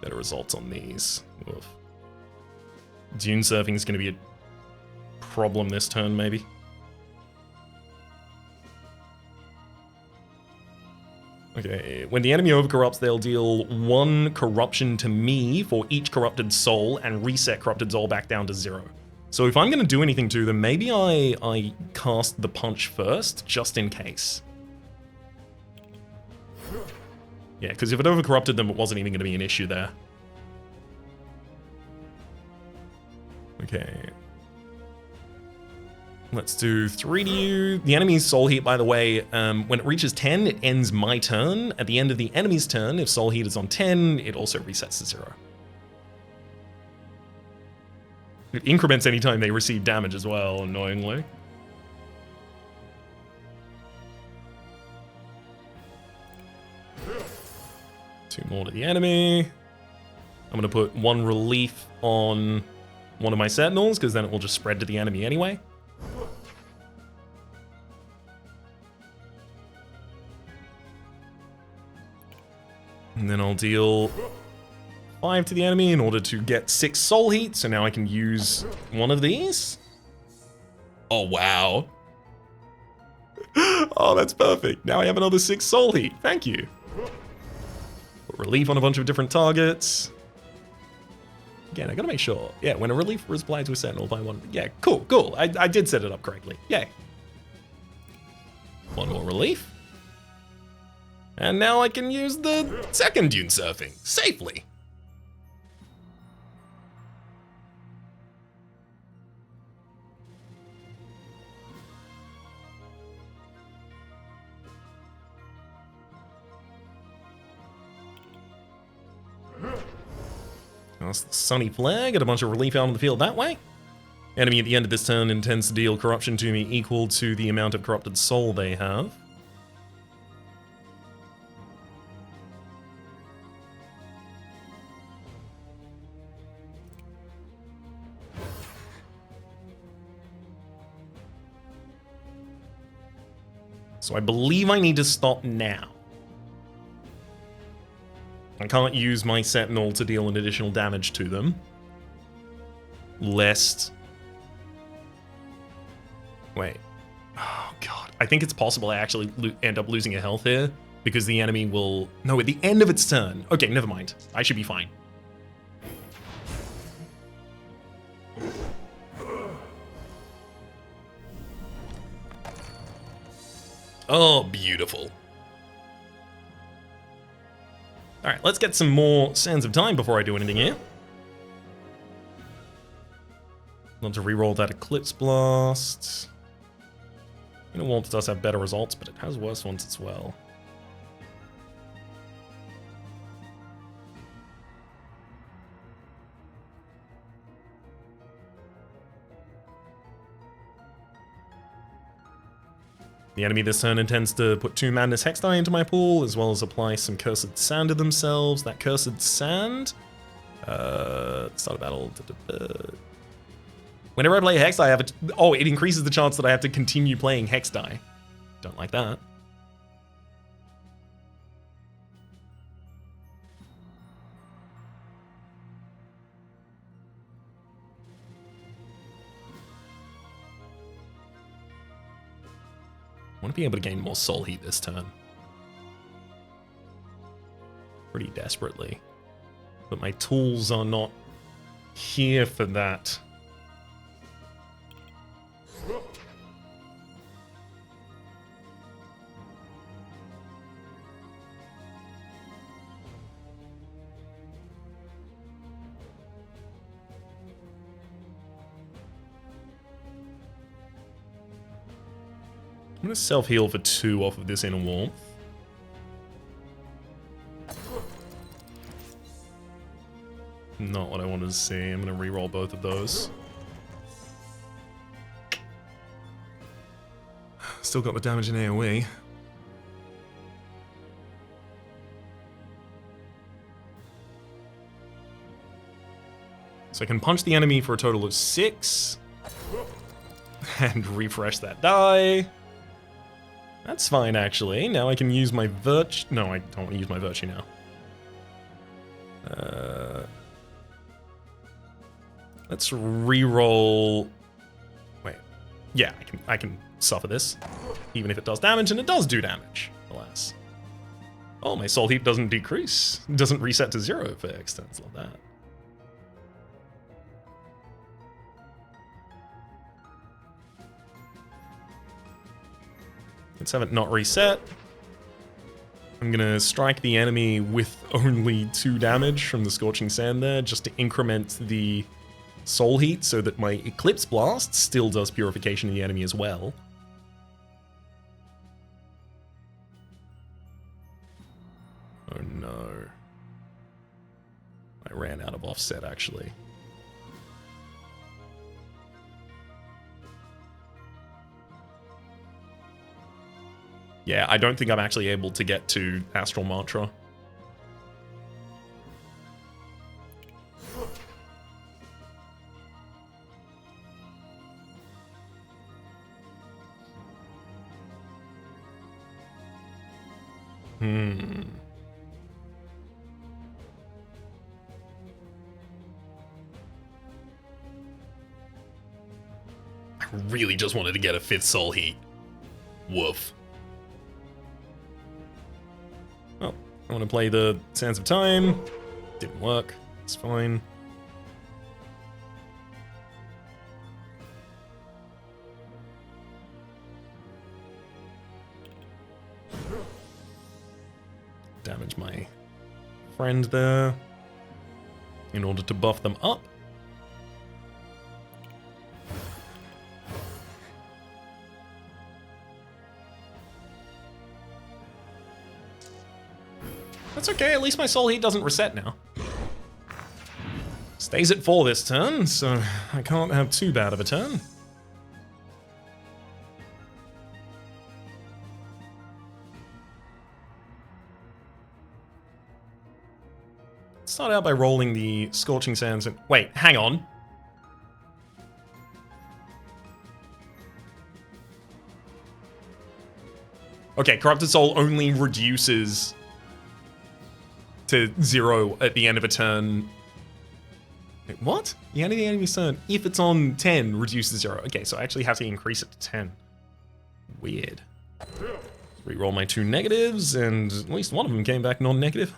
S1: better results on these. Oof. Dune surfing is going to be a problem this turn, maybe. Okay, when the enemy overcorrupts, they'll deal 1 corruption to me for each corrupted soul and reset corrupted soul back down to 0. So if I'm going to do anything to them, maybe I cast the punch first, just in case. Yeah, because if it overcorrupted them, it wasn't even going to be an issue there. Okay. Let's do 3 to you. The enemy's soul heat, by the way, when it reaches 10, it ends my turn. At the end of the enemy's turn, if soul heat is on 10, it also resets to 0. It increments anytime they receive damage as well, annoyingly. Two more to the enemy. I'm going to put 1 relief on one of my sentinels, because then it will just spread to the enemy anyway. And then I'll deal 5 to the enemy in order to get 6 soul heat, so now I can use one of these. Oh, wow. Oh, that's perfect. Now I have another 6 soul heat. Thank you. Put relief on a bunch of different targets. Again, I gotta make sure. Yeah, when a relief was applied to a sentinel by 1. Yeah, cool. I did set it up correctly. Yay. 1 more relief. And now I can use the second dune surfing safely. Cast the Sunny Flare, get a bunch of relief out on the field that way. Enemy at the end of this turn intends to deal corruption to me equal to the amount of corrupted soul they have. So I believe I need to stop now. I can't use my Sentinel to deal an additional damage to them. Lest... Wait. Oh, God. I think it's possible I actually end up losing a health here, because the enemy will... No, at the end of its turn. Okay, never mind. I should be fine. Oh, beautiful. Alright, let's get some more Sands of Time before I do anything here. Want to reroll that Eclipse Blast. You know, Warmth does have better results, but it has worse ones as well. The enemy this turn intends to put 2 Madness Hex Die into my pool, as well as apply some Cursed Sand to themselves. That Cursed Sand... start a battle... Whenever I play Hex Die, I have a... Oh, it increases the chance that I have to continue playing Hex Die. Don't like that. I want to be able to gain more soul heat this turn. Pretty desperately. But my tools are not here for that. I'm going to self-heal for 2 off of this Inner Warmth. Not what I wanted to see. I'm going to reroll both of those. Still got the damage in AoE. So I can punch the enemy for a total of 6. And refresh that die. That's fine, actually. Now I can use my virtue. No, I don't want to use my virtue now. Let's re-roll. Wait. Yeah, I can suffer this, even if it does damage, and it does do damage. Alas. Oh, my soul heat doesn't decrease. It doesn't reset to 0 for extents like that. Let's have it not reset. I'm gonna strike the enemy with only 2 damage from the Scorching Sand there, just to increment the soul heat so that my Eclipse Blast still does purification of the enemy as well. Oh no. I ran out of offset, actually. Yeah, I don't think I'm actually able to get to Astral Mantra. I really just wanted to get a 5th soul heat. Woof. Oh, I want to play the Sands of Time. Didn't work. It's fine. Damage my friend there in order to buff them up. That's okay, at least my soul heat doesn't reset now. Stays at 4 this turn, so I can't have too bad of a turn. Start out by rolling the Scorching Sands and... Wait, hang on. Okay, Corrupted Soul only reduces to 0 at the end of a turn. Wait, what? The end of the enemy's turn, if it's on 10, reduces to 0. Okay, so I actually have to increase it to 10. Weird. Reroll my 2 negatives, and at least one of them came back non-negative.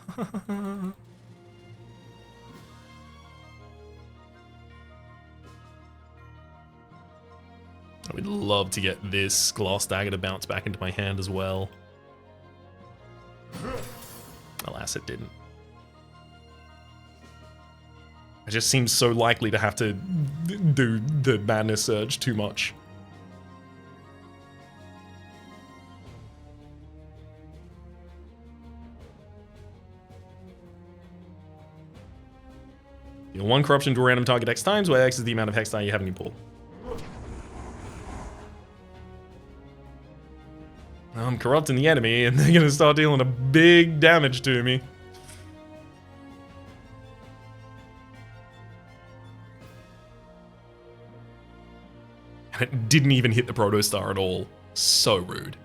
S1: I would love to get this Glass Dagger to bounce back into my hand as well. Alas, it didn't. It just seems so likely to have to do the Madness Surge too much. Deal 1 corruption to a random target X times, where X is the amount of hex die you have in your pool. I'm corrupting the enemy, and they're gonna start dealing a big damage to me. And it didn't even hit the Protostar at all. So rude.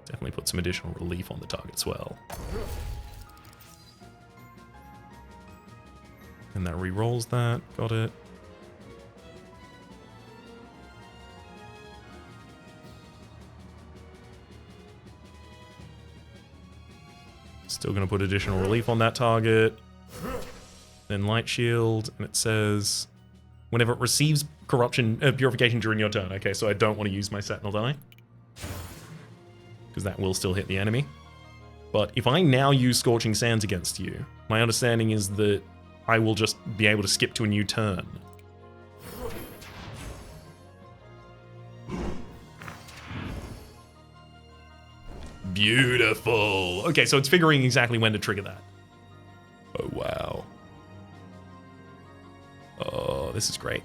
S1: Definitely put some additional relief on the target as well. And that re-rolls that. Got it. Still going to put additional relief on that target. Then Light Shield, and it says whenever it receives corruption, purification during your turn. Okay, so I don't want to use my Sentinel die, because that will still hit the enemy. But if I now use Scorching Sands against you, my understanding is that I will just be able to skip to a new turn. Beautiful. Okay, so it's figuring exactly when to trigger that. Oh, wow. Oh, this is great.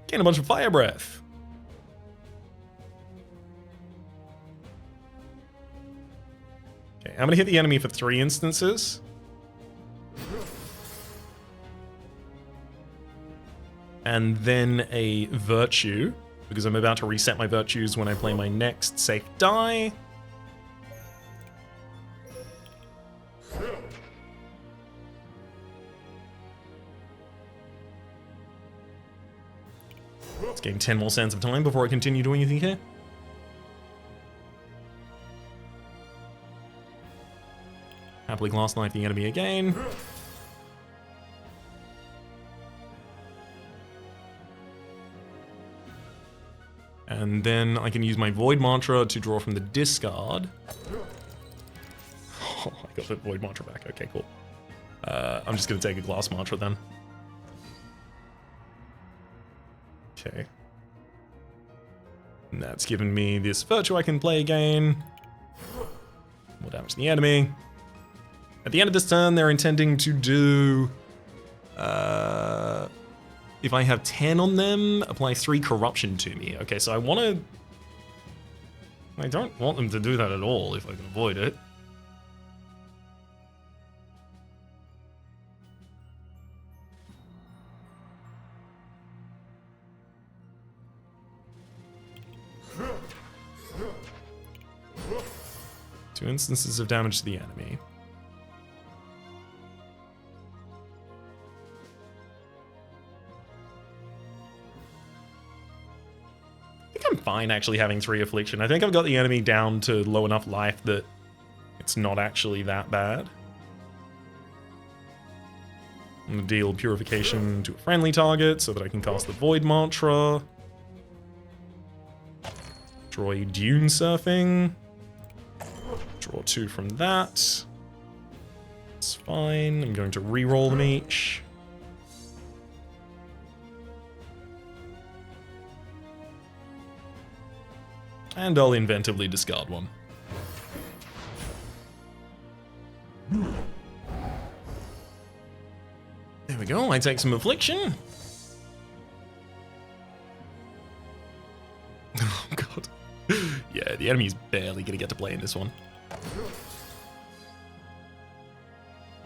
S1: Gain a bunch of Fire Breath. Okay, I'm gonna hit the enemy for 3 instances. And then a Virtue, because I'm about to reset my Virtues when I play my next safe die. Let's gain 10 more sands of time before I continue doing anything here. Happily Glass Knife the enemy again. And then I can use my Void Mantra to draw from the discard. Oh, I got the Void Mantra back. Okay, cool. I'm just going to take a Glass Mantra then. Okay. And that's given me this Virtue I can play again. More damage to the enemy. At the end of this turn, they're intending to do... if I have 10 on them, apply 3 corruption to me. Okay, so I want to... I don't want them to do that at all if I can avoid it. Two instances of damage to the enemy. I think I'm fine actually having 3 Affliction. I think I've got the enemy down to low enough life that it's not actually that bad. I'm going to deal Purification to a friendly target so that I can cast the Void Mantra. Draw a Dune Surfing. Draw 2 from that. That's fine. I'm going to re-roll them each. And I'll inventively discard one. There we go, I take some Affliction. Oh god. Yeah, the enemy's barely gonna get to play in this one.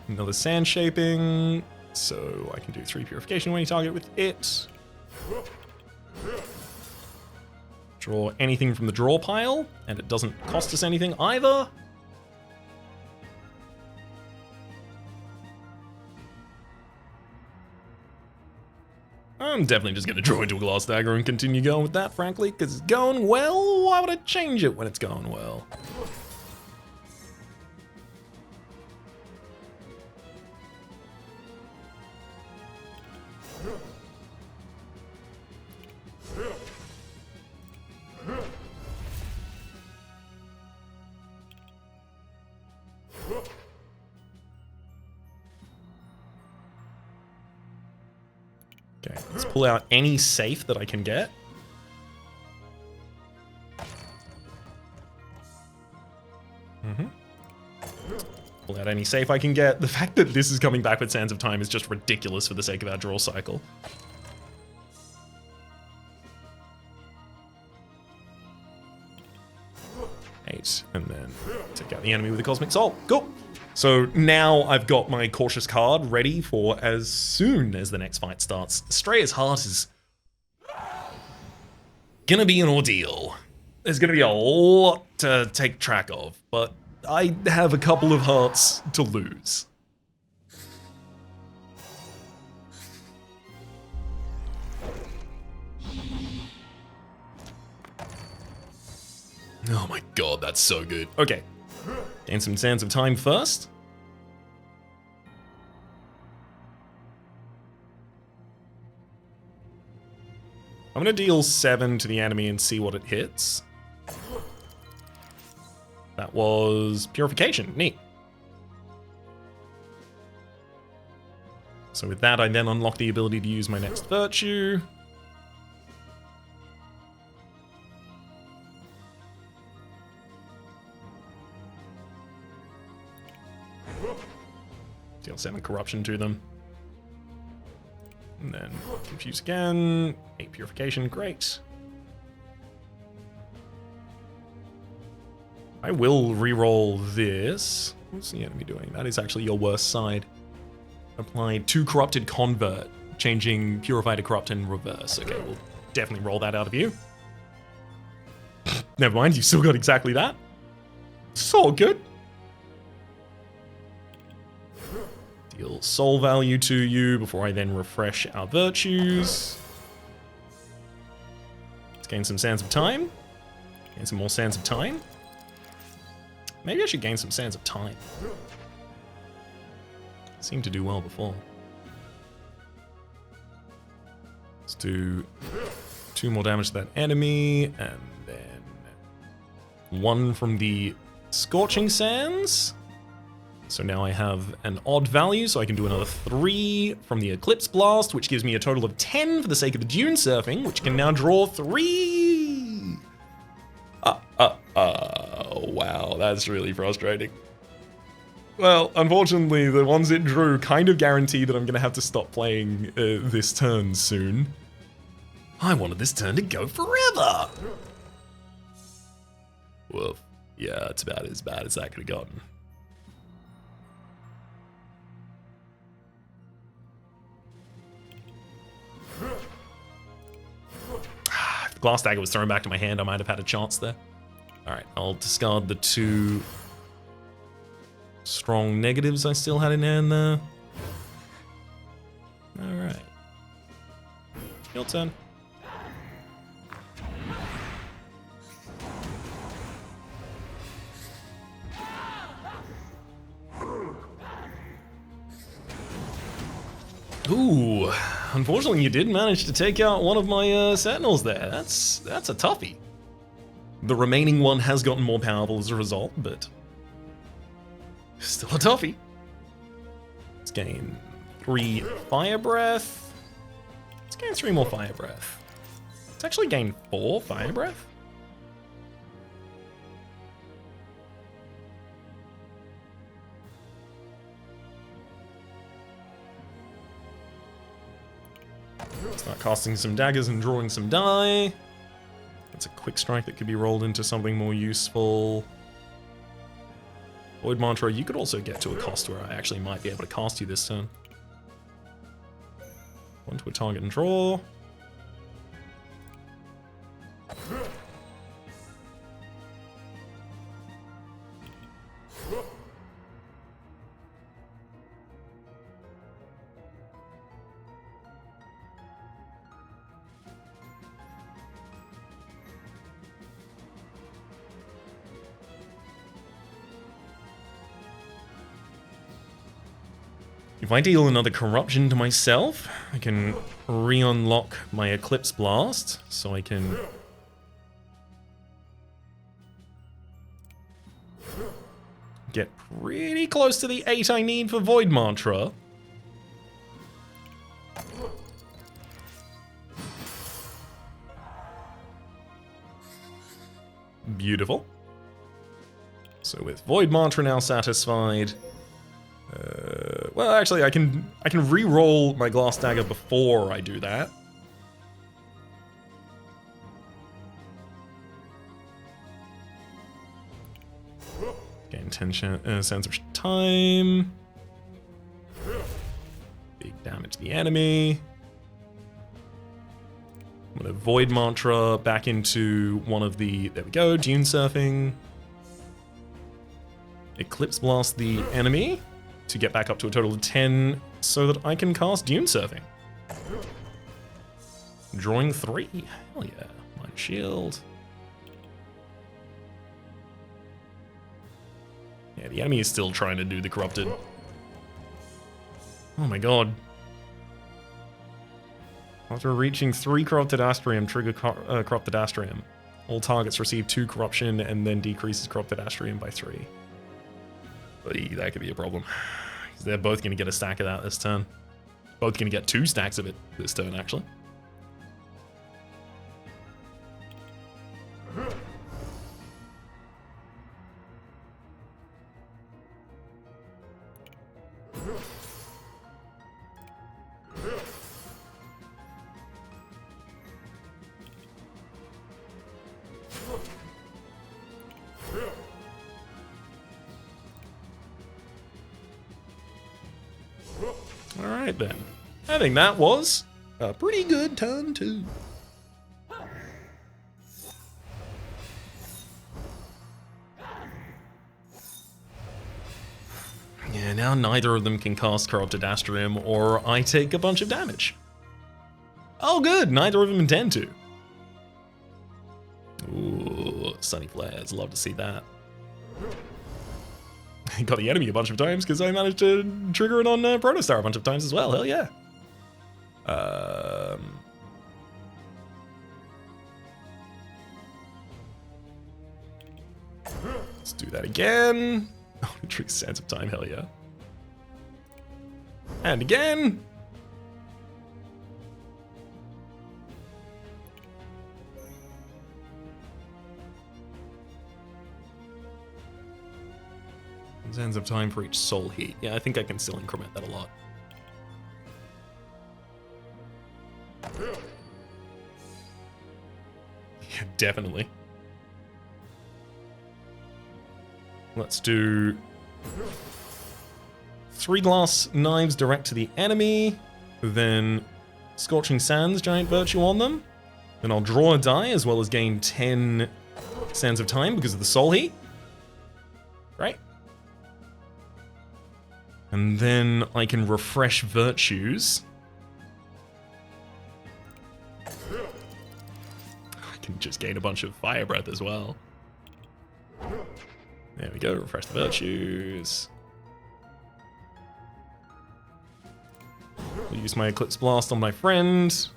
S1: Another Sand Shaping, so I can do 3 Purification when you target with it. Draw anything from the draw pile, and it doesn't cost us anything either. I'm definitely just going to draw into a Glass Dagger and continue going with that, frankly, because it's going well. Why would I change it when it's going well? Okay, let's pull out any safe that I can get. Pull out any safe I can get. The fact that this is coming back with Sands of Time is just ridiculous for the sake of our draw cycle. Eight, and then take out the enemy with the Cosmic Soul. Cool. So now I've got my Cautious card ready for as soon as the next fight starts. Astrea's Heart is gonna be an ordeal. There's gonna be a lot to take track of, but I have a couple of hearts to lose. Oh my god, that's so good. Okay. Gain some Sands of Time first. I'm gonna deal 7 to the enemy and see what it hits. That was Purification. Neat. So with that, I then unlock the ability to use my next Virtue. Deal 7 Corruption to them. And then Confuse again. 8 Purification, great. I will re-roll this. What's the enemy doing? That is actually your worst side. Apply 2 Corrupted Convert, changing Purify to Corrupt in reverse. Okay, we'll definitely roll that out of you. Never mind, you still got exactly that. So good. Deal soul value to you before I then refresh our virtues. Let's gain some Sands of Time. Gain some more Sands of Time. Maybe I should gain some Sands of Time. Seemed to do well before. Let's do 2 more damage to that enemy, and then 1 from the Scorching Sands. So now I have an odd value, so I can do another 3 from the Eclipse Blast, which gives me a total of 10 for the sake of the Dune Surfing, which can now draw 3! Wow, that's really frustrating. Well, unfortunately, the ones it drew kind of guarantee that I'm going to have to stop playing this turn soon. I wanted this turn to go forever! Woof. Yeah, it's about as bad as that could have gotten. If the Glass Dagger was thrown back to my hand, I might have had a chance there. Alright, I'll discard the 2 strong negatives I still had in hand there. Alright. Your turn. Ooh, unfortunately you did manage to take out one of my sentinels there. That's a toughie. The remaining one has gotten more powerful as a result, but still a toughie. Let's gain 3 fire breath. Let's gain 3 more fire breath. Let's actually gain 4 fire breath. Start casting some daggers and drawing some die. That's a quick strike that could be rolled into something more useful. Void Mantra, you could also get to a cost where I actually might be able to cast you this turn. 1 to a target and draw. If I deal another corruption to myself, I can re-unlock my Eclipse Blast, so I can get pretty close to the 8 I need for Void Mantra. Beautiful. So with Void Mantra now satisfied, well, actually, I can re-roll my Glass Dagger before I do that. Gain 10 cents of time. Big damage to the enemy. I'm gonna Void Mantra back into one of the, there we go, Dune Surfing. Eclipse Blast the enemy to get back up to a total of 10 so that I can cast Dune Surfing. Drawing 3. Hell yeah. Mind Shield. Yeah, the enemy is still trying to do the Corrupted. Oh my god. After reaching 3 Corrupted Astrium, trigger Corrupted Astrium. All targets receive 2 Corruption and then decreases Corrupted Astrium by 3. But that could be a problem. They're both going to get a stack of that this turn. Both going to get 2 stacks of it this turn, actually. Alright then. I think that was a pretty good turn too. Yeah, now neither of them can cast Corrupted Astrium or I take a bunch of damage. Oh good, neither of them intend to. Ooh, Sunny Flares, love to see that. Got the enemy a bunch of times because I managed to trigger it on Protostar a bunch of times as well. Hell yeah. Let's do that again. Oh, it triggers Sands of Time. Hell yeah. And again. Sands of Time for each soul heat. Yeah, I think I can still increment that a lot. Yeah, definitely. Let's do 3 glass knives direct to the enemy, then Scorching Sands, Giant Virtue on them. Then I'll draw a die as well as gain 10 Sands of Time because of the soul heat. Right? And then I can refresh virtues. I can just gain a bunch of fire breath as well. There we go, refresh the virtues. I'll use my Eclipse Blast on my friend.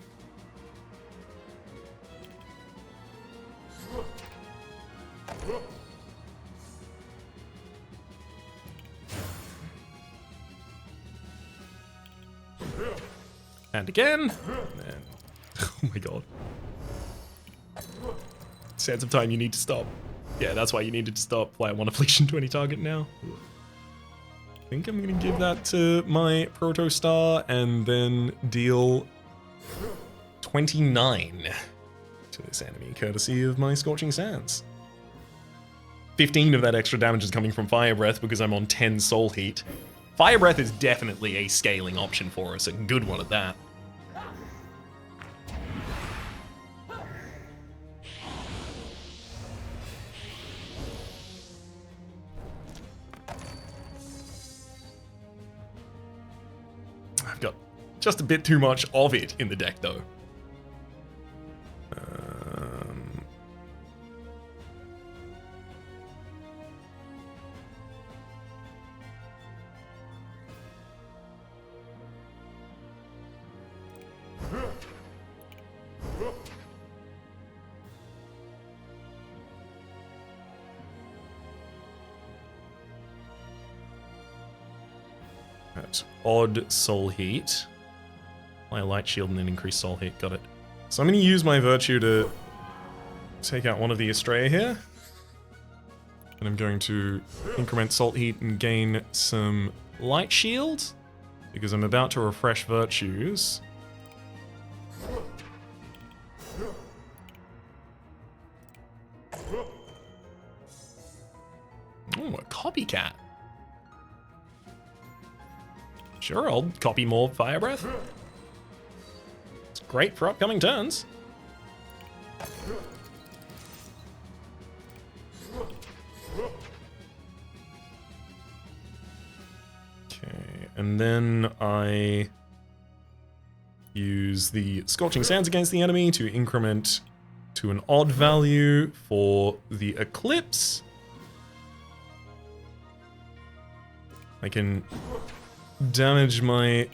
S1: And again. And oh my god. Sands of Time, you need to stop. Yeah, that's why you needed to stop. Fly 1 affliction to any target now. I think I'm going to give that to my Protostar and then deal 29 to this enemy, courtesy of my Scorching Sands. 15 of that extra damage is coming from Fire Breath because I'm on 10 Soul Heat. Fire Breath is definitely a scaling option for us, a good one at that. I've got just a bit too much of it in the deck, though. That's odd Soul Heat. My Light Shield and then increase Soul Heat. Got it. So I'm going to use my Virtue to take out one of the Astrea here. And I'm going to increment Salt Heat and gain some Light Shield, because I'm about to refresh Virtues. Oh, a Copycat. Sure, I'll copy more Fire Breath. It's great for upcoming turns. Okay, and then I use the Scorching Sands against the enemy to increment to an odd value for the Eclipse. I can damage my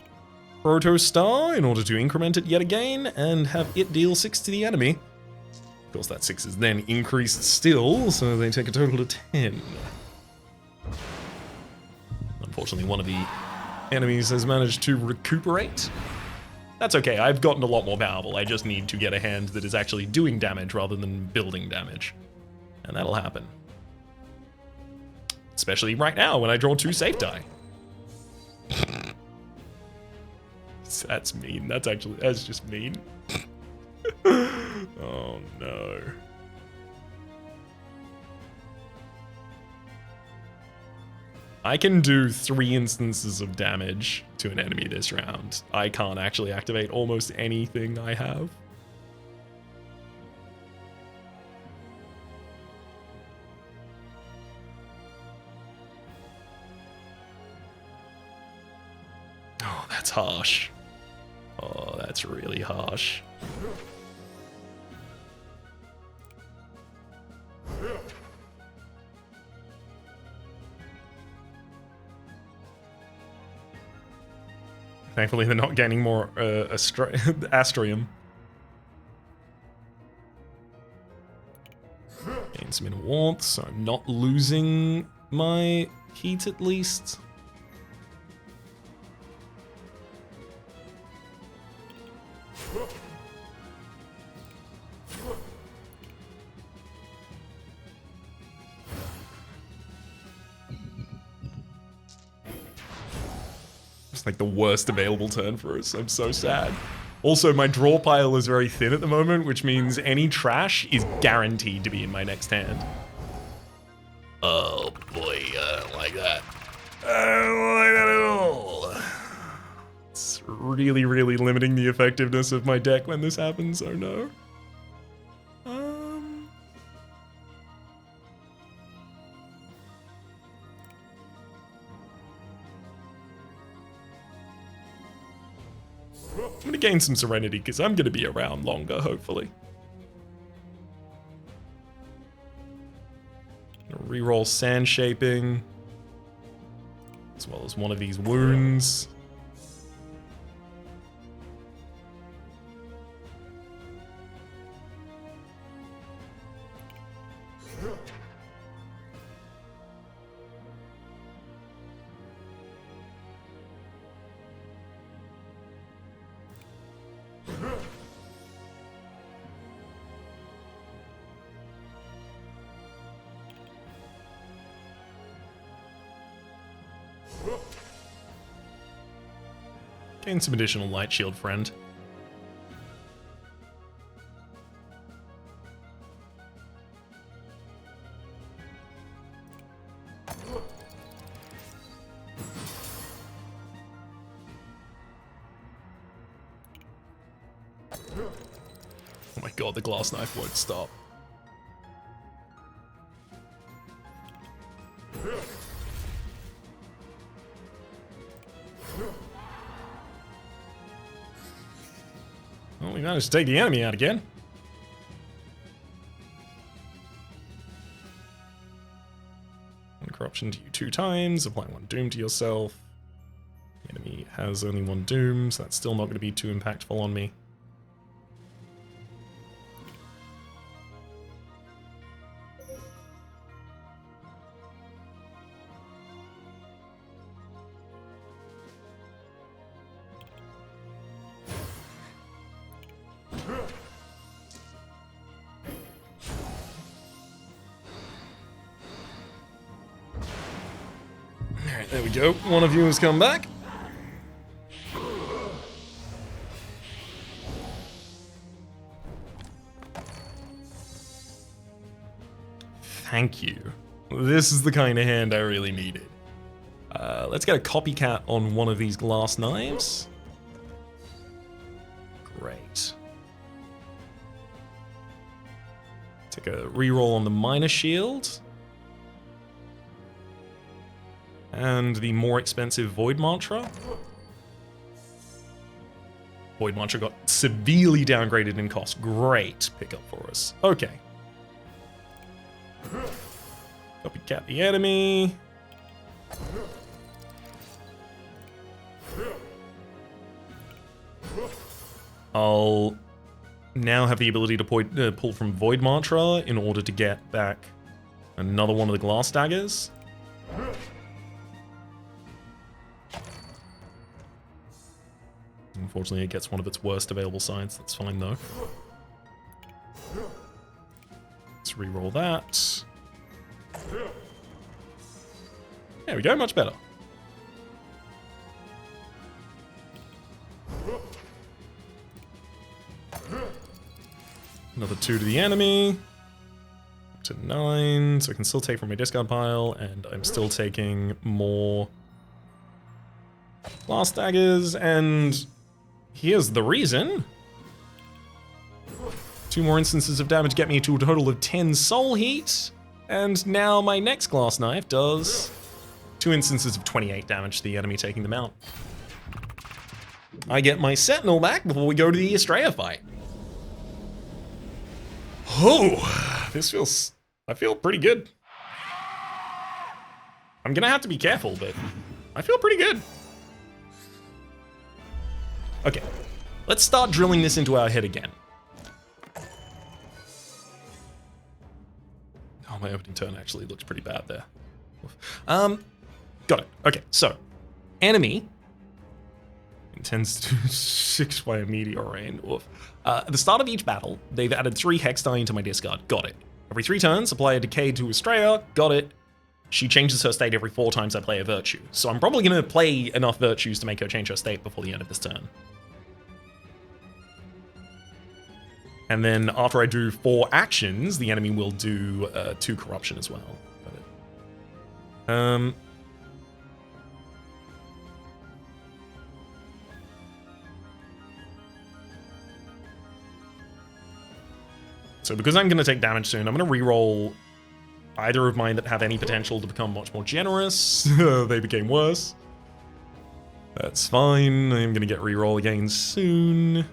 S1: Protostar in order to increment it yet again and have it deal 6 to the enemy. Of course, that 6 is then increased still, so they take a total of 10. Unfortunately, one of the enemies has managed to recuperate. That's okay, I've gotten a lot more powerful. I just need to get a hand that is actually doing damage rather than building damage. And that'll happen. Especially right now when I draw 2 safe die. That's mean. That's just mean. Oh no. I can do 3 instances of damage to an enemy this round. I can't actually activate almost anything I have. Oh, that's harsh. Oh, that's really harsh. Thankfully, they're not gaining more Astrium. Gain some inner warmth, so I'm not losing my heat at least. It's like the worst available turn for us. I'm so sad. Also, my draw pile is very thin at the moment, which means any trash is guaranteed to be in my next hand. Oh boy, I don't like that. I don't like that at all. It's really, really limiting the effectiveness of my deck when this happens. Oh no. I'm gonna gain some Serenity because I'm gonna be around longer, hopefully. Reroll Sand Shaping, as well as one of these wounds. Gain some additional light shield, friend. Oh my god, the glass knife won't stop. Well, we managed to take the enemy out again. One corruption to you 2 times, apply 1 doom to yourself. The enemy has only 1 doom, so that's still not going to be too impactful on me. Alright, there we go. One of you has come back. Thank you. This is the kind of hand I really needed. Let's get a copycat on one of these glass knives. Great. Take a reroll on the minor shield. And the more expensive Void Mantra. Void Mantra got severely downgraded in cost. Great pickup for us. Okay. Copycat the enemy. I'll now have the ability to pull from Void Mantra in order to get back another one of the glass daggers. Unfortunately, it gets one of its worst available sides. That's fine, though. Let's re-roll that. There we go, much better. Another 2 to the enemy. Up to 9, so I can still take from my discard pile, and I'm still taking more glass daggers, and here's the reason. 2 more instances of damage get me to a total of 10 soul heat, and now my next glass knife does 2 instances of 28 damage to the enemy taking them out. I get my Sentinel back before we go to the Astrea fight. Oh, I feel pretty good. I'm gonna have to be careful, but I feel pretty good. Okay, let's start drilling this into our head again. Oh, my opening turn actually looks pretty bad there. Got it. Okay, so enemy intends to do 6 by a meteor rain. Oof. At the start of each battle, they've added 3 hex die into my discard. Got it. Every 3 turns, apply a decay to Astrea. Got it. She changes her state every 4 times I play a virtue. So I'm probably going to play enough virtues to make her change her state before the end of this turn. And then after I do 4 actions, the enemy will do 2 corruption as well. Got it. So because I'm going to take damage soon, I'm going to reroll either of mine that have any potential to become much more generous. They became worse. That's fine. I'm going to get reroll again soon.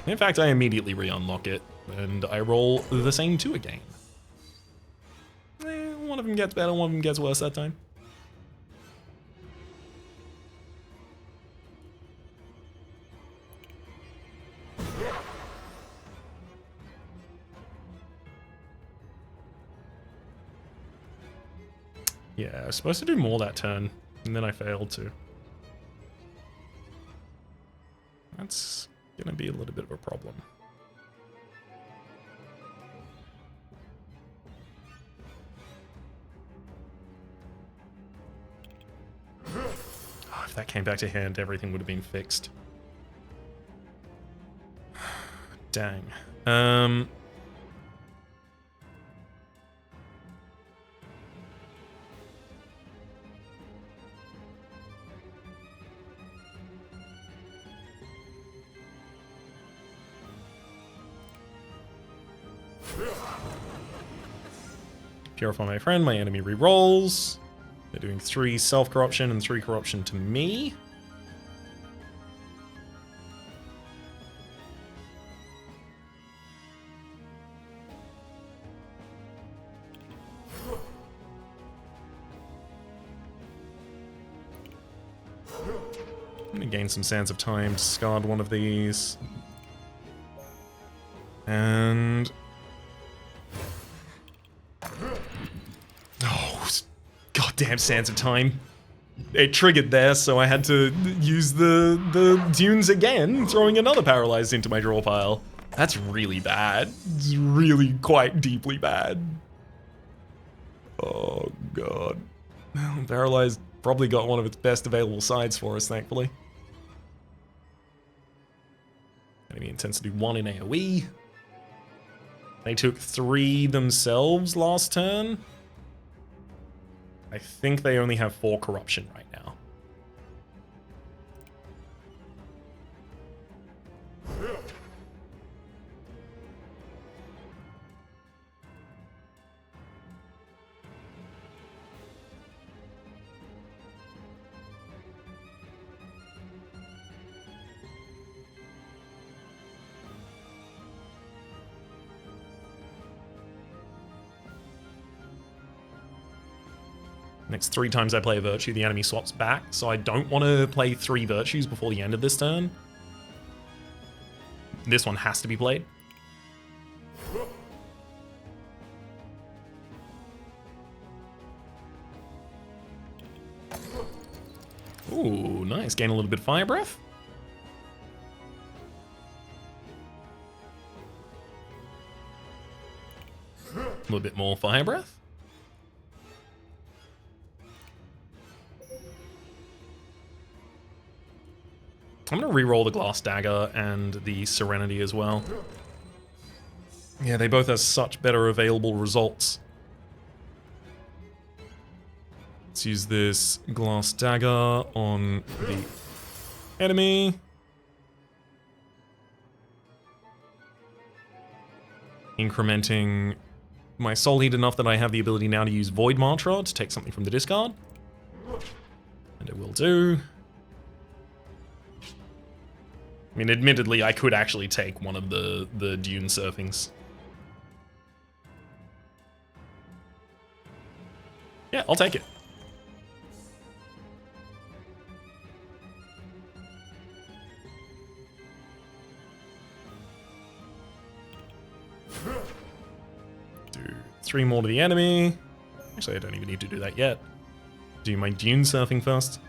S1: In fact, I immediately re-unlock it, and I roll the same 2 again. One of them gets better, one of them gets worse that time. Yeah, I was supposed to do more that turn, and then I failed to. That's gonna be a little bit of a problem. that came back to hand, everything would have been fixed. Dang. Purify my friend, my enemy rerolls. They're doing 3 self-corruption and 3 corruption to me. I'm gonna gain some Sands of Time, discard one of these. And... oh, goddamn Sands of Time. It triggered there, so I had to use the dunes again, throwing another Paralyzed into my draw pile. That's really bad. It's really quite deeply bad. Oh, God. Paralyzed probably got one of its best available sides for us, thankfully. Enemy intends to do 1 in AoE. They took 3 themselves last turn. I think they only have 4 corruption right now. Next 3 times I play a Virtue, the enemy swaps back, so I don't want to play 3 Virtues before the end of this turn. This one has to be played. Ooh, nice. Gain a little bit of Fire Breath. A little bit more Fire Breath. I'm going to reroll the Glass Dagger and the Serenity as well. Yeah, they both have such better available results. Let's use this Glass Dagger on the enemy. Incrementing my Soul Heat enough that I have the ability now to use Void Mantra to take something from the discard. And it will do. I mean, admittedly, I could actually take one of the Dune Surfings. Yeah, I'll take it. Do 3 more to the enemy. Actually, I don't even need to do that yet. Do my Dune Surfing first.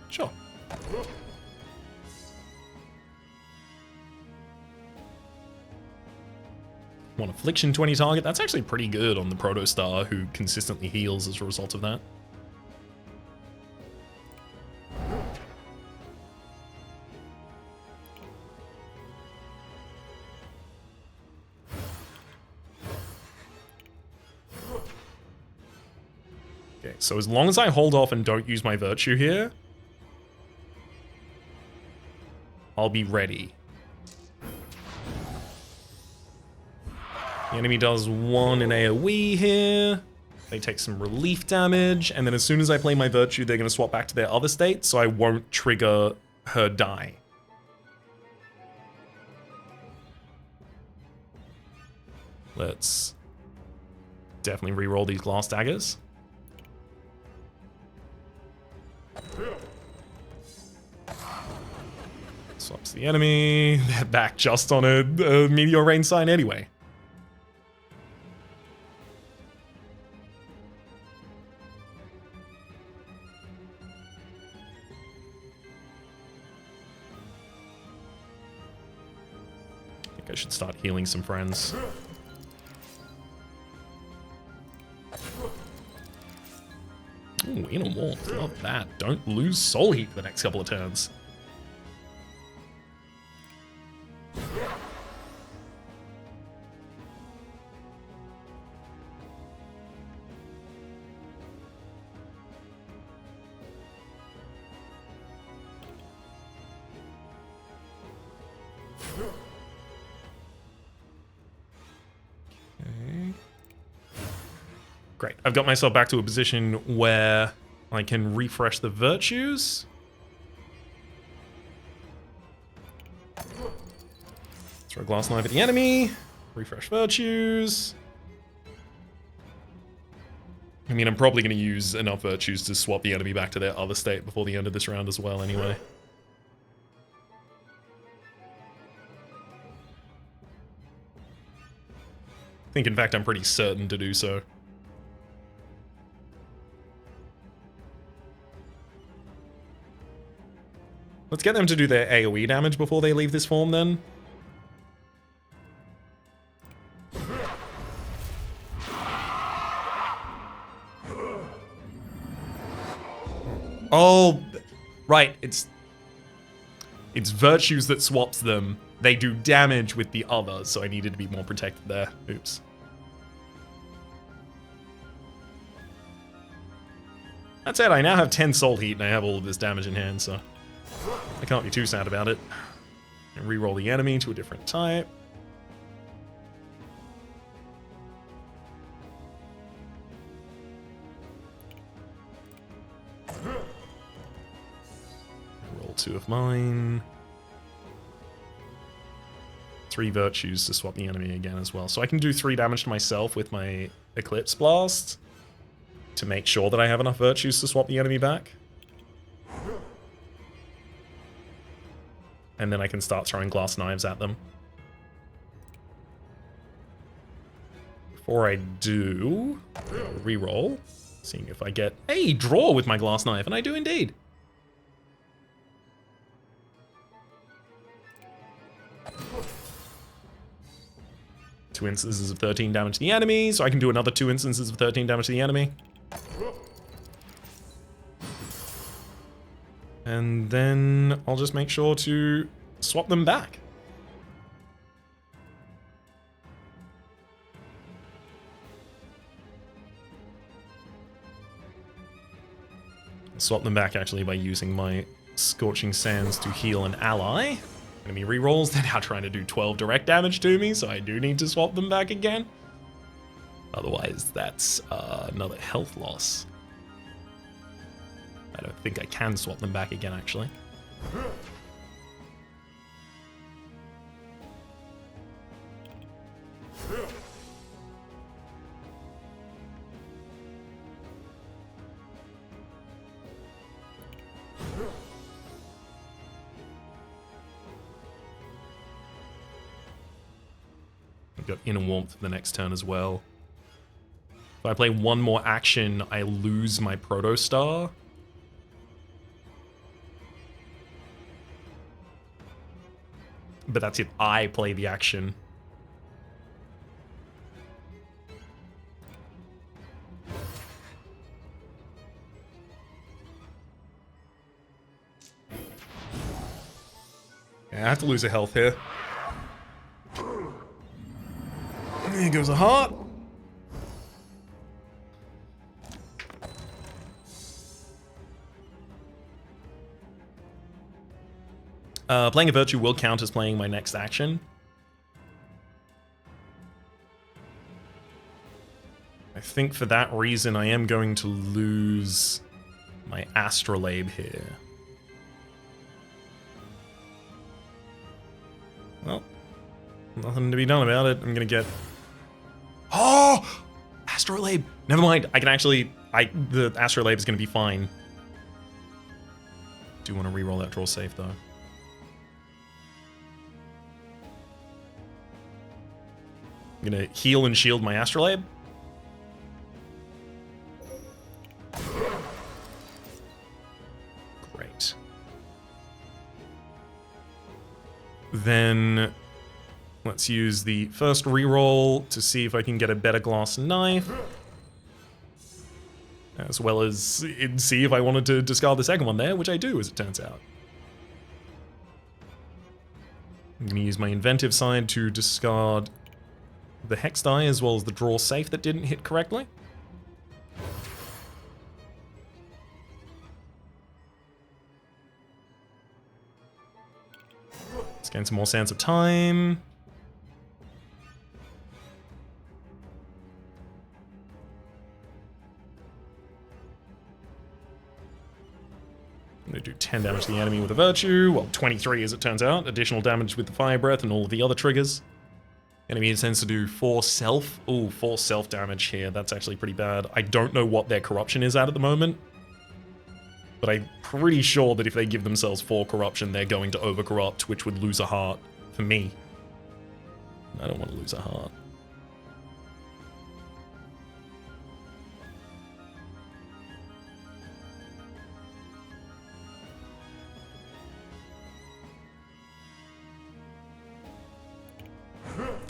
S1: Sure. 1 Affliction, 20 target. That's actually pretty good on the Protostar, who consistently heals as a result of that. Okay, so as long as I hold off and don't use my Virtue here, I'll be ready. The enemy does 1 in AoE here. They take some relief damage, and then as soon as I play my Virtue, they're going to swap back to their other state, so I won't trigger her die. Let's definitely reroll these Glass Daggers. Swaps the enemy. They're back just on a Meteor Rain sign anyway. I think I should start healing some friends. Ooh, inner warmth. Love that. Don't lose soul heat for the next couple of turns. Great. I've got myself back to a position where I can refresh the virtues. Throw a glass knife at the enemy. Refresh virtues. I mean, I'm probably going to use enough virtues to swap the enemy back to their other state before the end of this round as well, anyway. I think, in fact, I'm pretty certain to do so. Let's get them to do their AoE damage before they leave this form, then. Oh, right, it's virtues that swaps them. They do damage with the others, so I needed to be more protected there. Oops. That said, I now have 10 soul heat and I have all of this damage in hand, so I can't be too sad about it. And reroll the enemy to a different type. Roll 2 of mine. 3 virtues to swap the enemy again as well. So I can do 3 damage to myself with my Eclipse Blast to make sure that I have enough virtues to swap the enemy back. And then I can start throwing glass knives at them. Before I do, reroll, seeing if I get a draw with my glass knife, and I do indeed. Two instances of 13 damage to the enemy, so I can do another 2 instances of 13 damage to the enemy. And then I'll just make sure to swap them back. Swap them back actually by using my Scorching Sands to heal an ally. Enemy rerolls, they're now trying to do 12 direct damage to me, so I do need to swap them back again. Otherwise, that's another health loss. I don't think I can swap them back again, actually. I've got Inner Warmth for the next turn as well. If I play one more action, I lose my Proto Star. But that's if I play the action. Yeah, I have to lose a health here. There goes a heart. Playing a virtue will count as playing my next action. I think for that reason I am going to lose my Astrolabe here. Well, nothing to be done about it. I'm gonna get... Oh! Astrolabe! Never mind, I can actually... The Astrolabe is gonna be fine. Do want to reroll that draw safe though. I'm gonna heal and shield my Astrolabe. Great. Then let's use the first reroll to see if I can get a better glass knife. As well as see if I wanted to discard the second one there, which I do, as it turns out. I'm going to use my inventive side to discard the hex die as well as the draw safe that didn't hit correctly. Let's gain some more Sands of Time. I'm going to do 10 damage to the enemy with a Virtue. Well, 23 as it turns out. Additional damage with the Fire Breath and all of the other triggers. Enemy intends to do 4 self. Ooh, 4 self damage here. That's actually pretty bad. I don't know what their corruption is at the moment. But I'm pretty sure that if they give themselves 4 corruption, they're going to overcorrupt, which would lose a heart for me. I don't want to lose a heart.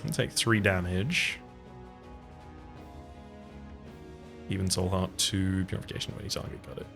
S1: I'll take 3 damage. Even Soul Heart 2, Purification of any target, got it.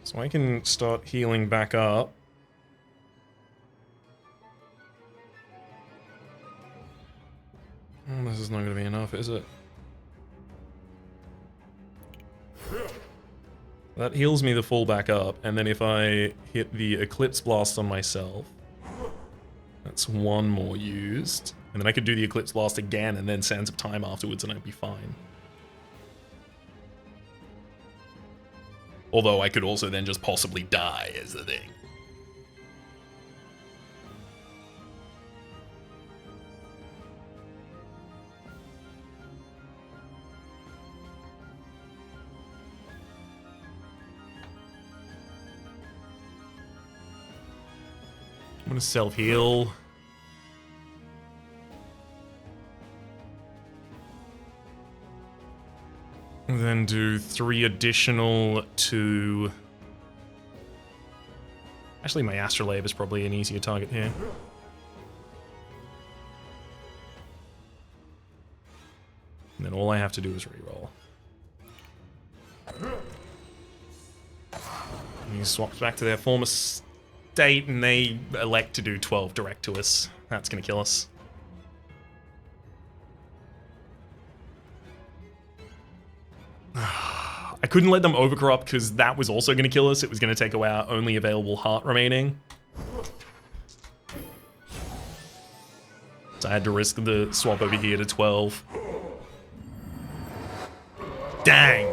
S1: So I can start healing back up. Oh, this is not going to be enough, is it? That heals me the full back up, and then if I hit the Eclipse Blast on myself, that's 1 more used. And then I could do the Eclipse Blast again and then Sands of Time afterwards and I'd be fine. Although I could also then just possibly die as the thing. I'm gonna self-heal. And then do 3 additional to... Actually, my Astrolabe is probably an easier target here. And then all I have to do is reroll. And he swaps back to their former state, and they elect to do 12 direct to us. That's gonna kill us. I couldn't let them overcorrupt because that was also going to kill us. It was going to take away our only available heart remaining. So I had to risk the swap over here to 12. Dang.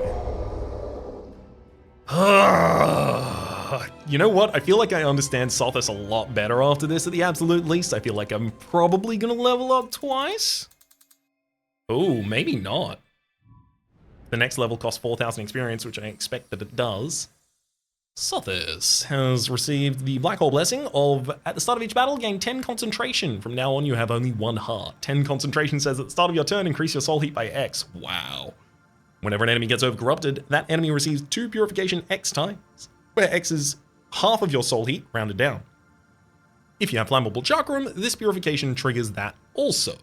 S1: You know what? I feel like I understand Sothis a lot better after this at the absolute least. I feel like I'm probably going to level up twice. Oh, maybe not. The next level costs 4,000 experience, which I expect that it does. Sothis has received the Black Hole Blessing of, at the start of each battle, gain 10 concentration. From now on, you have only 1 heart. 10 concentration says at the start of your turn, increase your soul heat by X. Wow. Whenever an enemy gets overcorrupted, that enemy receives 2 purification X times, where X is half of your soul heat, rounded down. If you have Flammable Chakram, this purification triggers that also,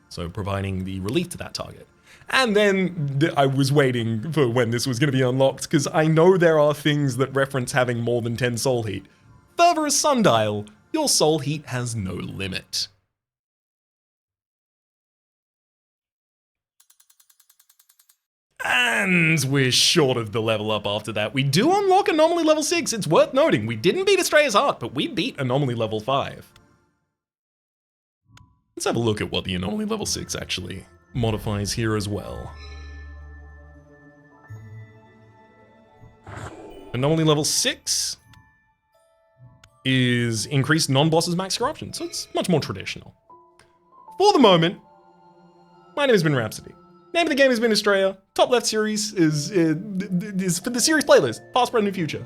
S1: so providing the relief to that target. And then I was waiting for when this was going to be unlocked, because I know there are things that reference having more than 10 soul heat. Further as Sundial, your soul heat has no limit. And we're short of the level up after that. We do unlock Anomaly level 6. It's worth noting, we didn't beat Astrea's Heart, but we beat Anomaly level 5. Let's have a look at what the Anomaly level 6 actually modifies here as well. Anomaly level 6 is increased non-bosses max corruption, so it's much more traditional. For the moment, my name has been Rhapsody. Name of the game has been Astrea. Top left series is for the series playlist, past, present, and future.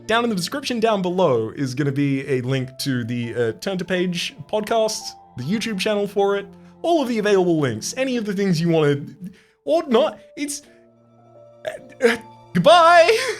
S1: Down in the description down below is going to be a link to the Turn to Page podcast, the YouTube channel for it, all of the available links, any of the things you want to, or not. It's goodbye.